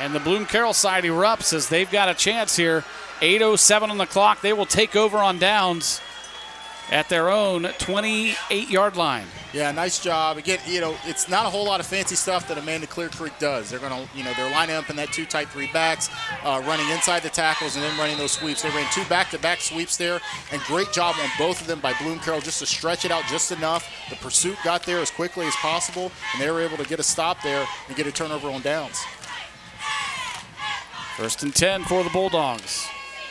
And the Bloom Carroll side erupts as they've got a chance here. 8:07 on the clock. They will take over on downs at their own 28-yard line. Yeah, nice job. Again, it's not a whole lot of fancy stuff that Amanda Clearcreek does. They're going to, they're lining up in that 2 tight 3 backs, running inside the tackles and then running those sweeps. They ran 2 back-to-back sweeps there, and great job on both of them by Bloom Carroll just to stretch it out just enough. The pursuit got there as quickly as possible, and they were able to get a stop there and get a turnover on downs. 1st and 10 for the Bulldogs.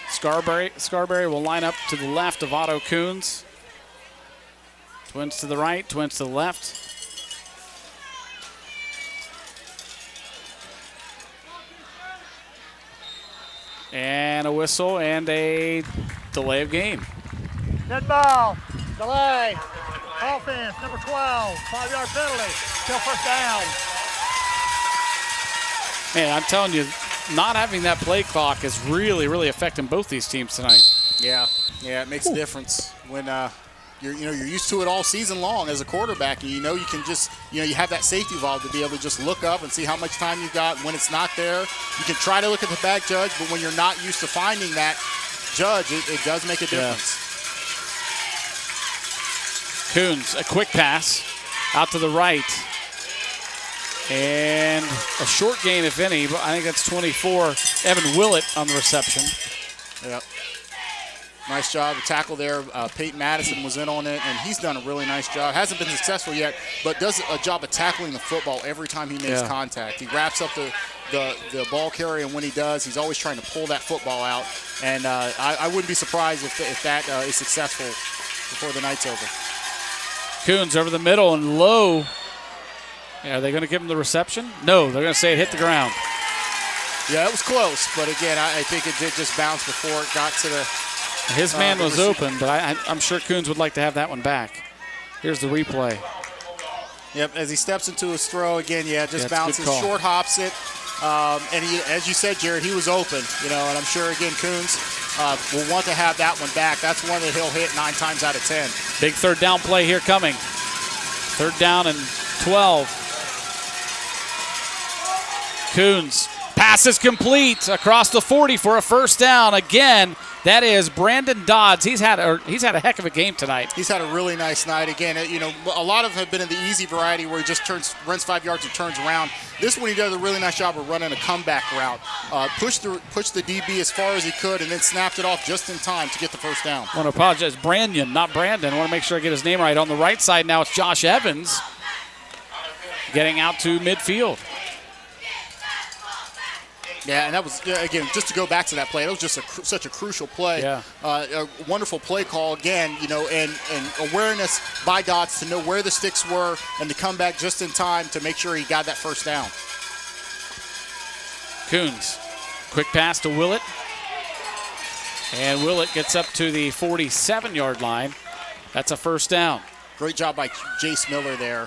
Scarberry will line up to the left of Otto Coons. Twins to the right, twins to the left. And a whistle and a delay of game. Dead ball, delay, offense, number 12, 5-yard penalty, still first down. Man, I'm telling you, not having that play clock is really, really affecting both these teams tonight. Yeah, it makes a difference when you're used to it all season long as a quarterback, and you can just, you have that safety valve to be able to just look up and see how much time you've got. When it's not there, you can try to look at the back judge, but when you're not used to finding that judge, it does make a difference. Coons, a quick pass out to the right. And a short gain, if any, but I think that's 24. Evan Willett on the reception. Yep. Nice job, a tackle there. Peyton Madison was in on it, and he's done a really nice job. Hasn't been successful yet, but does a job of tackling the football every time he makes contact. He wraps up the ball carrier, and when he does, he's always trying to pull that football out. And I wouldn't be surprised if that is successful before the night's over. Coons over the middle and low. Yeah, are they going to give him the reception? No, they're going to say it hit the ground. Yeah, it was close, but again, I think it did just bounce before it got to the... His man was open, but I'm sure Coons would like to have that one back. Here's the replay. Yep, as he steps into his throw again, just bounces, short hops it. And he, as you said, Jared, he was open, and I'm sure, again, Coons will want to have that one back. That's one that he'll hit 9 times out of 10. Big 3rd down play here coming. 3rd down and 12. Coons, pass is complete across the 40 for a 1st down. Again, that is Brandon Dodds. He's had a heck of a game tonight. He's had a really nice night. Again, a lot of them have been in the easy variety where he just runs 5 yards and turns around. This one he does a really nice job of running a comeback route. Pushed the DB as far as he could and then snapped it off just in time to get the 1st down. I want to apologize. Brandon, not Brandon. I want to make sure I get his name right. On the right side now it's Josh Evans getting out to midfield. Yeah, and that was, again, just to go back to that play, that was just such a crucial play. Yeah. A wonderful play call again, and awareness by Dodds to know where the sticks were and to come back just in time to make sure he got that 1st down. Coons, quick pass to Willett. And Willett gets up to the 47-yard line. That's a 1st down. Great job by Jace Miller there.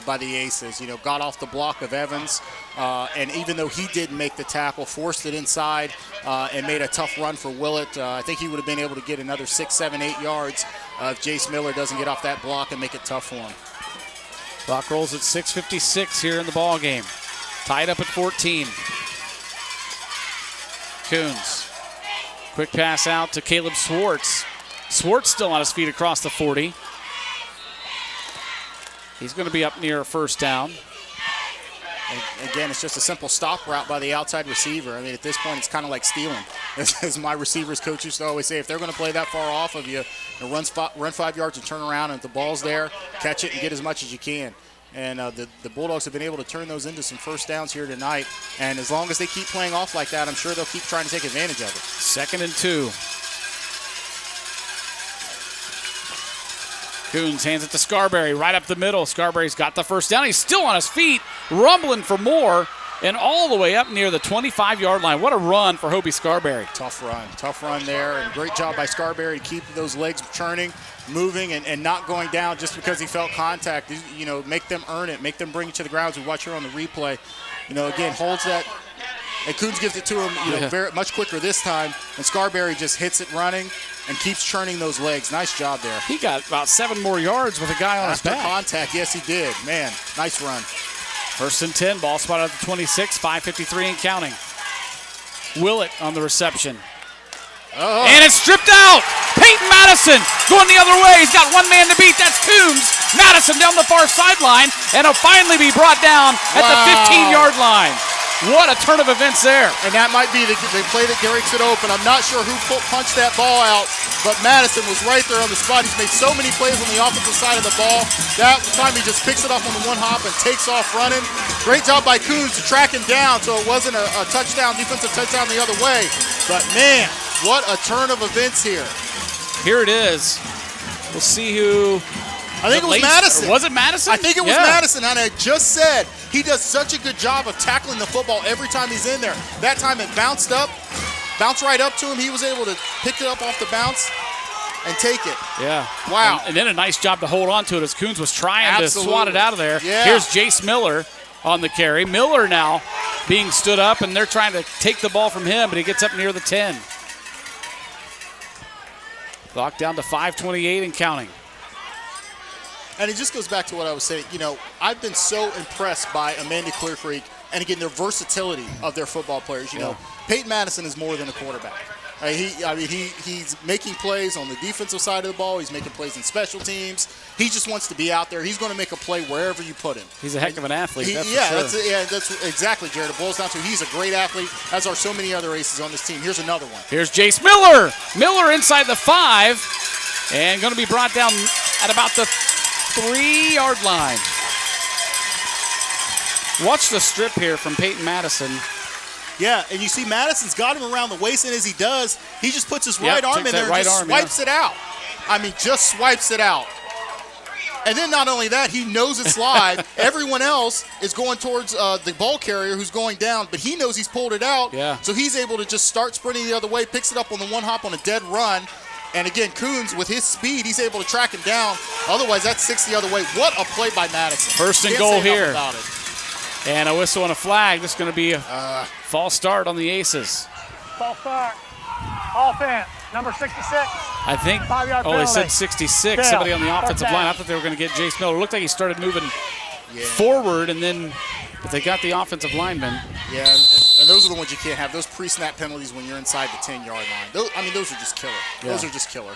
By the Aces, got off the block of Evans, and even though he didn't make the tackle, forced it inside and made a tough run for Willett. I think he would have been able to get another 6, 7, 8 yards if Jace Miller doesn't get off that block and make it tough for him. Clock rolls at 6:56 here in the ball game. Tied up at 14. Coons, quick pass out to Caleb Swartz. Swartz still on his feet across the 40. He's going to be up near a 1st down. And again, it's just a simple stop route by the outside receiver. I mean, at this point, it's kind of like stealing. As my receivers coach used to always say, if they're going to play that far off of you, run 5 yards and turn around, and if the ball's there, catch it and get as much as you can. And the Bulldogs have been able to turn those into some first downs here tonight. And as long as they keep playing off like that, I'm sure they'll keep trying to take advantage of it. 2nd and 2. Coons hands it to Scarberry right up the middle. Scarberry's got the first down. He's still on his feet, rumbling for more, and all the way up near the 25-yard line. What a run for Hobie Scarberry. Tough run there, and great job by Scarberry to keep those legs churning, moving, and not going down just because he felt contact. You know, make them earn it, make them bring it to the ground. As we watch here on the replay, you know, again, holds that, and Coons gives it to him, you know, very much quicker this time, and Scarberry just hits it running and keeps churning those legs. Nice job there. He got about 7 more yards with a guy on his back. After contact, yes, he did. Man, nice run. 1st and 10, ball spot at the 26, 5:53 and counting. Willett on the reception. And it's stripped out. Peyton Madison going the other way. He's got one man to beat. That's Coons. Madison down the far sideline, and he'll finally be brought down at the 15-yard line. What a turn of events there. And that might be the play that breaks it open. I'm not sure who punched that ball out, but Madison was right there on the spot. He's made so many plays on the offensive side of the ball. That time he just picks it up on the one hop and takes off running. Great job by Coons to track him down so it wasn't a touchdown, defensive touchdown the other way. But, man, what a turn of events here. Here it is. We'll see who. I think it was Madison. Was it Madison? I think it was Madison, and I just said he does such a good job of tackling the football every time he's in there. That time it bounced right up to him. He was able to pick it up off the bounce and take it. Yeah. Wow. And then a nice job to hold on to it as Coons was trying to swat it out of there. Yeah. Here's Jace Miller on the carry. Miller now being stood up, and they're trying to take the ball from him, but he gets up near the 10. Clock down to 5:28 and counting. And it just goes back to what I was saying. You know, I've been so impressed by Amanda Clearcreek and, again, their versatility of their football players. You know, Peyton Madison is more than a quarterback. He's making plays on the defensive side of the ball. He's making plays in special teams. He just wants to be out there. He's going to make a play wherever you put him. He's a heck of an athlete, that's for sure. That's exactly, Jared. It boils down to he's a great athlete, as are so many other aces on this team. Here's another one. Here's Jace Miller. Miller inside the 5 and going to be brought down at about the 3-yard line. Watch the strip here from Peyton Madison. Yeah, and you see Madison's got him around the waist, and as he does, he just puts his right arm in there and just swipes it out. I mean, just swipes it out. And then not only that, he knows it's live. Everyone else is going towards the ball carrier who's going down, but he knows he's pulled it out. Yeah. So he's able to just start sprinting the other way, picks it up on the one hop on a dead run. And again, Coons, with his speed, he's able to track him down. Otherwise, that's 6 the other way. What a play by Madison. 1st and goal here. And a whistle and a flag. This is going to be a false start on the Aces. False start. Offense, number 66. I think, they said 66. Yeah. Somebody on the offensive line. I thought they were going to get Jace Miller. It looked like he started moving forward, and then but they got the offensive lineman. Yeah, and those are the ones you can't have. Those pre-snap penalties when you're inside the 10-yard line. Those are just killer. Yeah. Those are just killer.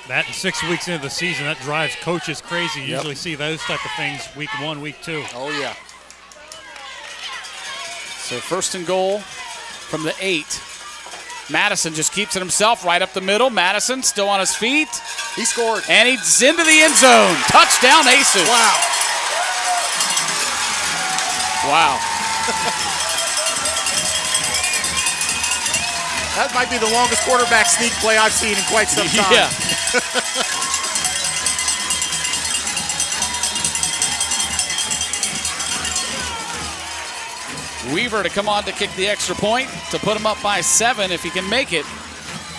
That and 6 weeks into the season, that drives coaches crazy. You usually see those type of things week 1, week 2. Oh, yeah. So 1st and goal from the 8. Madison just keeps it himself right up the middle. Madison still on his feet. He scored. And he's into the end zone. Touchdown, Aces. Wow. Wow. That might be the longest quarterback sneak play I've seen in quite some time. Yeah. Weaver to come on to kick the extra point to put him up by 7 if he can make it.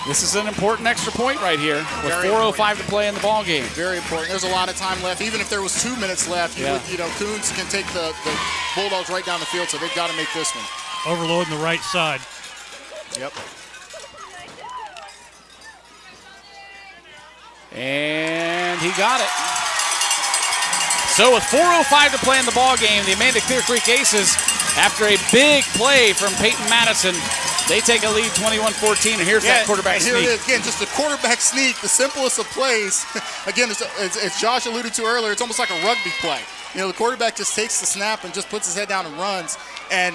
This is an important extra point right here with 4:05 to play in the ball game. Very important. There's a lot of time left. Even if there was 2 minutes left, Coons can take the Bulldogs right down the field, so they've got to make this one. Overloading the right side. Yep. And he got it. So with 4:05 to play in the ball game, the Amanda Clearcreek Aces, after a big play from Peyton Madison, they take a lead 21-14, and here's that quarterback sneak. Here it is. Again, just a quarterback sneak, the simplest of plays. Again, as Josh alluded to earlier, it's almost like a rugby play. You know, the quarterback just takes the snap and just puts his head down and runs. And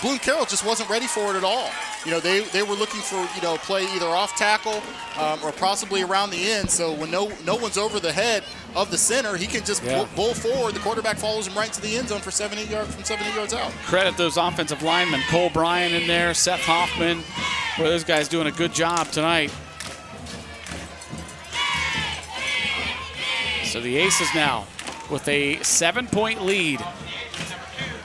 Bloom Carroll just wasn't ready for it at all. You know, they were looking for, you know, play either off tackle or possibly around the end. So when no one's over the head of the center, he can just bull forward. The quarterback follows him right to the end zone for 7 8 yards out. Credit those offensive linemen. Cole Bryan in there, Seth Hoffman. Boy, those guys doing a good job tonight. So the Aces now with a 7-point lead.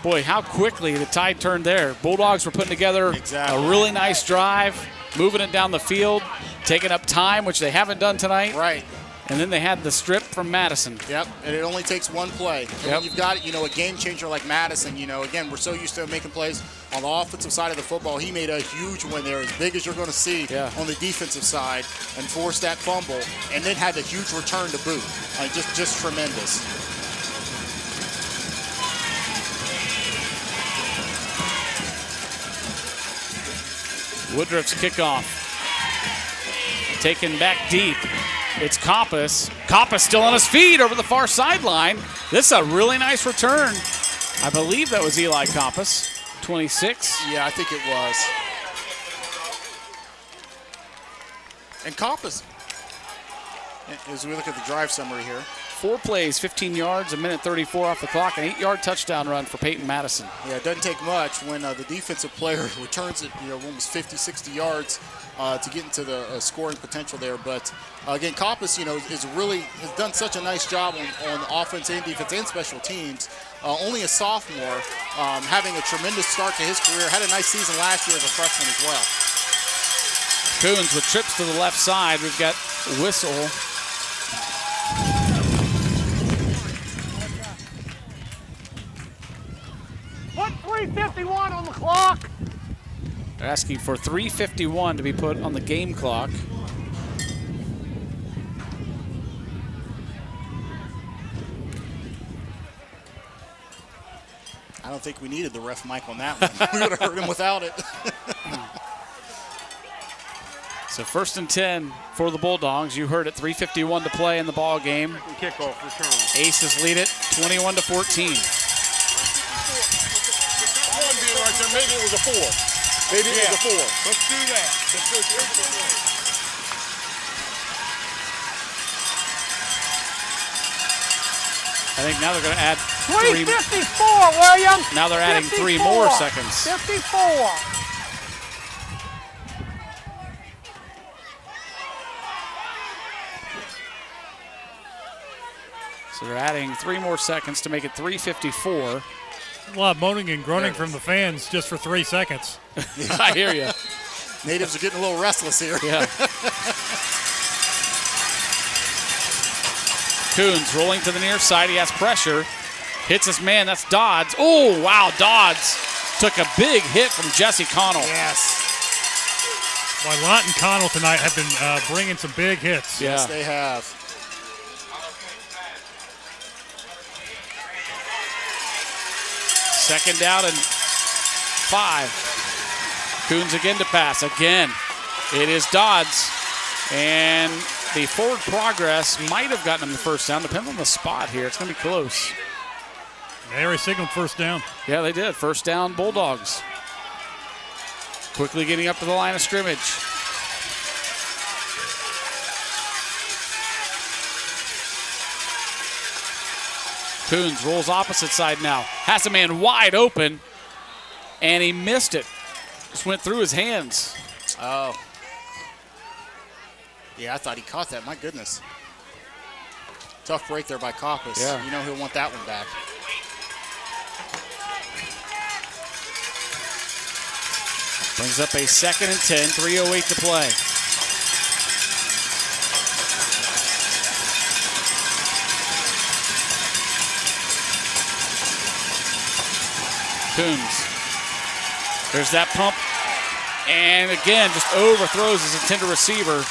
Boy, how quickly the tide turned there. Bulldogs were putting together a really nice drive, moving it down the field, taking up time, which they haven't done tonight. Right. And then they had the strip from Madison. Yep, and it only takes one play. And when you've got, you know, a game changer like Madison, you know, again, we're so used to making plays on the offensive side of the football. He made a huge one there, as big as you're going to see on the defensive side, and forced that fumble, and then had a huge return to boot. Just tremendous. Woodruff's kickoff. Taken back deep. It's Coppice. Coppice still on his feet over the far sideline. This is a really nice return. I believe that was Eli Coppice, 26. Yeah, I think it was. And Coppice, as we look at the drive summary here, 4 plays, 15 yards, a minute 34 off the clock, an 8-yard touchdown run for Peyton Madison. Yeah, it doesn't take much when the defensive player returns it, you know, almost 50, 60 yards to get into the scoring potential there. But again, Coppice, you know, has done such a nice job on offense and defense and special teams. Only a sophomore, having a tremendous start to his career. Had a nice season last year as a freshman as well. Coons with trips to the left side. We've got Whistle. Put 3:51 on the clock. They're asking for 3:51 to be put on the game clock. I don't think we needed the ref mic on that one. We would have heard him without it. So 1st and 10 for the Bulldogs. You heard it, 3:51 to play in the ball game. Kickoff return. Aces lead it 21-14. Right there. Maybe it was a 4. Maybe it was a 4. Let's do that. I think now they're going to add 3:54, William. Now they're adding 3 more seconds. 54. So they're adding 3 more seconds to make it 3:54. A lot of moaning and groaning from the fans just for 3 seconds. I hear you. Natives are getting a little restless here. Yeah. Coons rolling to the near side. He has pressure. Hits his man. That's Dodds. Oh, wow. Dodds took a big hit from Jesse Connell. Yes. Well, Lott and Connell tonight have been bringing some big hits. Yeah. Yes, they have. Second down and 5. Coons again to pass. Again, it is Dodds. And the forward progress might have gotten him the first down. Depends on the spot here. It's going to be close. They already signaled first down. Yeah, they did. First down, Bulldogs. Quickly getting up to the line of scrimmage. Coons rolls opposite side now. Has a man wide open, and he missed it. Just went through his hands. Oh. Yeah, I thought he caught that. My goodness. Tough break there by Coppice. Yeah. You know he'll want that one back. Brings up a 2nd and 10, 3:08 to play. Coons. There's that pump. And again, just overthrows his intended receiver.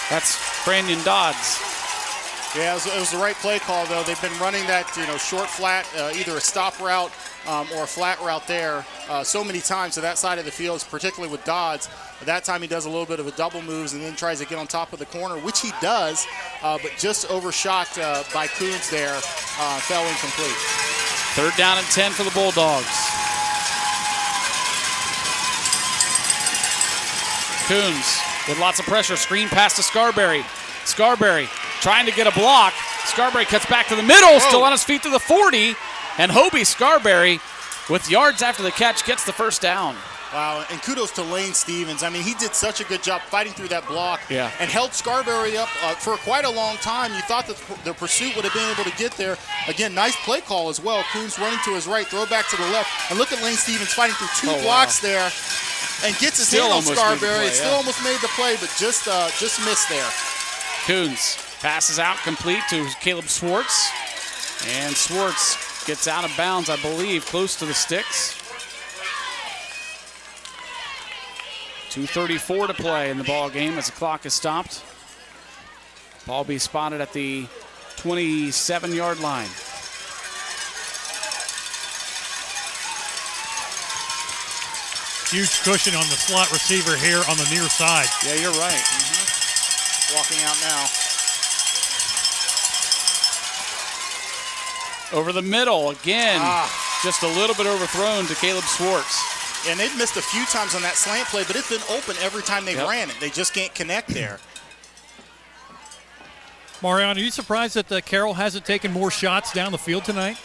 That's Brandon Dodds. Yeah, it was the right play call, though. They've been running that, short flat, either a stop route or a flat route there so many times to that side of the field, particularly with Dodds. But that time he does a little bit of a double moves and then tries to get on top of the corner, which he does, but just overshot by Coons there, fell incomplete. 3rd down and 10 for the Bulldogs. Coons with lots of pressure. Screen pass to Scarberry. Scarberry trying to get a block. Scarberry cuts back to the middle, still on his feet to the 40. And Hobie Scarberry, with yards after the catch, gets the first down. Wow, and kudos to Lane Stevens. I mean, he did such a good job fighting through that block and held Scarberry up for quite a long time. You thought that the pursuit would have been able to get there. Again, nice play call as well. Coons running to his right, throw back to the left. And look at Lane Stevens fighting through two blocks there and gets his hand on Scarberry. Still almost made the play, but just missed there. Coons passes out complete to Caleb Swartz. And Swartz gets out of bounds, I believe, close to the sticks. 2:34 to play in the ball game as the clock is stopped. Ball be spotted at the 27-yard line. Huge cushion on the slot receiver here on the near side. Yeah, you're right. Walking out now. Over the middle again. Just a little bit overthrown to Caleb Swartz. And they've missed a few times on that slant play, but it's been open every time they ran it. They just can't connect there. Mariano, are you surprised that Carroll hasn't taken more shots down the field tonight?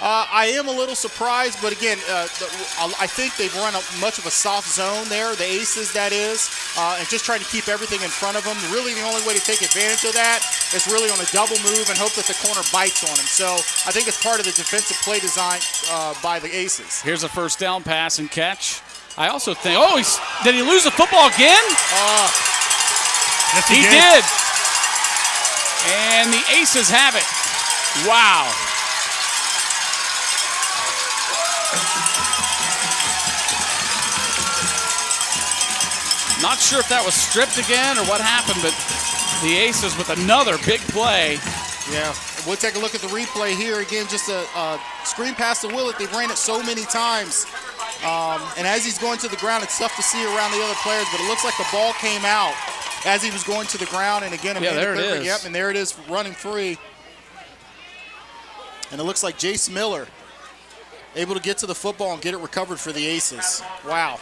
I am a little surprised, but again, I think they've run much of a soft zone there, the Aces that is, and just trying to keep everything in front of them. Really the only way to take advantage of that is really on a double move and hope that the corner bites on him. So I think it's part of the defensive play design by the Aces. Here's a first down pass and catch. I also think, did he lose the football again? Yes, he did. And the Aces have it. Wow. Not sure if that was stripped again or what happened, but the Aces with another big play. Yeah, we'll take a look at the replay here. Again, just a screen pass to Willett. They've ran it so many times. And as he's going to the ground, it's tough to see around the other players, but it looks like the ball came out as he was going to the ground. And again, there it is. Yep, and there it is running free. And it looks like Jace Miller able to get to the football and get it recovered for the Aces. Wow.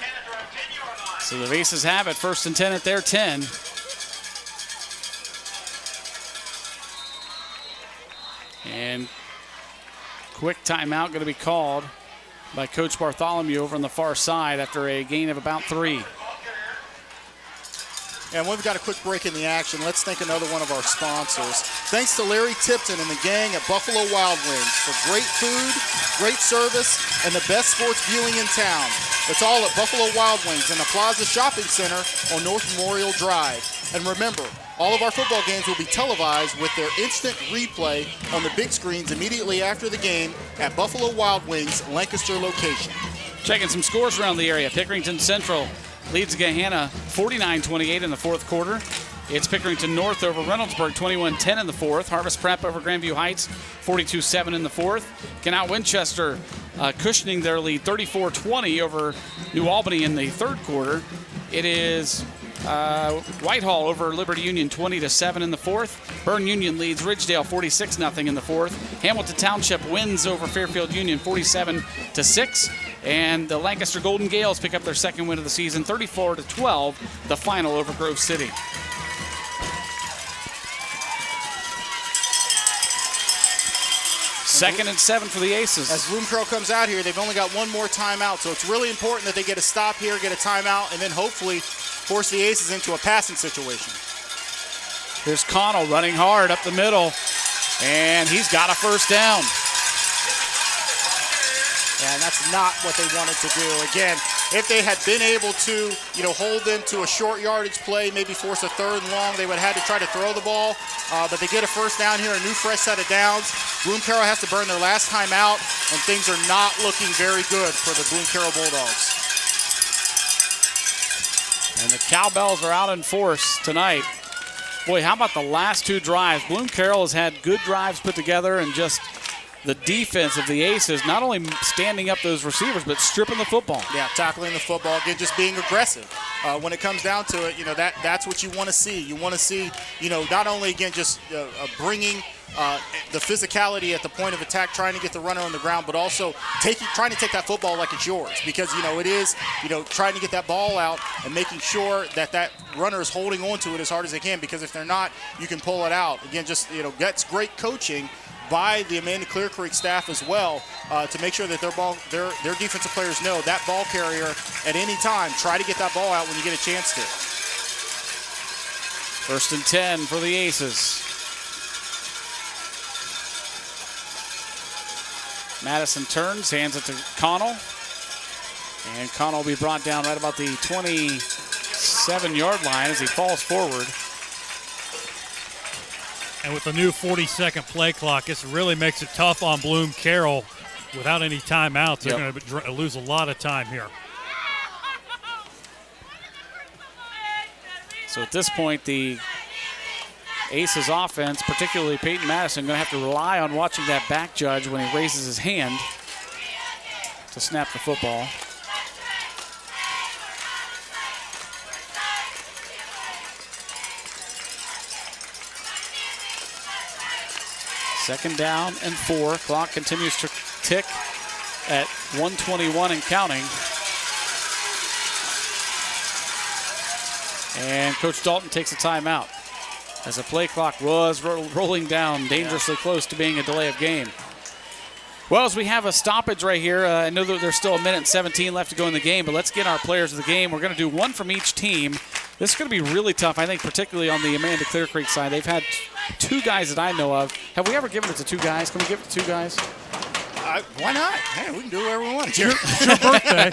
So the Aces have it, 1st and 10 at their 10. And quick timeout going to be called by Coach Bartholomew over on the far side after a gain of about 3. And we've got a quick break in the action. Let's thank another one of our sponsors. Thanks to Larry Tipton and the gang at Buffalo Wild Wings for great food, great service, and the best sports viewing in town. It's all at Buffalo Wild Wings in the Plaza Shopping Center on North Memorial Drive. And remember, all of our football games will be televised with their instant replay on the big screens immediately after the game at Buffalo Wild Wings Lancaster location. Checking some scores around the area. Pickerington Central leads Gahanna 49-28 in the 4th quarter. It's Pickerington North over Reynoldsburg 21-10 in the 4th. Harvest Prep over Grandview Heights 42-7 in the 4th. Canal Winchester cushioning their lead 34-20 over New Albany in the 3rd quarter. It is Whitehall over Liberty Union 20-7 in the 4th. Byrne Union leads Ridgedale 46-0 in the 4th. Hamilton Township wins over Fairfield Union 47-6. And the Lancaster Golden Gales pick up their 2nd win of the season 34-12, the final over Grove City. Second and 7 for the Aces. As Bloom Carroll comes out here, they've only got one more timeout, so it's really important that they get a stop here, get a timeout, and then hopefully force the Aces into a passing situation. Here's Connell running hard up the middle, and he's got a first down. And that's not what they wanted to do. Again, if they had been able to, hold them to a short yardage play, maybe force a 3rd and long, they would have had to try to throw the ball. But they get a first down here, a new fresh set of downs. Bloom Carroll has to burn their last time out, and things are not looking very good for the Bloom Carroll Bulldogs. And the Cowbells are out in force tonight. Boy, how about the last 2 drives? Bloom Carroll has had good drives put together, and just the defense of the Aces not only standing up those receivers, but stripping the football. Yeah, tackling the football, again, just being aggressive. When it comes down to it, that's what you want to see. You want to see, not only, again, just bringing the physicality at the point of attack, trying to get the runner on the ground, but also trying to take that football like it's yours, because, it is, trying to get that ball out and making sure that that runner is holding on to it as hard as they can, because if they're not, you can pull it out. Again, just, that's great coaching by the Amanda Clearcreek staff as well, to make sure that their defensive players know that ball carrier at any time, try to get that ball out when you get a chance to. 1st and 10 for the Aces. Madison turns, hands it to Connell. And Connell will be brought down right about the 27-yard line as he falls forward. And with the new 40-second play clock, this really makes it tough on Bloom Carroll. Without any timeouts, they're going to lose a lot of time here. So at this point, the Aces offense, particularly Peyton Madison, going to have to rely on watching that back judge when he raises his hand to snap the football. Second down and 4. Clock continues to tick at 1:21 and counting. And Coach Dalton takes a timeout as the play clock was rolling down dangerously close to being a delay of game. Well, as we have a stoppage right here, I know that there's still 1:17 left to go in the game, but let's get our players of the game. We're going to do one from each team. This is going to be really tough, I think, particularly on the Amanda Clearcreek side. They've had 2 guys that I know of. Have we ever given it to 2 guys? Can we give it to 2 guys? Why not? Hey, we can do whatever we want. It's your birthday.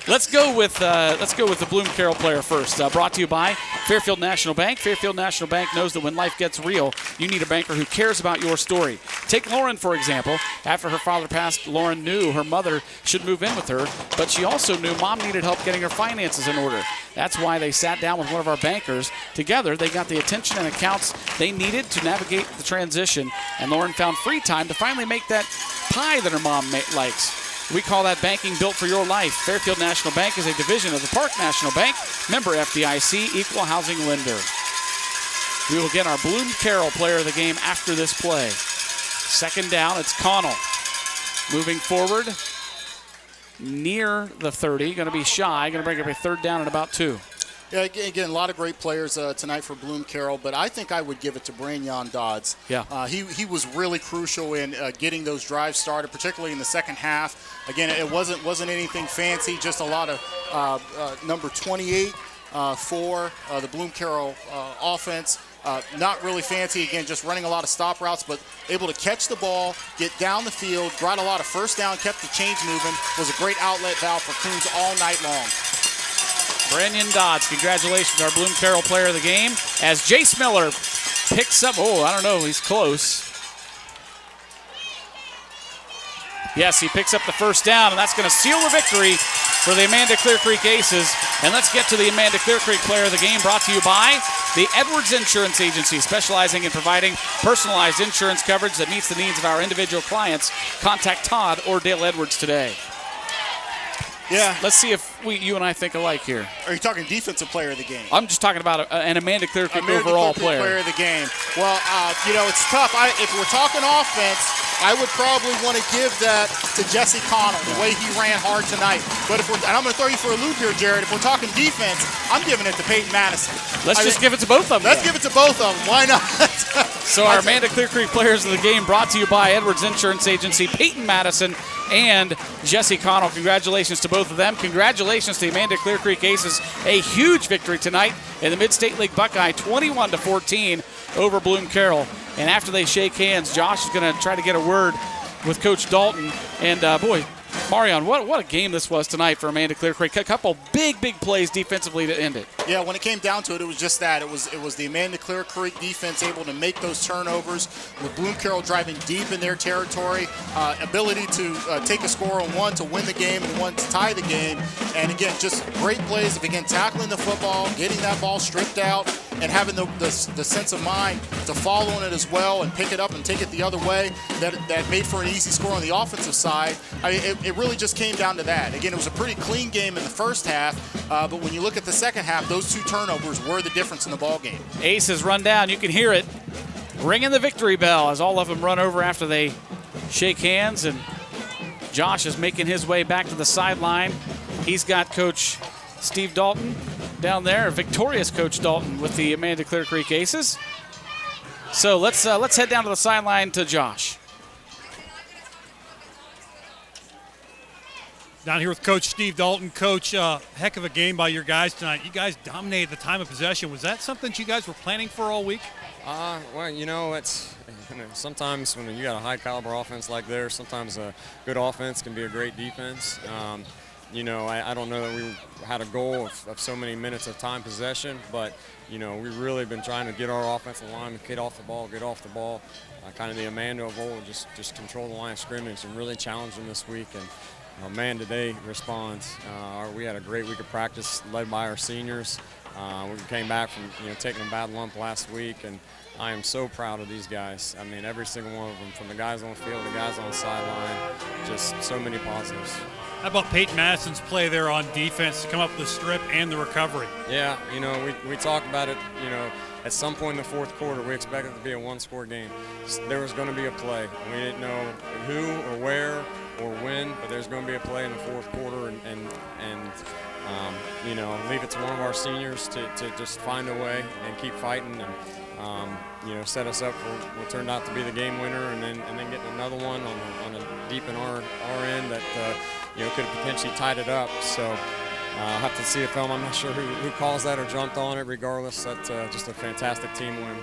Let's go with the Bloom Carroll player first. Brought to you by Fairfield National Bank. Fairfield National Bank knows that when life gets real, you need a banker who cares about your story. Take Lauren, for example. After her father passed, Lauren knew her mother should move in with her, but she also knew mom needed help getting her finances in order. That's why they sat down with one of our bankers. Together, they got the attention and accounts they needed to navigate the transition, and Lauren found free time to finally make that pie that her mom likes. We call that banking built for your life. Fairfield National Bank is a division of the Park National Bank, member FDIC, equal housing lender. We will get our Bloom Carroll player of the game after this play. Second down, it's Connell. Moving forward, near the 30, going to be shy, going to bring up a 3rd down and about 2. Yeah, again, a lot of great players tonight for Bloom Carroll, but I think I would give it to Branyon Dodds. Yeah. He was really crucial in getting those drives started, particularly in the second half. Again, it wasn't anything fancy, just a lot of number 28 for the Bloom Carroll offense. Not really fancy, again, just running a lot of stop routes, but able to catch the ball, get down the field, brought a lot of first down, kept the chains moving, was a great outlet valve for Coons all night long. Branyon Dodds, congratulations, our Bloom Carroll player of the game. As Jace Miller picks up, I don't know, he's close. Yes, he picks up the first down, and that's going to seal the victory for the Amanda Clearcreek Aces. And let's get to the Amanda Clearcreek player of the game, brought to you by the Edwards Insurance Agency, specializing in providing personalized insurance coverage that meets the needs of our individual clients. Contact Todd or Dale Edwards today. Yeah. Let's see if you and I think alike here. Are you talking defensive player of the game? I'm just talking about an Amanda Clearcreek overall player of the game. Well, it's tough. If we're talking offense, I would probably want to give that to Jesse Connell, the way he ran hard tonight. But and I'm going to throw you for a loop here, Jared. If we're talking defense, I'm giving it to Peyton Madison. Let's just give it to both of them. Let's give it to both of them. Why not? So our Amanda Clearcreek players of the game, brought to you by Edwards Insurance Agency, Peyton Madison and Jesse Connell. Congratulations to both of them. Congratulations to the Amanda Clearcreek Aces. A huge victory tonight in the Mid-State League Buckeye, 21-14 over Bloom Carroll. And after they shake hands, Josh is going to try to get a word with Coach Dalton. And boy, Marion, what a game this was tonight for Amanda Clearcreek. A couple big plays defensively to end it. Yeah, when it came down to it, it was just that. It was the Amanda Clearcreek defense able to make those turnovers, with Bloom Carroll driving deep in their territory, ability to take a score on one to win the game and one to tie the game. And again, just great plays of, again, tackling the football, getting that ball stripped out, and having the sense of mind to fall on it as well and pick it up and take it the other way, that made for an easy score on the offensive side. I mean, it really just came down to that. Again, it was a pretty clean game in the first half, but when you look at the second half, those 2 turnovers were the difference in the ball game. Aces run down. You can hear it. ringing the victory bell as all of them run over after they shake hands. And Josh is making his way back to the sideline. He's got Coach Steve Dalton down there, victorious Coach Dalton with the Amanda Clearcreek Aces. So let's head down to the sideline to Josh. Down here with Coach Steve Dalton. Coach, heck of a game by your guys tonight. You guys dominated the time of possession. Was that something that you guys were planning for all week? Well, it's sometimes when you got a high caliber offense like theirs, sometimes a good offense can be a great defense. I don't know that we had a goal of so many minutes of time possession, but we've really been trying to get our offensive line to get off the ball, kind of the Amanda of old, just control the line of scrimmage and really challenge them this week. And man, did they respond. We had a great week of practice led by our seniors. We came back from taking a bad lump last week, and I am so proud of these guys. I mean, every single one of them, from the guys on the field, the guys on the sideline, just so many positives. How about Peyton Madison's play there on defense to come up with the strip and the recovery? Yeah, we talked about it, at some point in the fourth quarter, we expected it to be a one-score game. There was going to be a play. We didn't know who or where or when, but there's going to be a play in the fourth quarter and leave it to one of our seniors to just find a way and keep fighting and, set us up for what turned out to be the game winner, and then getting another one on a deep in our end that could have potentially tied it up. So I'll have to see a film. I'm not sure who calls that or jumped on it. Regardless, that's just a fantastic team win.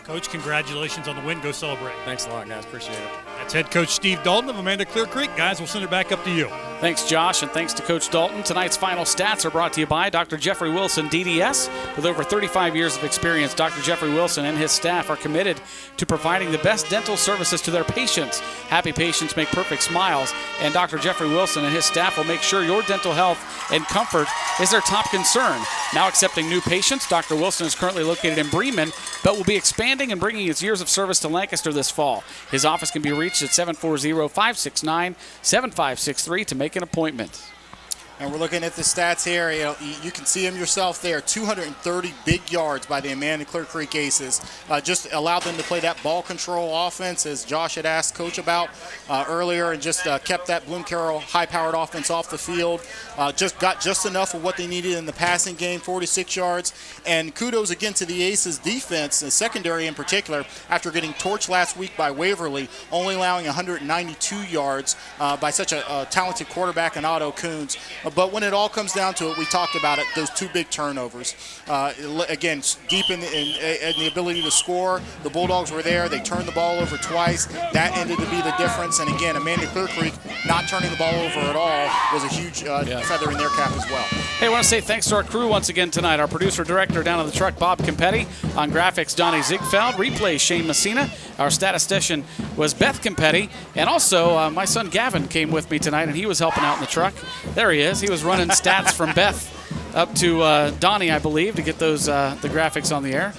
Coach, congratulations on the win. Go celebrate. Thanks a lot, guys. Appreciate it. That's head coach Steve Dalton of Amanda Clearcreek. Guys, we'll send it back up to you. Thanks, Josh, and thanks to Coach Dalton. Tonight's final stats are brought to you by Dr. Jeffrey Wilson, DDS. With over 35 years of experience, Dr. Jeffrey Wilson and his staff are committed to providing the best dental services to their patients. Happy patients make perfect smiles, and Dr. Jeffrey Wilson and his staff will make sure your dental health and comfort is their top concern. Now accepting new patients, Dr. Wilson is currently located in Bremen, but will be expanding and bringing his years of service to Lancaster this fall. His office can be reached at 740-569-7563 to make an appointment. And we're looking at the stats here. You can see them yourself there. 230 big yards by the Amanda Clearcreek Aces. Just allowed them to play that ball control offense, as Josh had asked Coach about earlier, and just kept that Bloom Carroll high-powered offense off the field. Just got just enough of what they needed in the passing game, 46 yards. And kudos again to the Aces defense, the secondary in particular, after getting torched last week by Waverly, only allowing 192 yards by such a talented quarterback in Otto Coons. But when it all comes down to it, we talked about it, those two big turnovers. Again, deep in the ability to score, the Bulldogs were there. They turned the ball over twice. That ended to be the difference. And again, Amanda Clearcreek not turning the ball over at all was a huge feather in their cap as well. Hey, I want to say thanks to our crew once again tonight. Our producer-director down in the truck, Bob Campetti. On graphics, Donnie Ziegfeld. Replays, Shane Messina. Our statistician was Beth Campetti. And also, my son Gavin came with me tonight, and he was helping out in the truck. There he is. He was running stats from Beth up to Donnie, I believe, to get those the graphics on the air.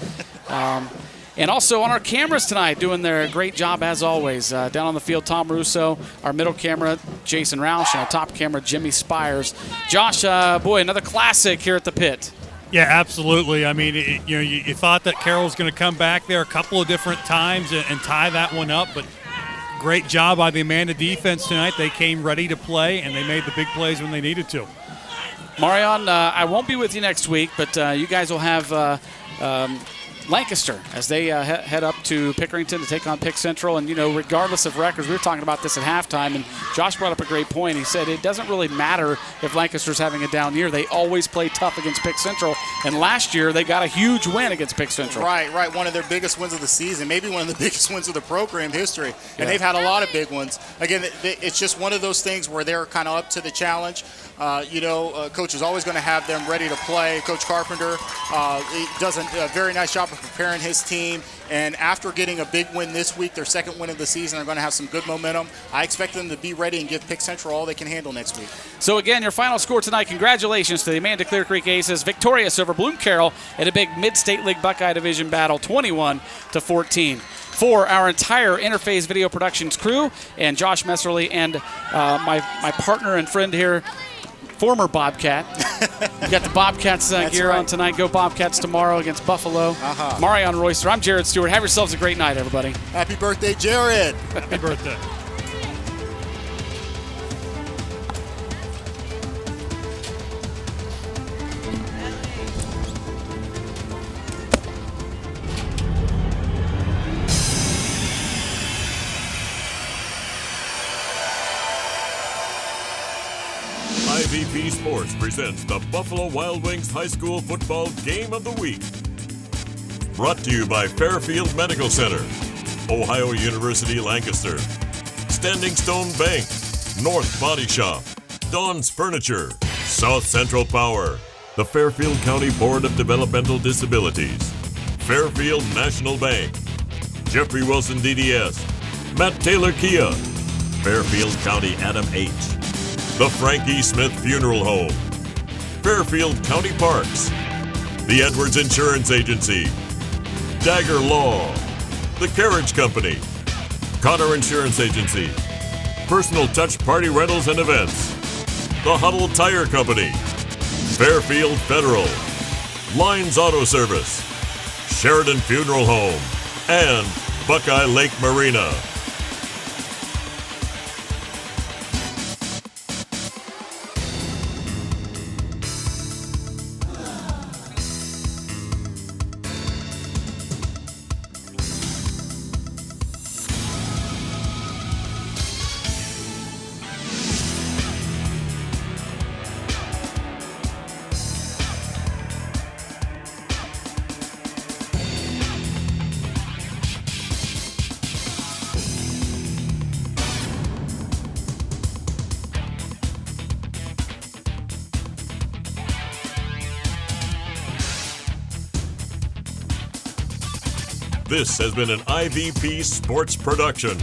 And also on our cameras tonight, doing their great job as always. Down on the field, Tom Russo. Our middle camera, Jason Roush. And our top camera, Jimmy Spires. Josh, boy, another classic here at the pit. Yeah, absolutely. I mean, you thought that Carroll was going to come back there a couple of different times and tie that one up, but great job by the Amanda defense tonight. They came ready to play, and they made the big plays when they needed to. Marion, I won't be with you next week, but you guys will have Lancaster as they head up to Pickerington to take on Pick Central. And, regardless of records, we were talking about this at halftime, and Josh brought up a great point. He said it doesn't really matter if Lancaster's having a down year. They always play tough against Pick Central, and last year they got a huge win against Pick Central. Right. One of their biggest wins of the season, maybe one of the biggest wins of the program history, and they've had a lot of big ones. Again, it's just one of those things where they're kind of up to the challenge. Coach is always going to have them ready to play. Coach Carpenter does a very nice job of preparing his team. And after getting a big win this week, their second win of the season, they're going to have some good momentum. I expect them to be ready and give Pick Central all they can handle next week. So again, your final score tonight, congratulations to the Amanda Clearcreek Aces, victorious over Bloom Carroll in a big Mid-State League Buckeye Division battle, 21-14. For our entire Interface Video Productions crew and Josh Messerly and my partner and friend here, former Bobcat. You got the Bobcats gear on tonight. Go Bobcats tomorrow against Buffalo. Marion Royster. I'm Jared Stewart. Have yourselves a great night, everybody. Happy birthday, Jared. Happy birthday. IVP Sports presents the Buffalo Wild Wings High School Football Game of the Week. Brought to you by Fairfield Medical Center, Ohio University Lancaster, Standing Stone Bank, North Body Shop, Dawn's Furniture, South Central Power, the Fairfield County Board of Developmental Disabilities, Fairfield National Bank, Jeffrey Wilson DDS, Matt Taylor Kia, Fairfield County Adam H., the Frankie Smith Funeral Home, Fairfield County Parks, the Edwards Insurance Agency, Dagger Law, the Carriage Company, Connor Insurance Agency, Personal Touch Party Rentals and Events, the Huddle Tire Company, Fairfield Federal, Lines Auto Service, Sheridan Funeral Home, and Buckeye Lake Marina. This has been an IVP Sports production.